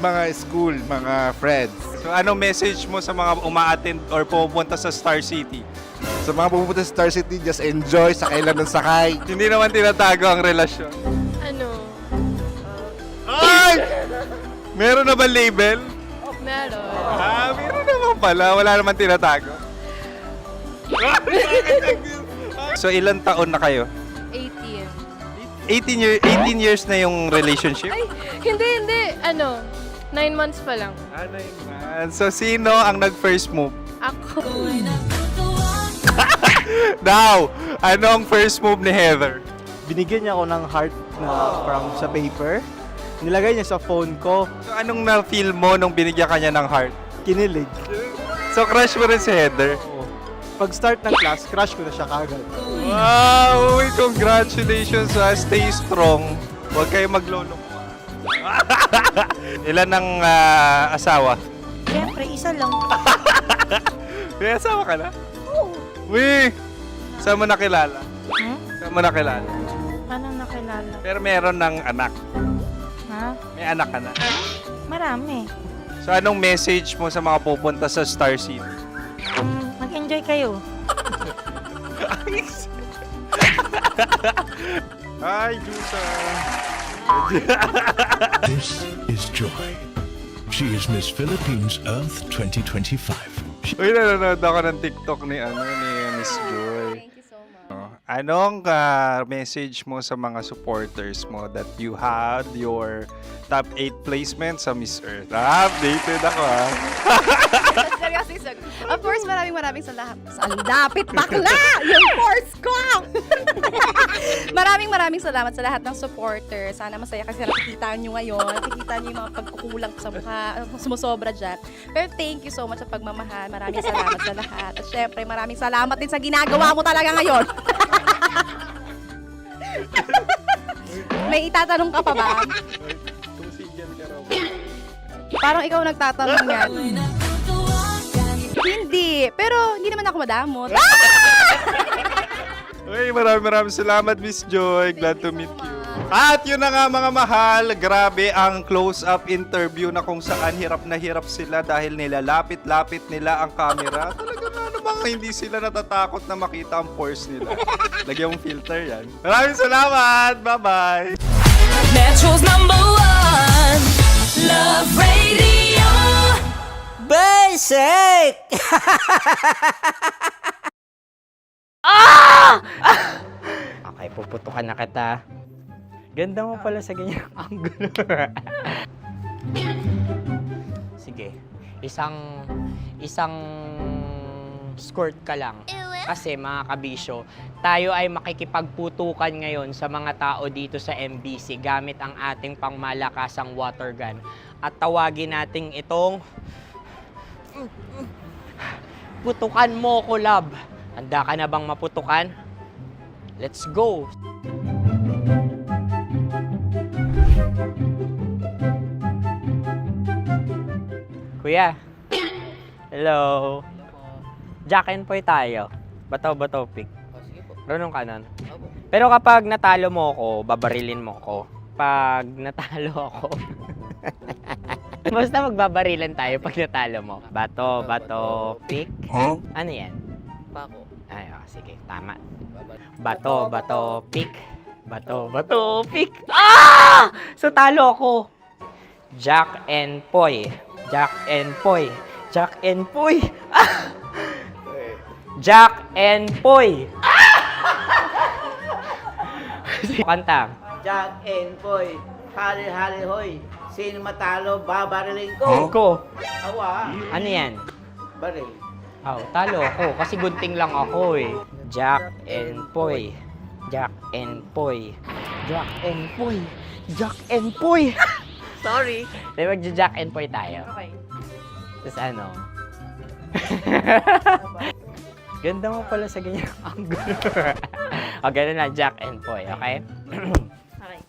Mga school, mga friends. So anong message mo sa mga uma-attend or pumupunta sa Star City? Sa mga pupunta sa Star City, just enjoy, sakay lang ng sakay. Hindi naman tinatago ang relasyon. Ano? Meron na ba label? Meron. Meron naman pala. Wala naman tinatago. So, ilang taon na kayo? 18. 18 years na yung relationship? Ay, hindi. 9 months pa lang. 9 months. So, sino ang nag-first move? Ako. Now, ano ang first move ni Heather? Binigyan niya ako ng heart na from sa paper. Nilagay niya sa phone ko. So, anong na-feel mo nung binigyan ka niya ng heart? Kinilig. So, crush mo rin si Heather? Pag start ng class, crush ko na siya kagad. Wow! Uy, congratulations ha. Stay strong. Huwag kayo maglolo. Ilan ang asawa? Siyempre, isa lang. May asawa ka na? Oo. Uy! Saan mo nakilala? Saan mo nakilala? Paano nakilala? Pero meron ng anak. Ha? May anak ka na. Marami. So, anong message mo sa mga pupunta sa Star City? Mag-enjoy kayo. Hi, Jusa! This is Joy. She is Miss Philippines Earth 2025. Uy, nanonood ako ng TikTok ni Miss Joy. Thank you so much. Anong message mo sa mga supporters mo that you had your top 8 placement sa Miss Earth? Updated ako Seryoso. Of course, maraming salamat. Ang dapit bakla! Yung force ko! maraming salamat sa lahat ng supporters. Sana masaya kasi nakikita nyo ngayon. Nakikita nyo yung mga pagkukulang sa mukha. Sumusobra dyan. Pero thank you so much sa pagmamahal. Maraming salamat sa lahat. At syempre, maraming salamat din sa ginagawa mo talaga ngayon. May itatanong ka pa ba? Parang ikaw nagtatanong yan. Hindi. Pero hindi naman ako madamot. Uy, maraming salamat, Miss Joy. Glad to meet you. At yun na nga mga mahal, grabe ang close-up interview na kung saan hirap na hirap sila dahil nilalapit-lapit nila ang camera. Talaga na namang hindi sila natatakot na makita ang pores nila. Lagyan mong filter yan. Maraming salamat! Bye-bye! Metro's #1 Love Radio Basic! Okay, puputukan na kita. Ganda mo pala sa ganyang angulo. Sige, isang skirt ka lang. Kasi mga kabisyo, tayo ay makikipagputukan ngayon sa mga tao dito sa MBC gamit ang ating pangmalakasang water gun. At tawagin natin itong putukan mo ko, love. Handa ka na bang maputukan? Let's go! Kuya. Hello. Jack and Poy tayo. Bato-bato pick. Runong ka nun. Pero kapag natalo mo ako, babarilin mo ako. Pag natalo ako, basta magbabarilan tayo pag natalo mo. Bato, pick. Huh? Ano yan? Pako. Ay, sige, tama. Bato, pick. Bato, pick. Ah! So, talo ako. Jack and Poy. Jack and Poy. Jack and Poy. Ah! Jack and Poy. Kanta. Jack and Poy, hali hoy. Sino matalo, babariling ko. Ko. Awa. Ano yan? Baril. Oh, talo ako kasi gunting lang ako eh. Jack and Poy. Jack and Poy. Jack and Poy. Jack and Poy. Sorry. Di magja-Jack and Poy tayo. Okay. Tapos ano? Ganda mo pala sa ganyang angulo. O, ganun na, Jack and Poy, okay? Okay.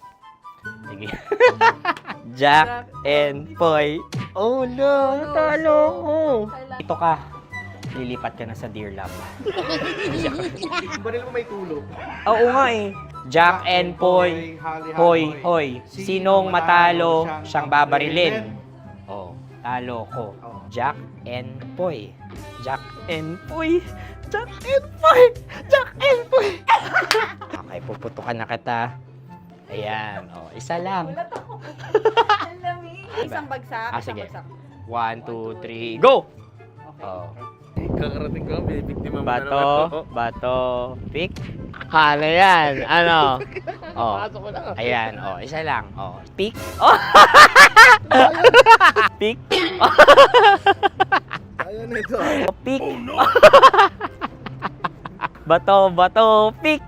Sige. Jack and Poy. Oh no, talo ko. Ito ka. Lilipat ka na sa Dear Love. Baril mo may tulog. Oo nga eh. Jack and Poy. Hoy. Sinong matalo, siyang babarilin. Oh, talo ko. Jack and Poy. Jack and Poy. Jack and Poy. Jack and Poy. Okay, puputukan na kita. Ayan. Oh, isa lang. Isang bagsak, Ah, isang sige. bagsak. 1, 2, 3, go! Oh. Kakarating ko, binibiktima mo Bato, pick. Ano yan? Ano? Oh. Pasok ko na. Ayan, oh, isa lang. Oh, pick. Oh. Pick. Ayaw na ito. Oh, pick. Bato, pick.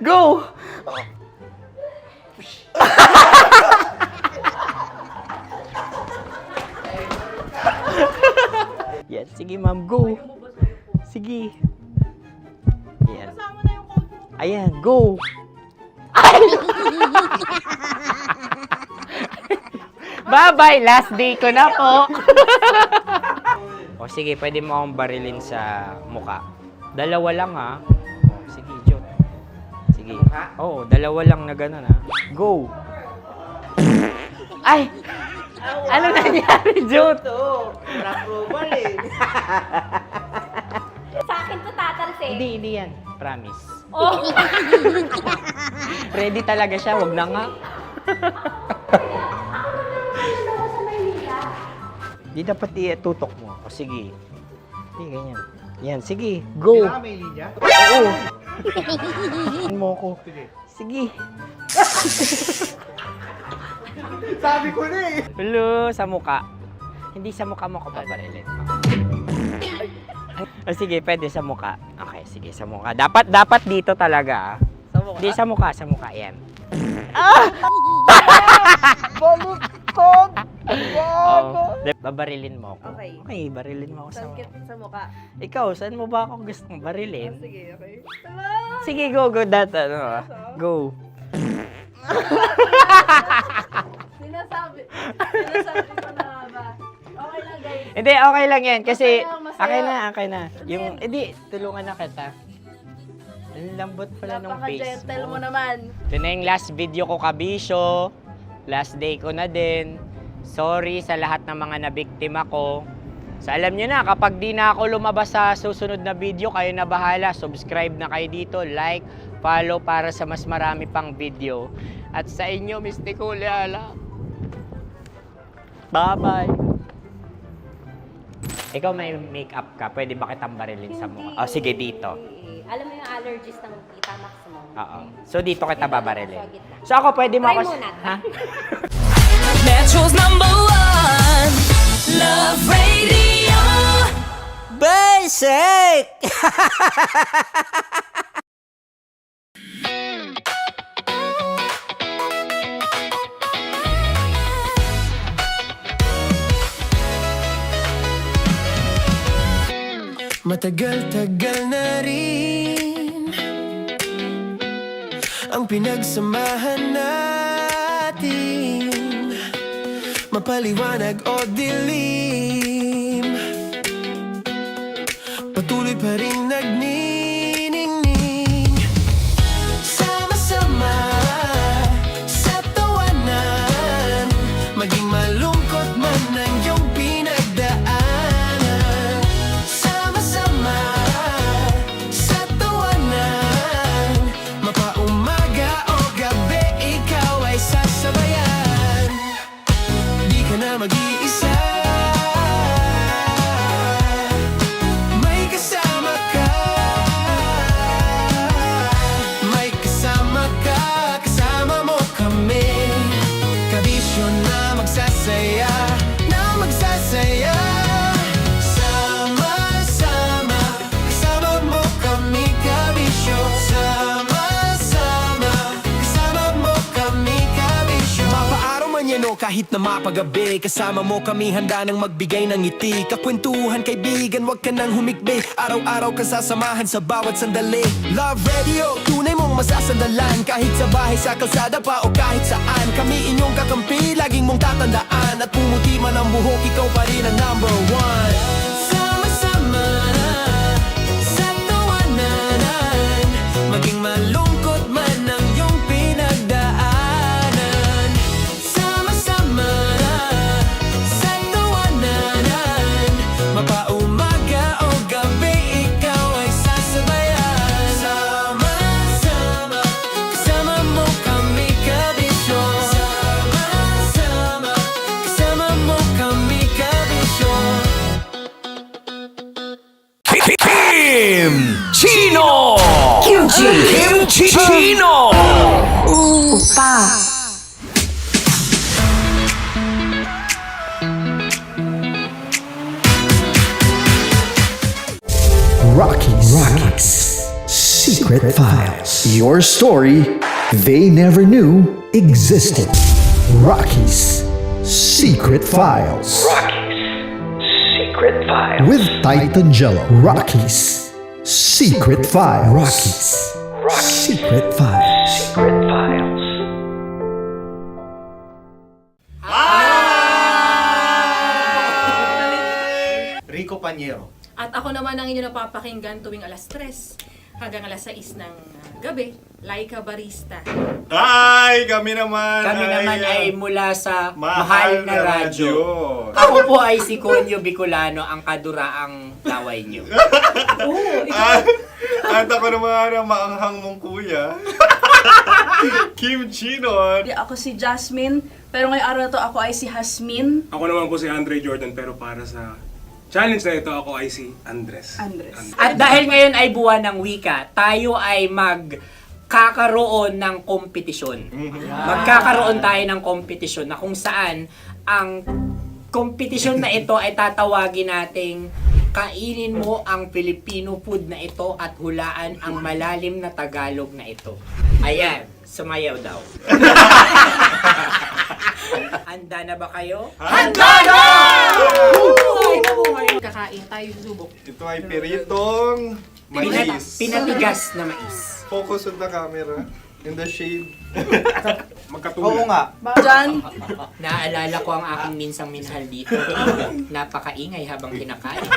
Go! Yan, sige ma'am, go. Sige. Ayan. Ayan, go. Bye-bye, last day ko na po. O sige, pwede mo akong barilin sa muka. Dalawa lang ha. O, sige, Jot. Sige. Oo, dalawa lang na gano'n ha. Go. Ay! Ano nangyari, Jot? Approval eh. Sa akin to tatalsik. Hindi yan. Promise. Oh. Ready talaga siya, wag na nga. Di dapat tutok mo. O sige. Sige, ganyan. Yan, sige. Go. Kailangan may linya? Oo. Mo ko. Sige. Sabi ko na eh. Hello, sa muka. Hindi sa muka mo ko paparilin. O sige, pwede sa muka. Okay, sige, sa muka. Dapat dito talaga. Sa mukha? Hindi, sa muka, yan. Baluktot! Oh, babarilin mo ako. Okay. Okay, barilin mo ako sa Sangkit sa mukha. Ikaw, saan mo ba ako gustong barilin? Sige, okay. Sige, go, go. Sinasabi ko na ba? Okay lang, guys. Hindi, okay lang yan. Kasi, Masaya. okay na. Yung, hindi, tulungan na kita. Ang lambot pala nung face Napaka-gentle mo. mo naman. Ito na yung last video ko, kabisyo. Last day ko na din. Sorry sa lahat ng mga nabiktima ko. So alam nyo na, kapag di na ako lumabas sa susunod na video, kayo na bahala. Subscribe na kayo dito, like, follow para sa mas marami pang video. At sa inyo, Mistiko Leala. Bye-bye. Ikaw may makeup ka, pwede ba kitang barilin sa mukha? O sige, dito. Alam mo yung allergies ng Tita Max mo? Oo. So dito kita babarilin. So ako pwede mo Try ako... muna. Ha? Metro's #1 Love Radio Basic. Matagal-tagal na rin ang pinagsamahan natin, mapaliwanag o dilim, patuloy pa rin nagniningning. Sama-sama sa tawanan, maging malungkot man ang iyong pinagdaanan. Sama-sama sa tawanan, mapaumaga o gabi, ikaw ay sasabayan. Di ka na mag-iisa, may kasama ka. May kasama ka, kasama mo kami. Kabisyo na magsasaya, na magsasaya. Sama-sama, kasama mo kami, kabisyo. Sama-sama, kasama mo kami, kabisyo. Mapaaraw man yan o kahit na mapagabi, kasama mo kami, handa nang magbigay ng ngiti. Kakwentuhan, kaibigan, wag ka nang humikbi. Araw-araw ka sasamahan sa bawat sandali. Love Radio, tunay mong masasandalan. Kahit sa bahay, sa kalsada pa o kahit saan, kami inyong kakampi, laging mong tatandaan. At pumuti man ang buhok, ikaw pa rin ang #1. Sama-sama sa tawanan, maging malungkot man ang iyong pinagdaanan. Sama-sama sa tawanan, mapaumaga o gabi, ikaw ay sasabayan. Sama-sama Chino! Opa! Rocky's Secret Files. Your story they never knew existed. Rocky's Secret Files. Secret Files. With Titan Jello. Rocky's Secret Files. Rocky's Secret Files. Secret Files. Rico Panyero. At ako naman ang inyo napapakinggan tuwing alas 3 hanggang alas 6 ng gabi, Laika Barista. Hi! Kami naman! Kami naman ay mula sa Mahal na Radyo. Ako po ay si Conyo Bicolano, ang kaduraang laway niyo. At ako naman ang maanghang mong kuya. Kim Chino. Ako si Jasmine, pero ngayong araw na to ako ay si Hasmin. Ako naman po si Andre Jordan, pero para sa challenge na ito, ako ay si Andres. At dahil ngayon ay buwan ng wika, tayo ay magkakaroon ng kompetisyon. Magkakaroon tayo ng kompetisyon na kung saan ang kompetisyon na ito ay tatawagin nating kainin mo ang Filipino food na ito at hulaan ang malalim na Tagalog na ito. Ayan, sumayaw daw. Handa na ba kayo? Handa na! Kakain tayo subok. Ito ay piritong mais. Pinatigas na mais. Focus on the camera. In the shade. Oo nga. Diyan. Naaalala ko ang aking minsang minahal dito. Napakaingay habang kinakain.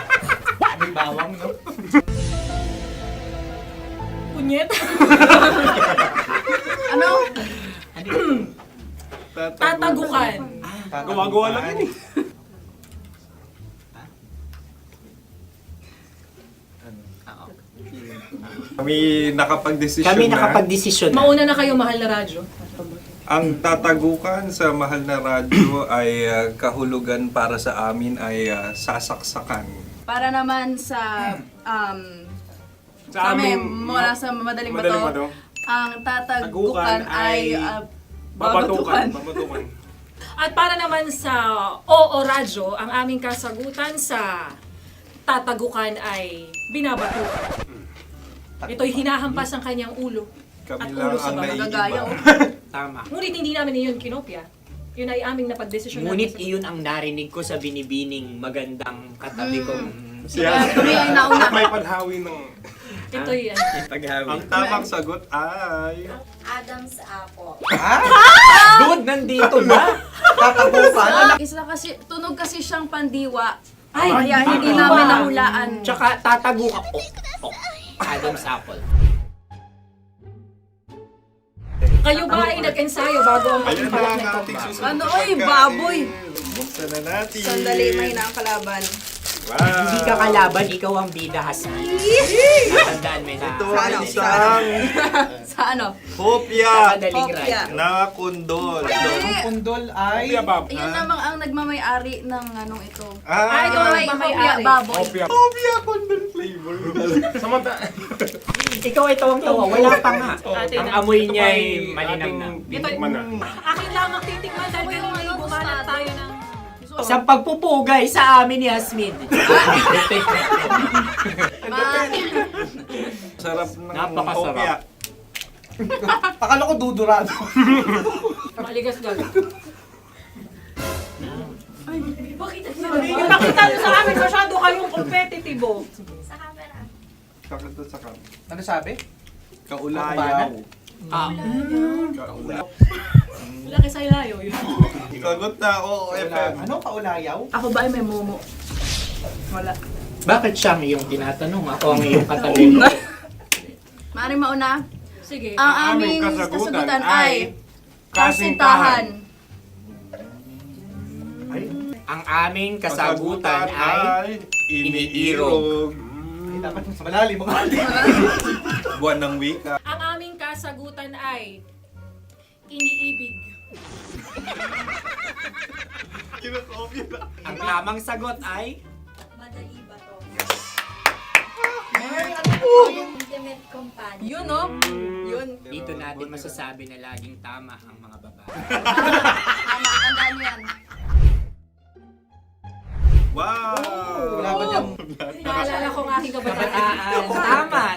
May bawang, no? Punyet. Ano? Tatagukan. Gawa-gawa lang yun eh. Kami nakapag-desisyon Kami na. nakapag-desisyon na. Mauna na kayo, Mahal na Radyo. Ang tatagukan sa Mahal na Radyo ay kahulugan para sa amin ay sasaksakan. Para naman sa Sa kami, amin, mula sa madaling madaling bato, bato. ang tatagukan ay babatukan. babatukan. At para naman sa Oo Radyo, ang aming kasagutan sa tatagukan ay binabatukan. Ito'y hinahampas ang kanyang ulo. Kami At lang ulo sa ang magagayaw. Tama. Ngunit hindi namin iyon kinopya. Yun ay aming napagdesisyon Ngunit namin. iyon ang narinig ko sa binibining magandang katabi kong Kami ay nauna. May panhawi ng... Ito'y Ang tamang sagot ay... Adam's apple. Dude, nandito na! Tatagukan? Isa kasi, tunog kasi siyang pandiwa. Kaya hindi namin nahulaan. Tsaka tatagukan. Adam's apple. Kayo ba ay nag-ensayo bago ang Ayan na pagpalat ang nito? ating susunod Ano, na oy, pagkain. baboy. Buksan na natin. Sandali, may na ang kalaban. Wow. Hindi ka kalaban, ikaw ang bida, Hasmin. Natandaan mo na. Ito ang isang Sa ano? hopya Madaling Hopya. na kundol. Hindi. Kundol ay... Yun namang ang nagmamayari ng anong ito. Ah, ito ay hopya baboy. hopya kundol flavor. Ikaw ay tawang-tawa, wala pa nga. Atin Ang na. amoy niya ay malinaw na. Titikman na. Akin lamang titikman dahil kayo ay bumalat tayo ng... Sa pagpupugay sa amin ni Hasmin. Sarap ng Napakasarap. hopya. Akala ko dudurado. Maligas gaga. Bakit yung nakita nyo sa amin, masyado kayong competitive. Sa camera. Sakit to sa kam. Ano sabi? Kaulayaw. Laki sa ilayo yun. Sagot na, oo, FM. Ano? Kaulayaw? Ako ba ay may momo? Wala. Bakit siya ang iyong tinatanong? Ako ang iyong katabi. Maaaring mauna. Sige. Ang aming kasagutan ay kasintahan. Ang aming kasagutan ay iniirog. Dapat sa malalim mo. Buwan ng wika. Ang aming kasagutan ay iniibig. Kinakopya na. Ang tamang sagot ay Madali ba to? Intimate companion. Yun, no? Yun. Dito natin masasabi na laging tama ang mga babae. Tama, tandaan nyo yan. Wow! Naalala ko ang aking kabataan.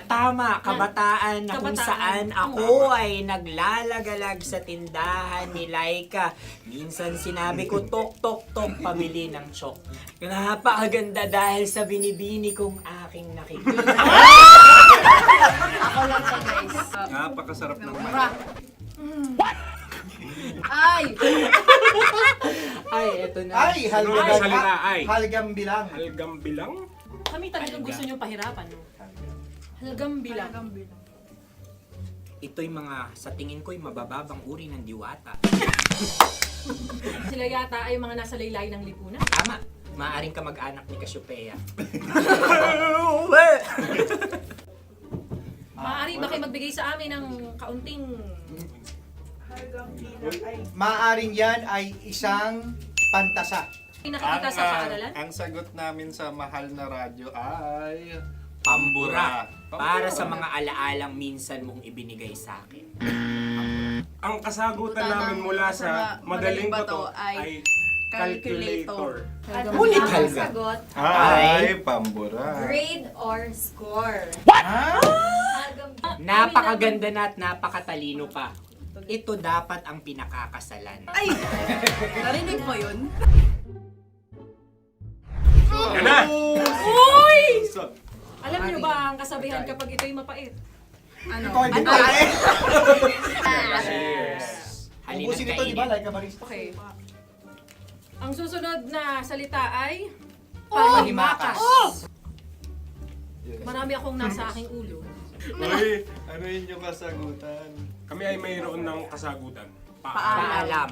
Tama. Kabataan na kung Kabataan. saan ako ay naglalagalag sa tindahan ni Laika. Minsan sinabi ko, tok, tok, tok, pabili ng chok. Napakaganda dahil sa binibini kong aking nakikita. Ako lang to, guys. Napakasarap ng Mura. Ay! Ay, eto na. Ay, salita, ay. Halgam bilang. Halgam bilang? Kami talagang gusto niyong pahirapan, no? Halagang bilang. Ito'y mga, sa tingin ko'y mabababang uri ng diwata. Sila yata ay mga nasa laylay ng lipunan. Tama. Maaring ka mag-anak ni Cassiopeia. Maaari ba kayo magbigay sa amin ng kaunting... Maaring yan ay isang pantasa. Nakikita sa paaralan? Ang sagot namin sa mahal na radyo ay... Pambura. Para sa mga alaalang minsan mong ibinigay sa akin. Ang kasagutan namin mula sa madaling bato ay calculator. Ulit Ang halga. sagot, Ay, pambura. grade or score. Napakaganda na at napakatalino pa. Ito dapat ang pinakakasalan. Ay! Narinig mo yun? Yan na! Uy! Alam niyo ba ang kasabihan kapag ito'y mapait? Ano? Cheers! Halina't Ubusin ito, di ba? kainin. Like a barista. Okay. Ang susunod na salita ay panghimakas. Marami akong nasa aking ulo. Uy, ano yun yung kasagutan? Kami ay mayroon ng kasagutan. Paalam.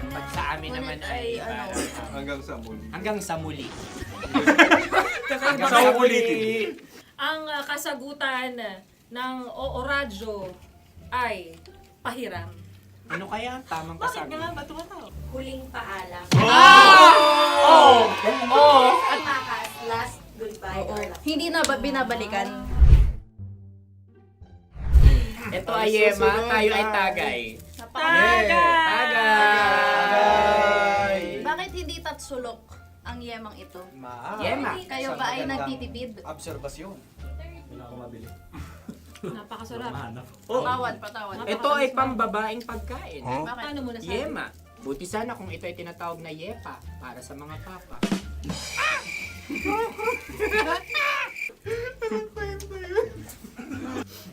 Pag sa amin naman ay Hanggang sa muli. hanggang sa muli. Sa ulitin. Ang kasagutan ng Oo Radyo ay pahiram. Ano kaya ang tamang kasagutan? Huling paalam. Oh! Panghimakas, last goodbye or last. Hindi na ba binabalikan? Ito ay Yema, tayo ay Tagay. Tagay! Bakit hindi tatsulok ang yemang ito? Yema. Kayo ba ay nagtitipid? Obserbasyon. Napakasarap. Patawad. Ito ay pambabaeng pagkain. Bakit? Paano mo nasabi? Yema. Buti sana kung ito ay tinatawag na Yepa para sa mga papa.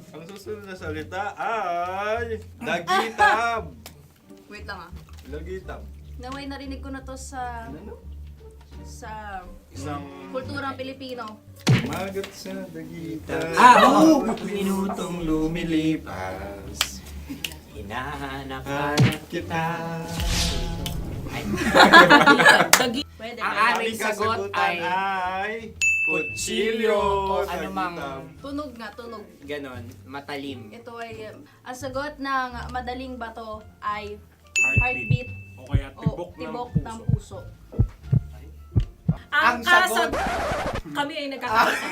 Ang susunod na salita ay... Dagitab! Wait lang ah. Dagitab. Naway narinig ko na to sa Isang... kulturang Pilipino. Magat sa dagitab. Oo! Minutong lumilipas. Hinahanap-hanap kita. Pwede Ang ba? aming sagot ay kutsilyo o anumang Tunog nga, tunog. ganon, matalim. Ito ay, ang sagot ng madaling bato ay Heartbeat. heartbeat O kaya o tibok ng puso. Ang sagot. Kami ay nagkakasa.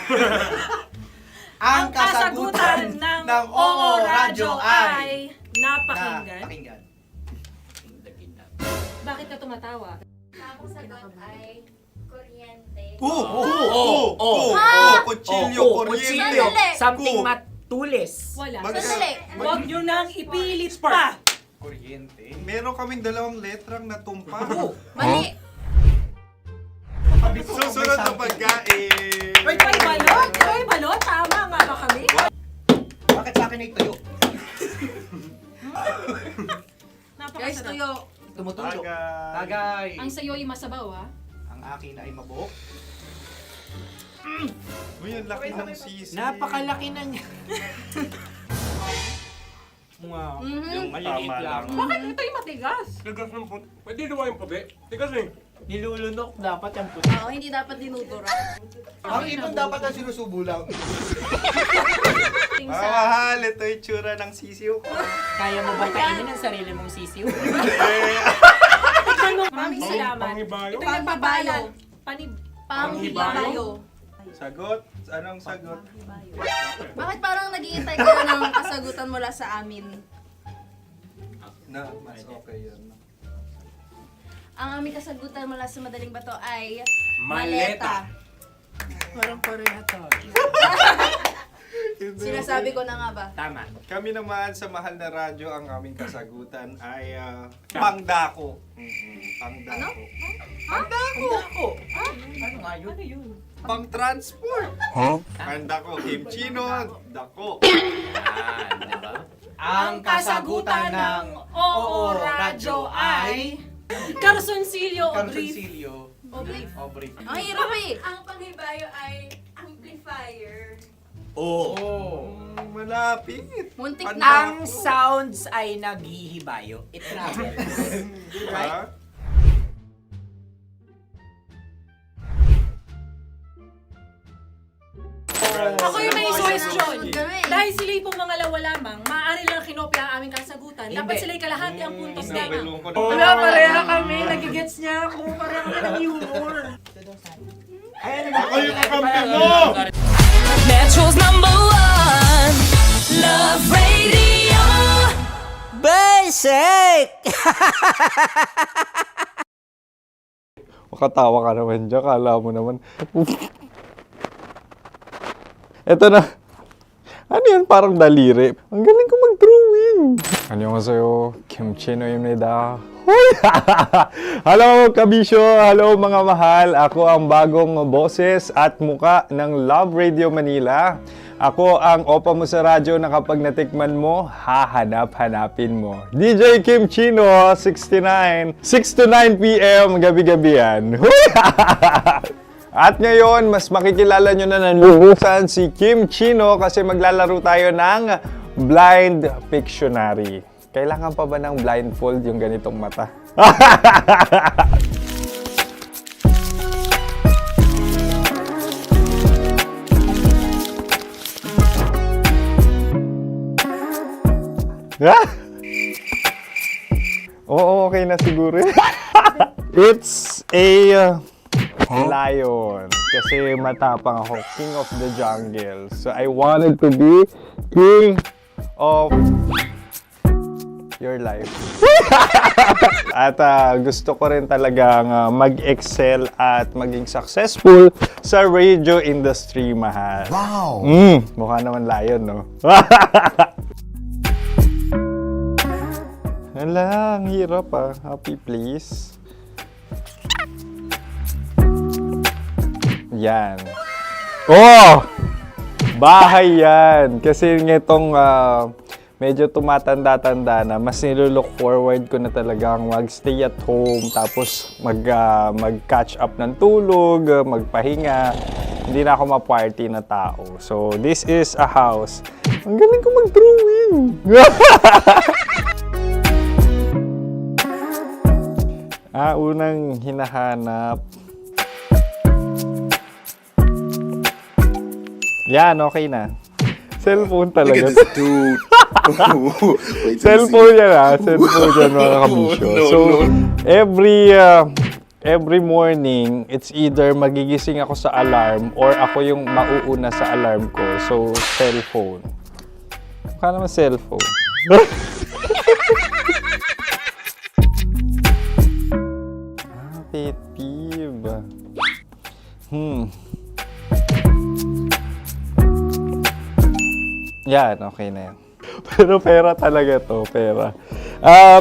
Ang kasagutan ng Oo Radyo ay napakinggan. Bakit ka tumatawa? Ang sagot ay kuryente. Kutsilyo, kuryente. Sandali. Something matulis. Wala. Sandali. Huwag nyo nang ipilit pa. Kuryente. Meron kaming dalawang letrang natumpa. Mali. Susunod na pagkain. May balot? May balot? Tama nga ba kami? Bakit sa akin ay tuyo? Guys, Napakasarap. tuyo. Tumutulo. Tagay. Ang sayo ay masabaw, ha? Ang akin ay mabuhok. Uy, ang laki ng sisi. Napakalaki na niya. Wow. Yung maliliit Tama lang. lang. Bakit ito'y matigas? Tigas ng puti. Pwede naman yung puti. Tigas eh. Nilulunok dapat yung puti. Oo, hindi dapat dinudura. Ang ibon dapat ang sinusubo lang. Mahal, ito yung tsura ng sisiw ko. Kaya mo ba kainin ang sarili mong sisiw? Maraming salamat. Panghibayo. Ito'y nagpabayo. Panib. Panghibayo. Sagot? Anong sagot? Bakit parang nag-iintay ka na ng kasagutan mula sa amin? Na, mas okay yun. Ang aming kasagutan mula sa Madaling Bato ay Maleta. Parang pareha to. Sinasabi ko na nga ba? Tama. Kami naman sa Mahal na Radyo, ang aming kasagutan ay pangdako. Pangdako. Pangdako! Ano nga yun? Ano yun? Pang-transport. Pangdako, kimchino, dako. Yan, diba? Ang kasagutan ng Oo Radyo ay... Carsoncillo Obrief. Obrief. Ang hirap eh. Ang panghibayo ay amplifier. Oo. Malapit. Muntik Ang na. Ang sounds ay naghihibayo. It travels. Diba? Ako yung may question. Kami. Dahil sila'y pong mga lawa lamang, maaari lang kinopya ang aming kasagutan. Dapat sila'y kalahati ang puntos lamang. Wala, pareha kami. Nagigets niya ako. Pareha kami ng humor. Ako yung kakampi mo! Metro's #1 Love Radio Basic! Makatawa ka naman dyan, kala mo naman. Eto na. Ano yan? Parang daliri. Ang galing ko mag-drawing. Annyeonghaseyo. Kimchino입니다. Hello, kabisyo. Hello, mga mahal. Ako ang bagong boses at muka ng Love Radio Manila. Ako ang opa mo sa radyo na kapag natikman mo, hahanap-hanapin mo. DJ Kim Chino, 69. 6 to 9 p.m. gabi-gabi yan. At ngayon, mas makikilala nyo na ng lubusan si Kim Chino kasi maglalaro tayo ng Blind Pictionary. Kailangan pa ba ng blindfold yung ganitong mata? Oo, okay na siguro. It's a lion. Kasi matapang ako. King of the jungle. So I wanted to be king of your life. At gusto ko rin talagang mag-excel at maging successful sa radio industry, mahal. Wow! Mukha naman lion, no? Hala, ang hirap Happy, please. Yan. Oh! Bahay yan. Kasi nitong medyo tumatanda-tanda na, mas nilook forward ko na talagang mag-stay at home, tapos mag-catch up ng tulog, magpahinga. Hindi na ako ma-party na tao. So, this is a house. Ang galing ko mag-drawing! Unang hinahanap. Yan, okay na. Cellphone talaga. Look at this dude. Wait till Cellphone yan Cellphone yan, mga kabisyo. So, every morning, it's either magigising ako sa alarm or ako yung mauuna sa alarm ko. So, cellphone. Mukha naman cellphone. Pet peeve. Yan, okay na yan. Pero pera talaga to, pera.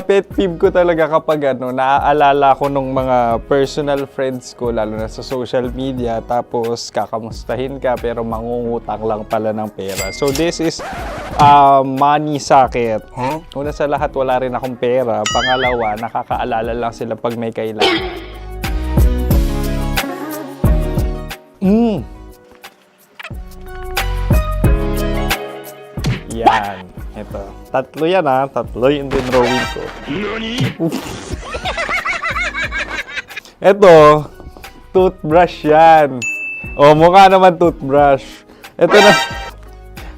Pet peeve ko talaga kapag naaalala ko nung mga personal friends ko, lalo na sa social media, tapos kakamustahin ka pero mangungutang lang pala ng pera. So this is money sakit. Una sa lahat, wala rin akong pera. Pangalawa, nakakaalala lang sila pag may kailangan. Yan. Ito. Tatlo yan Tatlo yung dinrawing ko. Ito. Toothbrush yan. O, mukha naman toothbrush. Ito na.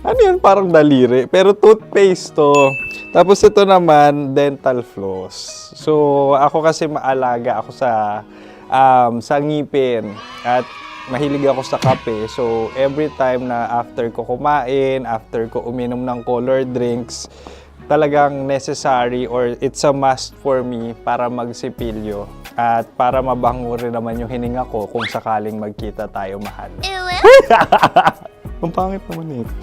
Ano yan? Parang daliri. Pero toothpaste to. Tapos ito naman, dental floss. So, ako kasi maalaga ako sa ngipin. At mahilig ako sa kape. So, every time na after ko kumain, after ko uminom ng colored drinks, talagang necessary or it's a must for me para magsipilyo at para mabango rin naman yung hininga ko kung sakaling magkita tayo, mahal. Ang pangit naman ito.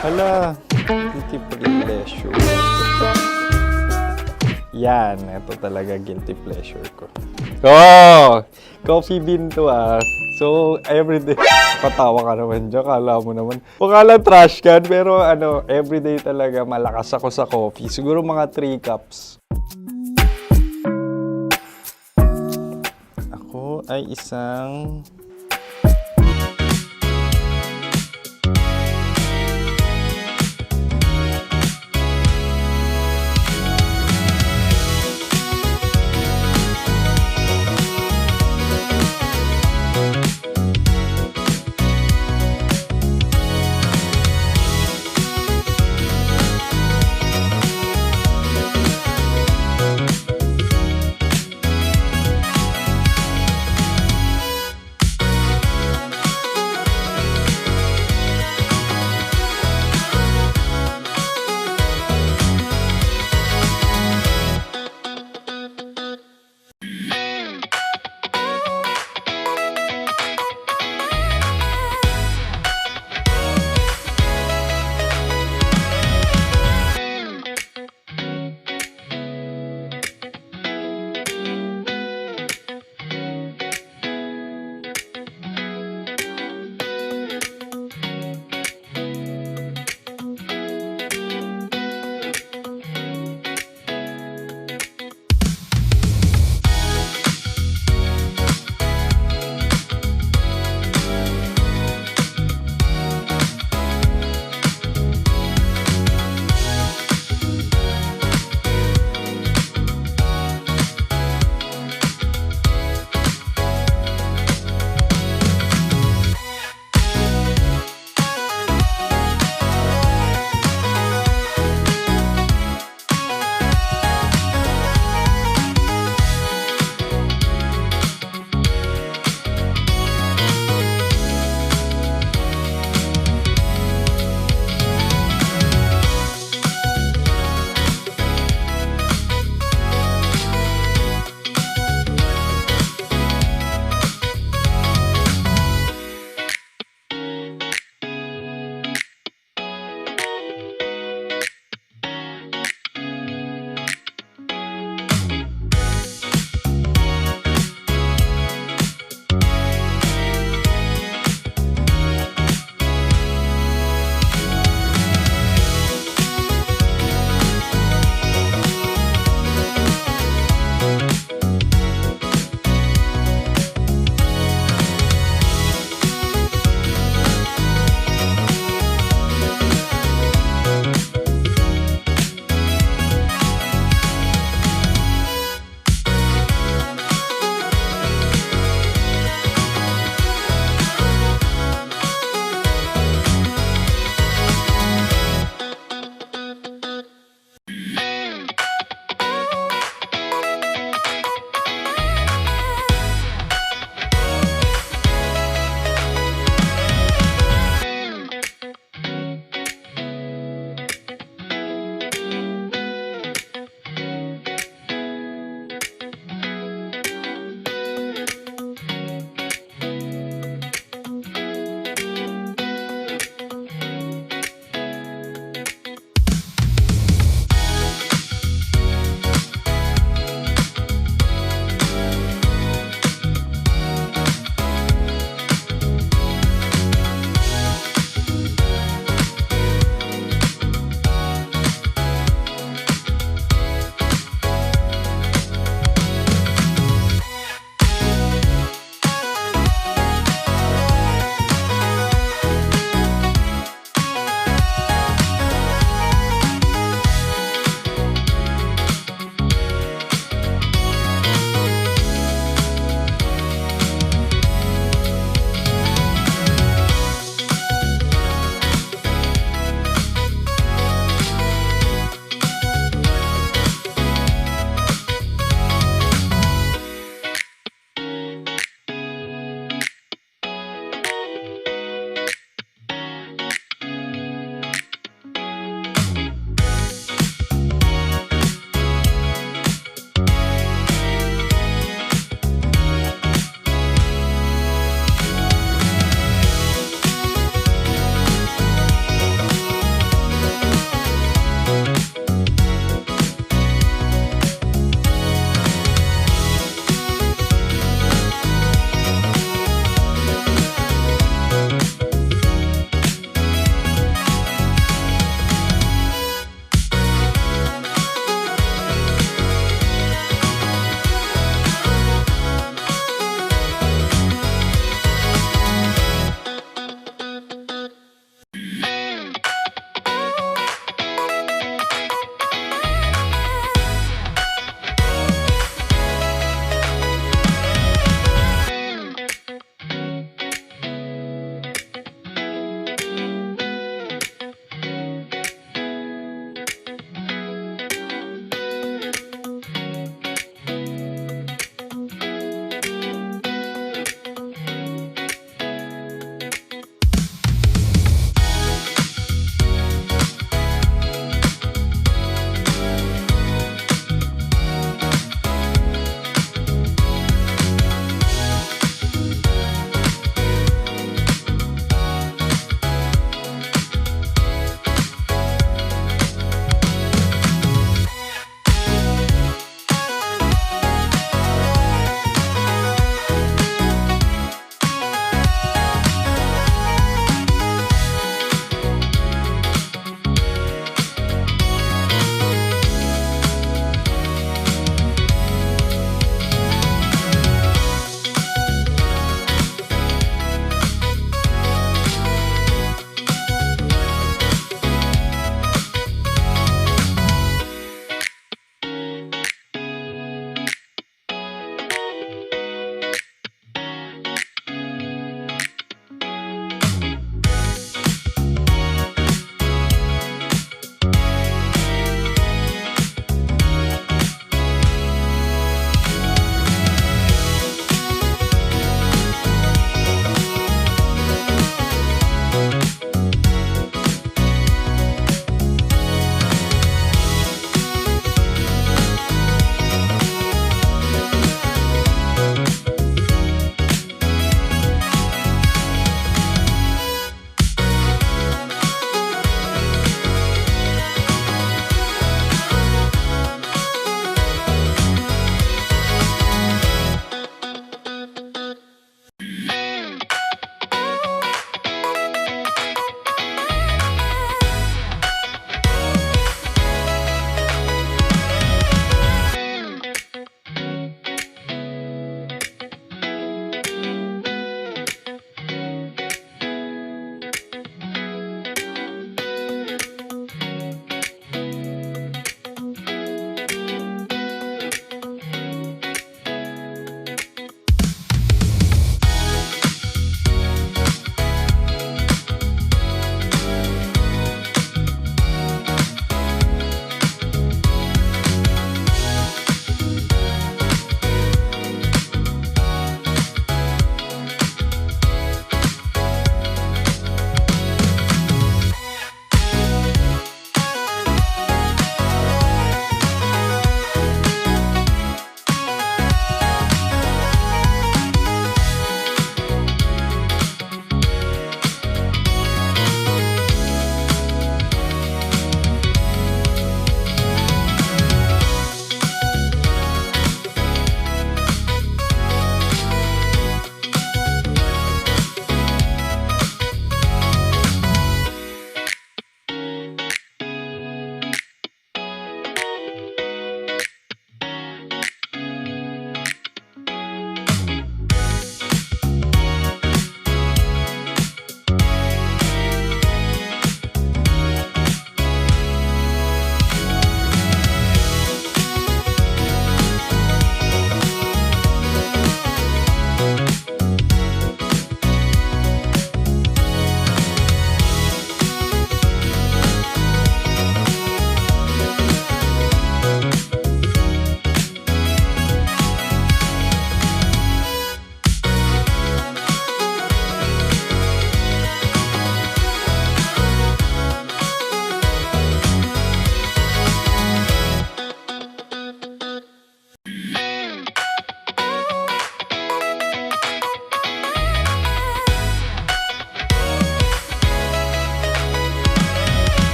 Hala, guilty pleasure. Yan, ito talaga guilty pleasure ko. Oh! Coffee bean to ah. So, everyday. Patawa ka naman dyan, kala mo naman. Pakala trash can, pero everyday talaga malakas ako sa coffee. Siguro mga 3 cups. Ako ay isang...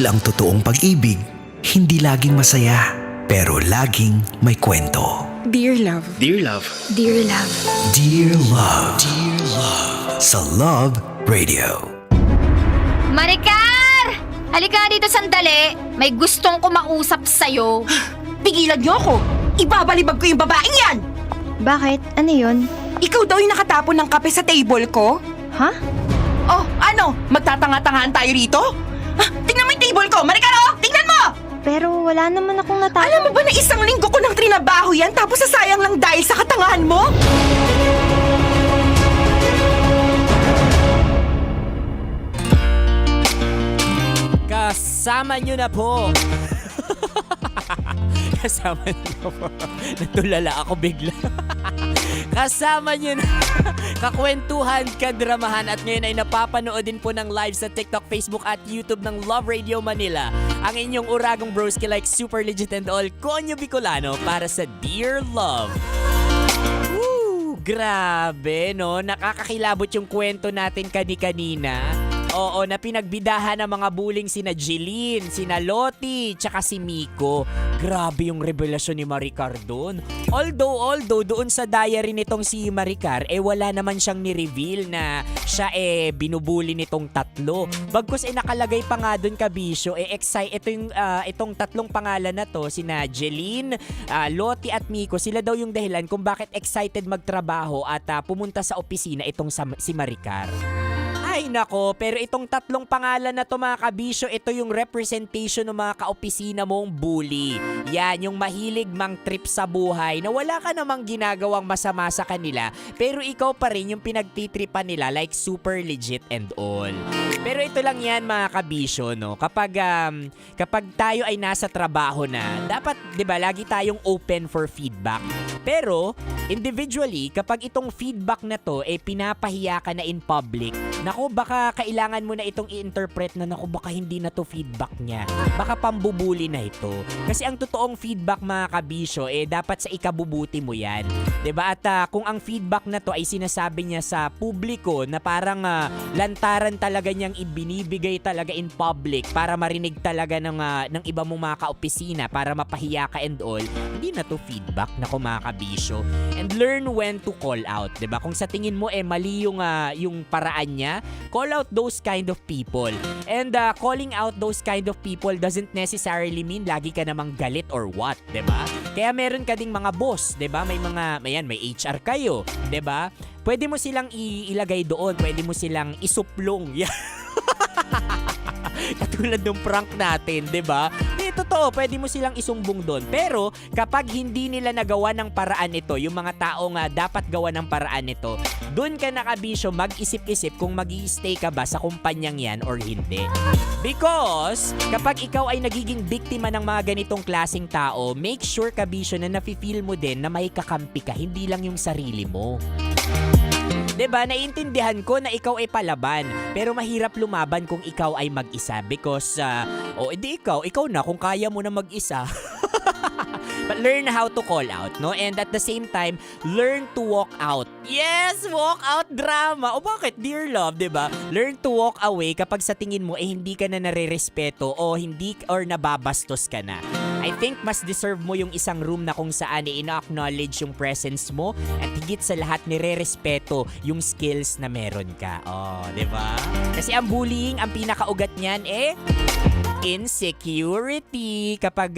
Dahil ang totoong pag-ibig, hindi laging masaya, pero laging may kwento. Dear love. Dear love. Dear love. Dear Love. Dear Love. Sa Love Radio. Maricar! Halika dito sandali. May gustong kumausap sa'yo. Pigilan niyo ako! Ibabalibag ko yung babaeng yan! Bakit? Ano yun? Ikaw daw yung nakatapon ng kape sa table ko? Ha? Oh, ano? Magtatanga-tangaan tayo rito? Tingnan mo yung table ko! Maricar, oh! Tingnan mo! Pero wala naman akong natapon. Alam mo ba na isang linggo ko nang trinabaho yan tapos sasayang lang dahil sa katangahan mo? Kasama nyo na po. Kasama nyo na po. Natulala ako bigla. Kasama nyo na. Kakwentuhan, kadramahan at ngayon ay napapanood din po ng live sa TikTok, Facebook at YouTube ng Love Radio Manila. Ang inyong uragong broski like Super Legit and All, Konyo Bicolano para sa Dear Love. Woo! Grabe, no? Nakakakilabot yung kwento natin kanina. Oo, na pinagbidahan ng mga buling sina Jeline, sina Lottie, tsaka si Miko. Grabe yung revelasyon ni Maricar doon. Although doon sa diary nitong si Maricar, wala naman siyang ni-reveal na siya binubuli nitong tatlo. Bagkus nakalagay pa nga doon, Kabisyo, itong tatlong pangalan na to, sina Jeline, Lottie at Miko, sila daw yung dahilan kung bakit excited magtrabaho at pumunta sa opisina itong si Maricar. Ay nako, pero itong tatlong pangalan na to mga Kabisyo, ito yung representation ng mga kaopisina mong bully. Yan, yung mahilig mang trip sa buhay na wala ka namang ginagawang masama sa kanila, pero ikaw pa rin yung pinagtitripan nila like Super Legit and All. Pero ito lang yan mga Kabisyo, no? Kapag tayo ay nasa trabaho na, dapat 'di ba lagi tayong open for feedback. Pero individually, kapag itong feedback na to pinapahiya ka na in public, naku, baka kailangan mo na itong i-interpret na naku, baka hindi na to feedback niya. Baka pambubuli na ito. Kasi ang totoong feedback mga Kabisyo, dapat sa ikabubuti mo yan. 'Di ba? At kung ang feedback na to ay sinasabi niya sa publiko na parang lantaran talaga niyang ibinibigay talaga in public para marinig talaga ng iba mong mga kaopisina para mapahiya ka and all, hindi na to feedback, naku mga Kabisyo. And learn when to call out, 'di ba? Kung sa tingin mo mali yung paraan niya, call out those kind of people. And calling out those kind of people doesn't necessarily mean lagi ka namang galit or what, 'di ba? Kaya meron ka ding mga boss, 'di ba? May HR kayo, 'di ba? Pwede mo silang ilagay doon, pwede mo silang isuplong. Katulad ng prank natin, 'di ba? Totoo, pwede mo silang isumbong doon. Pero kapag hindi nila nagawa ng paraan ito, yung mga taong dapat gawa ng paraan ito, doon ka na Kabisyo mag-isip-isip kung mag-i-stay ka ba sa kumpanyang yan or hindi. Because kapag ikaw ay nagiging biktima ng mga ganitong klaseng tao, make sure Kabisyo na nafe-feel mo din na may kakampi ka, hindi lang yung sarili mo. 'Di ba? Naiintindihan ko na ikaw ay palaban, pero mahirap lumaban kung ikaw ay mag-isa because ikaw na kung kaya mo na mag-isa. But learn how to call out, no? And at the same time, learn to walk out. Yes, walk out drama. O bakit, dear love, 'di ba? Learn to walk away kapag sa tingin mo hindi ka na nare-respeto or nababastos ka na. I think mas deserve mo yung isang room na kung saan ina-acknowledge yung presence mo at higit sa lahat nire-respeto yung skills na meron ka. Oh, 'di ba? Kasi ang bullying, ang pinakaugat niyan insecurity. Kapag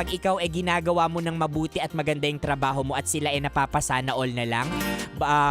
ikaw ginagawa mo ng mabuti at maganda yung trabaho mo at sila napapasana all na lang,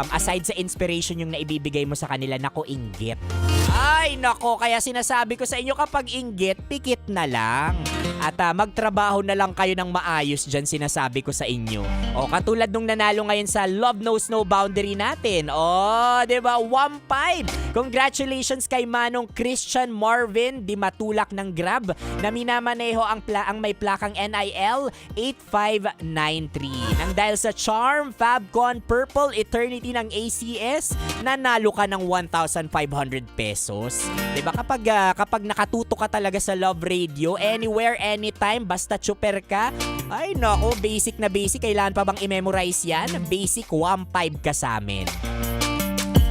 aside sa inspiration yung naibibigay mo sa kanila, nako, inggit. Ay, nako, kaya sinasabi ko sa inyo, kapag inggit, pikit na lang. At magtrabaho na lang kayo ng maayos dyan, sinasabi ko sa inyo. O, katulad nung nanalo ngayon sa Love Knows No Boundary natin. O, diba? 1-5. Congratulations kay Manong Christian Marvin, di matulak ng Grab, na minamaneho ang may plakang NIL 8593. Nang dahil sa Charm, Fabcon, Purple Eternity ng ACS, nanalo ka ng 1,500 pesos. Diba? Kapag nakatuto ka talaga sa Love Radio, anywhere, anytime, basta chuper ka, ay nako, basic na basic. Kailangan pa bang i-memorize yan? Basic 1.5 ka sa amin.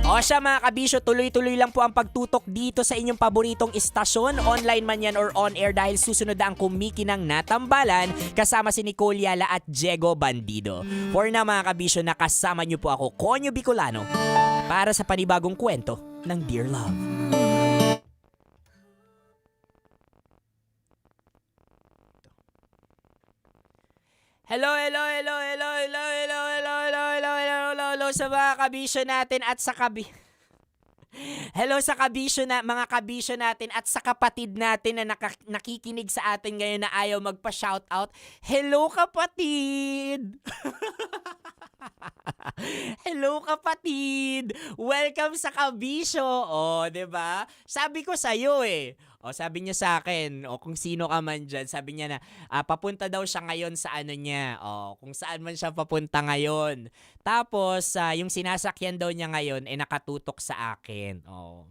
O siya mga kabisyo, tuloy-tuloy lang po ang pagtutok dito sa inyong paboritong istasyon, online man yan or on-air dahil susunod na ang Kumikinang Natambalan kasama si Nicole Yala at Diego Bandido. For na mga kabisyo, nakasama niyo po ako, Konyo Bicolano, para sa panibagong kwento ng Dear Love. Hello sa mga kabisyo natin at sa Hello sa mga kabisyo natin at sa kapatid natin na nakikinig sa atin ngayon na ayaw magpa-shoutout. Hello kapatid! Hello kapatid! Welcome sa kabisyo! O, 'di ba? Sabi ko sa iyo O, sabi niya sa akin, kung sino ka man dyan, sabi niya na papunta daw siya ngayon sa ano niya. O, kung saan man siya papunta ngayon. Tapos, yung sinasakyan daw niya ngayon, nakatutok sa akin. O,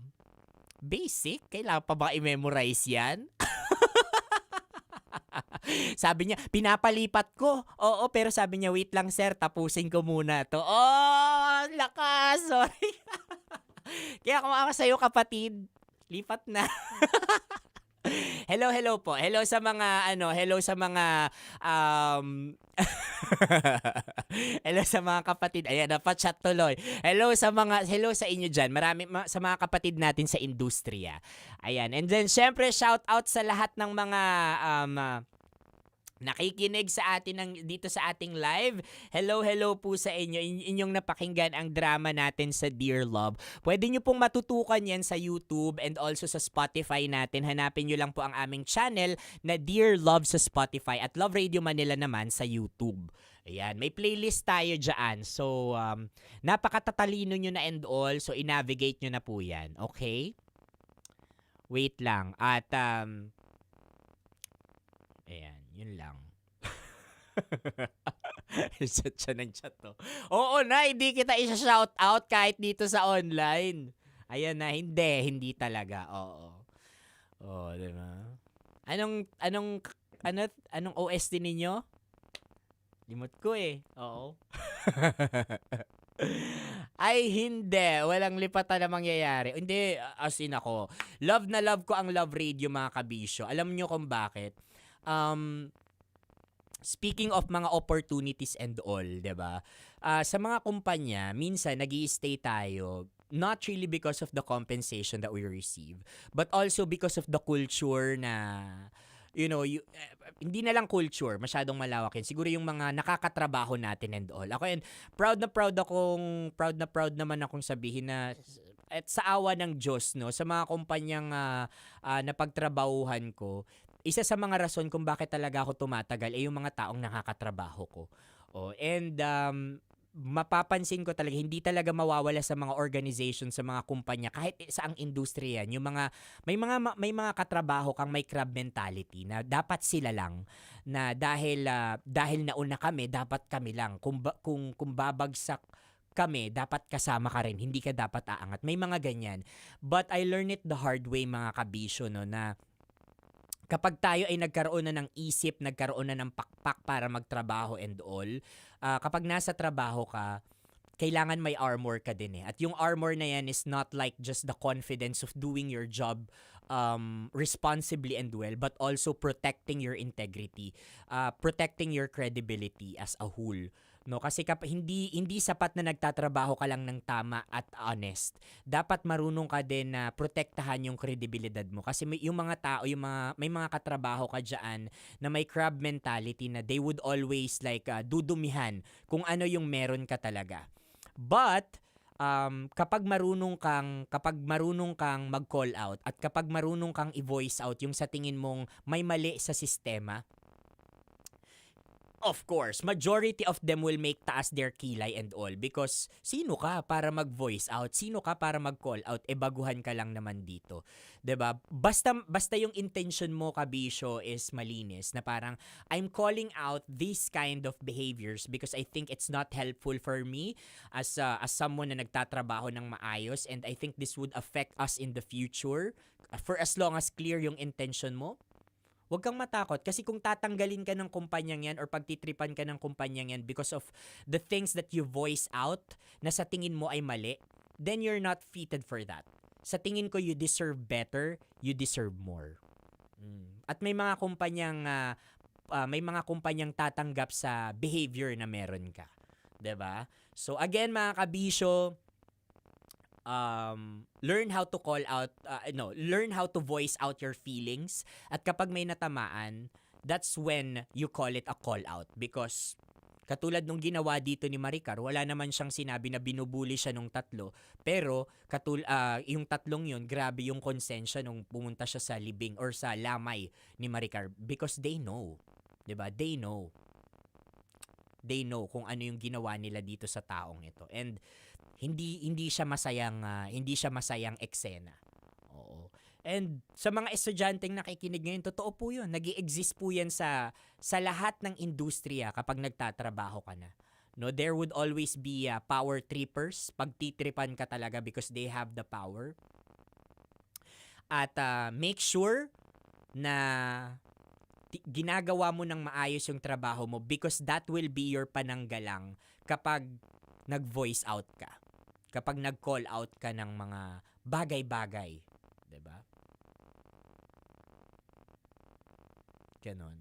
basic? Kailangan pa ba i-memorize yan? Sabi niya, pinapalipat ko. Oo, pero sabi niya, wait lang sir, tapusin ko muna to. Oh, lakas! Sorry. Kaya kung ako sa'yo kapatid, lipat na. Hello po. Hello sa mga hello sa mga kapatid. Ayan, napa-chat tuloy. Hello sa inyo diyan. Marami sa mga kapatid natin sa industriya. Ayan. And then syempre shout out sa lahat ng mga nakikinig sa atin dito sa ating live. Hello po sa inyo. Inyong napakinggan ang drama natin sa Dear Love. Pwede nyo pong matutukan yan sa YouTube and also sa Spotify natin. Hanapin nyo lang po ang aming channel na Dear Love sa Spotify at Love Radio Manila naman sa YouTube. Ayan, may playlist tayo dyan. So, napakatatalino nyo na and all. So, i-navigate nyo na po yan. Okay? Wait lang. At, ayan. Yun lang. Chat siya ng chat to. Oo na, hindi kita isa-shout out kahit dito sa online. Ayan na, hindi talaga. Oo, diba? Anong OST ninyo? Limot ko Oo. Ay, hindi. Walang lipatan na mangyayari. Hindi, as in ako. Love na love ko ang Love Radio, mga kabisyo. Alam nyo kung bakit? Speaking of mga opportunities and all, 'di ba? Sa mga kumpanya, minsan nag-i-stay tayo not really because of the compensation that we receive, but also because of the culture na hindi na lang culture, masyadong malawak yun. Siguro yung mga nakakatrabaho natin and all. Ako proud naman akong sabihin na at sa awa ng Diyos, no, sa mga kumpanyang napagtrabahuhan ko, isa sa mga rason kung bakit talaga ako tumatagal ay yung mga taong nakakatrabaho ko. And mapapansin ko talaga, hindi talaga mawawala sa mga organization, sa mga kumpanya, kahit sa ang industriya, yung mga may mga katrabaho kang may crab mentality na dapat sila lang, na dahil nauna kami, dapat kami lang. Kung babagsak kami, dapat kasama ka rin, hindi ka dapat aangat. May mga ganyan. But I learned it the hard way, mga kabisyo, no, na kapag tayo ay nagkaroon na ng isip, nagkaroon na ng pakpak para magtrabaho and all, kapag nasa trabaho ka, kailangan may armor ka din At yung armor na yan is not like just the confidence of doing your job responsibly and well, but also protecting your integrity, protecting your credibility as a whole. No, kasi hindi sapat na nagtatrabaho ka lang ng tama at honest. Dapat marunong ka din na protektahan yung kredibilidad mo kasi yung mga tao, may mga katrabaho ka diyan na may crab mentality na they would always like dudumihan kung ano yung meron ka talaga. But kapag marunong kang mag-call out at kapag marunong kang i-voice out yung sa tingin mong may mali sa sistema, of course, majority of them will make taas their kilay and all because sino ka para mag-voice out? Sino ka para mag-call out? Baguhan ka lang naman dito. 'Di ba? Basta yung intention mo, kabisyo, is malinis na parang I'm calling out these kind of behaviors because I think it's not helpful for me as someone na nagtatrabaho ng maayos, and I think this would affect us in the future. For as long as clear yung intention mo, huwag kang matakot kasi kung tatanggalin ka ng kumpanyang yan or pagtitripan ka ng kumpanyang yan because of the things that you voice out na sa tingin mo ay mali, then you're not fitted for that. Sa tingin ko, you deserve better, you deserve more. At may mga kumpanyang tatanggap sa behavior na meron ka. 'Di ba? So again, mga kabisyo, learn how to learn how to voice out your feelings. At kapag may natamaan, that's when you call it a call out. Because katulad nung ginawa dito ni Maricar, wala naman siyang sinabi na binubuli siya nung tatlo. Pero yung tatlong yun, grabe yung konsensya nung pumunta siya sa libing or sa lamay ni Maricar. Because they know. 'Di ba? They know. They know kung ano yung ginawa nila dito sa taong ito. And hindi siya masayang eksena. Oo. And sa mga estudyanteng nakikinig ngayon, totoo po 'yun. Nag-i-exist po 'yan sa lahat ng industriya kapag nagtatrabaho ka na. No, there would always be power trippers. Pagtitripan ka talaga because they have the power. At make sure na ginagawa mo ng maayos yung trabaho mo because that will be your pananggalang kapag nag-voice out ka. Kapag nag-call out ka ng mga bagay-bagay. 'Di ba? Ganon.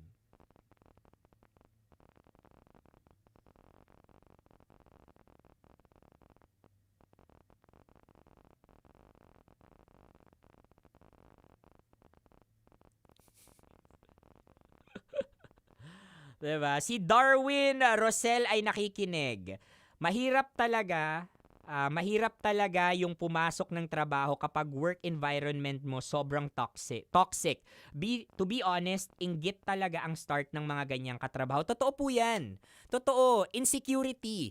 Diba? Si Darwin Rosel ay nakikinig. Mahirap talaga yung pumasok ng trabaho kapag work environment mo sobrang toxic. To be honest, inggit talaga ang start ng mga ganyang katrabaho. Totoo po yan. Totoo. Insecurity.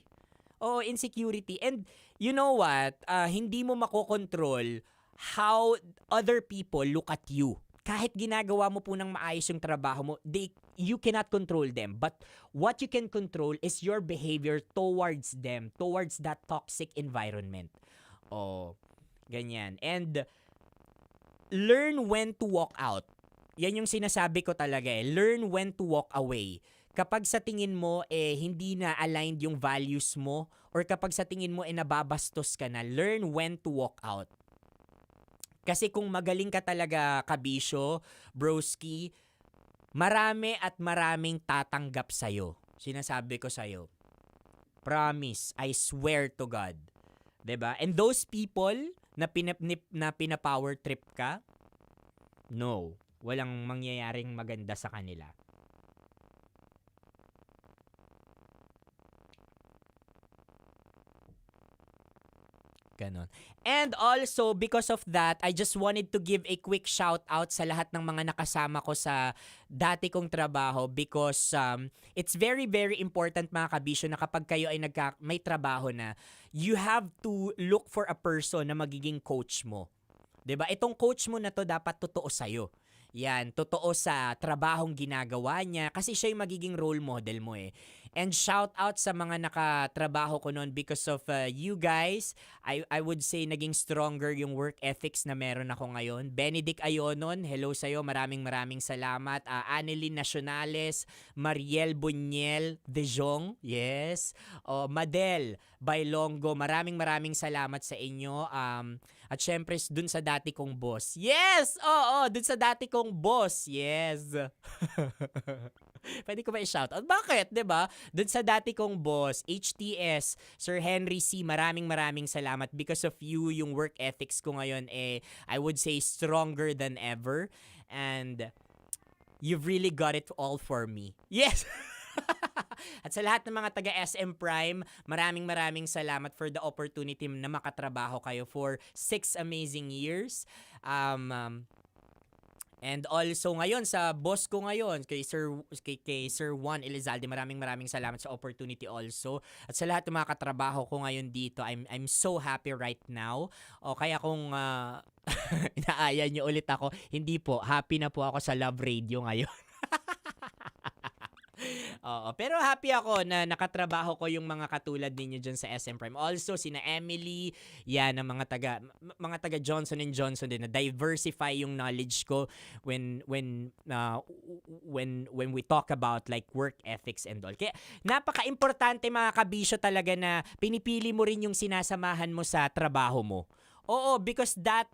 Insecurity. And you know what? Hindi mo makokontrol how other people look at you. Kahit ginagawa mo po ng maayos yung trabaho mo, you cannot control them. But what you can control is your behavior towards them, towards that toxic environment. Ganyan. And learn when to walk out. Yan yung sinasabi ko talaga Learn when to walk away. Kapag sa tingin mo hindi na aligned yung values mo or kapag sa tingin mo nababastos ka na, learn when to walk out. Kasi kung magaling ka talaga, kabisyo, broski, marami at maraming tatanggap sa'yo. Sinasabi ko sa'yo. Promise, I swear to God. 'Di ba? And those people na pina-power trip ka, no, walang mangyayaring maganda sa kanila. Ganon. And also, because of that, I just wanted to give a quick shout out sa lahat ng mga nakasama ko sa dati kong trabaho because it's very, very important mga kabisyo na kapag kayo ay may trabaho na, you have to look for a person na magiging coach mo. 'Di ba? Itong coach mo na to dapat totoo sa'yo. Yan, totoo sa trabahong ginagawa niya kasi siya yung magiging role model mo And shout out sa mga nakatrabaho ko noon because of you guys. I would say naging stronger yung work ethics na meron ako ngayon. Benedict Ayonon, hello sa'yo. Maraming salamat. Annelyn Nacionales, Mariel Buñel De Jong, yes. Madel Bailongo, maraming salamat sa inyo. At syempre dun sa dati kong boss. Yes! Dun sa dati kong boss. Yes. Pwede ko ba i-shoutout? Bakit? 'Di ba? Doon sa dati kong boss, HTS, Sir Henry C, maraming salamat because of you, yung work ethics ko ngayon I would say stronger than ever and you've really got it all for me. Yes. At sa lahat ng mga taga SM Prime, maraming salamat for the opportunity na makatrabaho kayo for 6 amazing years. And also ngayon sa boss ko ngayon kay Sir Juan Elizalde, maraming salamat sa opportunity also. At sa lahat ng mga katrabaho ko ngayon dito, I'm so happy right now. Kaya kung inaaya niyo ulit ako, hindi po, happy na po ako sa Love Radio ngayon. Oo, pero happy ako na nakatrabaho ko yung mga katulad ninyo dyan sa SM Prime. Also, sina Emily, yan, ang mga taga Johnson & Johnson din, na diversify yung knowledge ko when we talk about like work ethics and all. Kaya napaka-importante mga kabisyo talaga na pinipili mo rin yung sinasamahan mo sa trabaho mo. Oo, because that,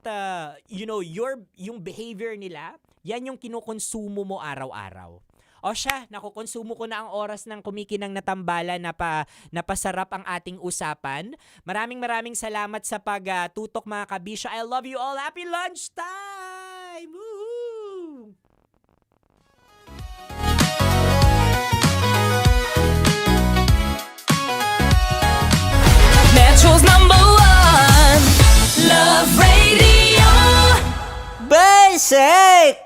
yung behavior nila, yan yung kinukonsumo mo araw-araw. O siya, nakukonsumo ko na ang oras ng kumikinang na tambalan na pasarap ang ating usapan. Maraming salamat sa pagtutok mga kabisyo. I love you all. Happy lunchtime! Woohoo! Metro's #1 Love Radio. Basic!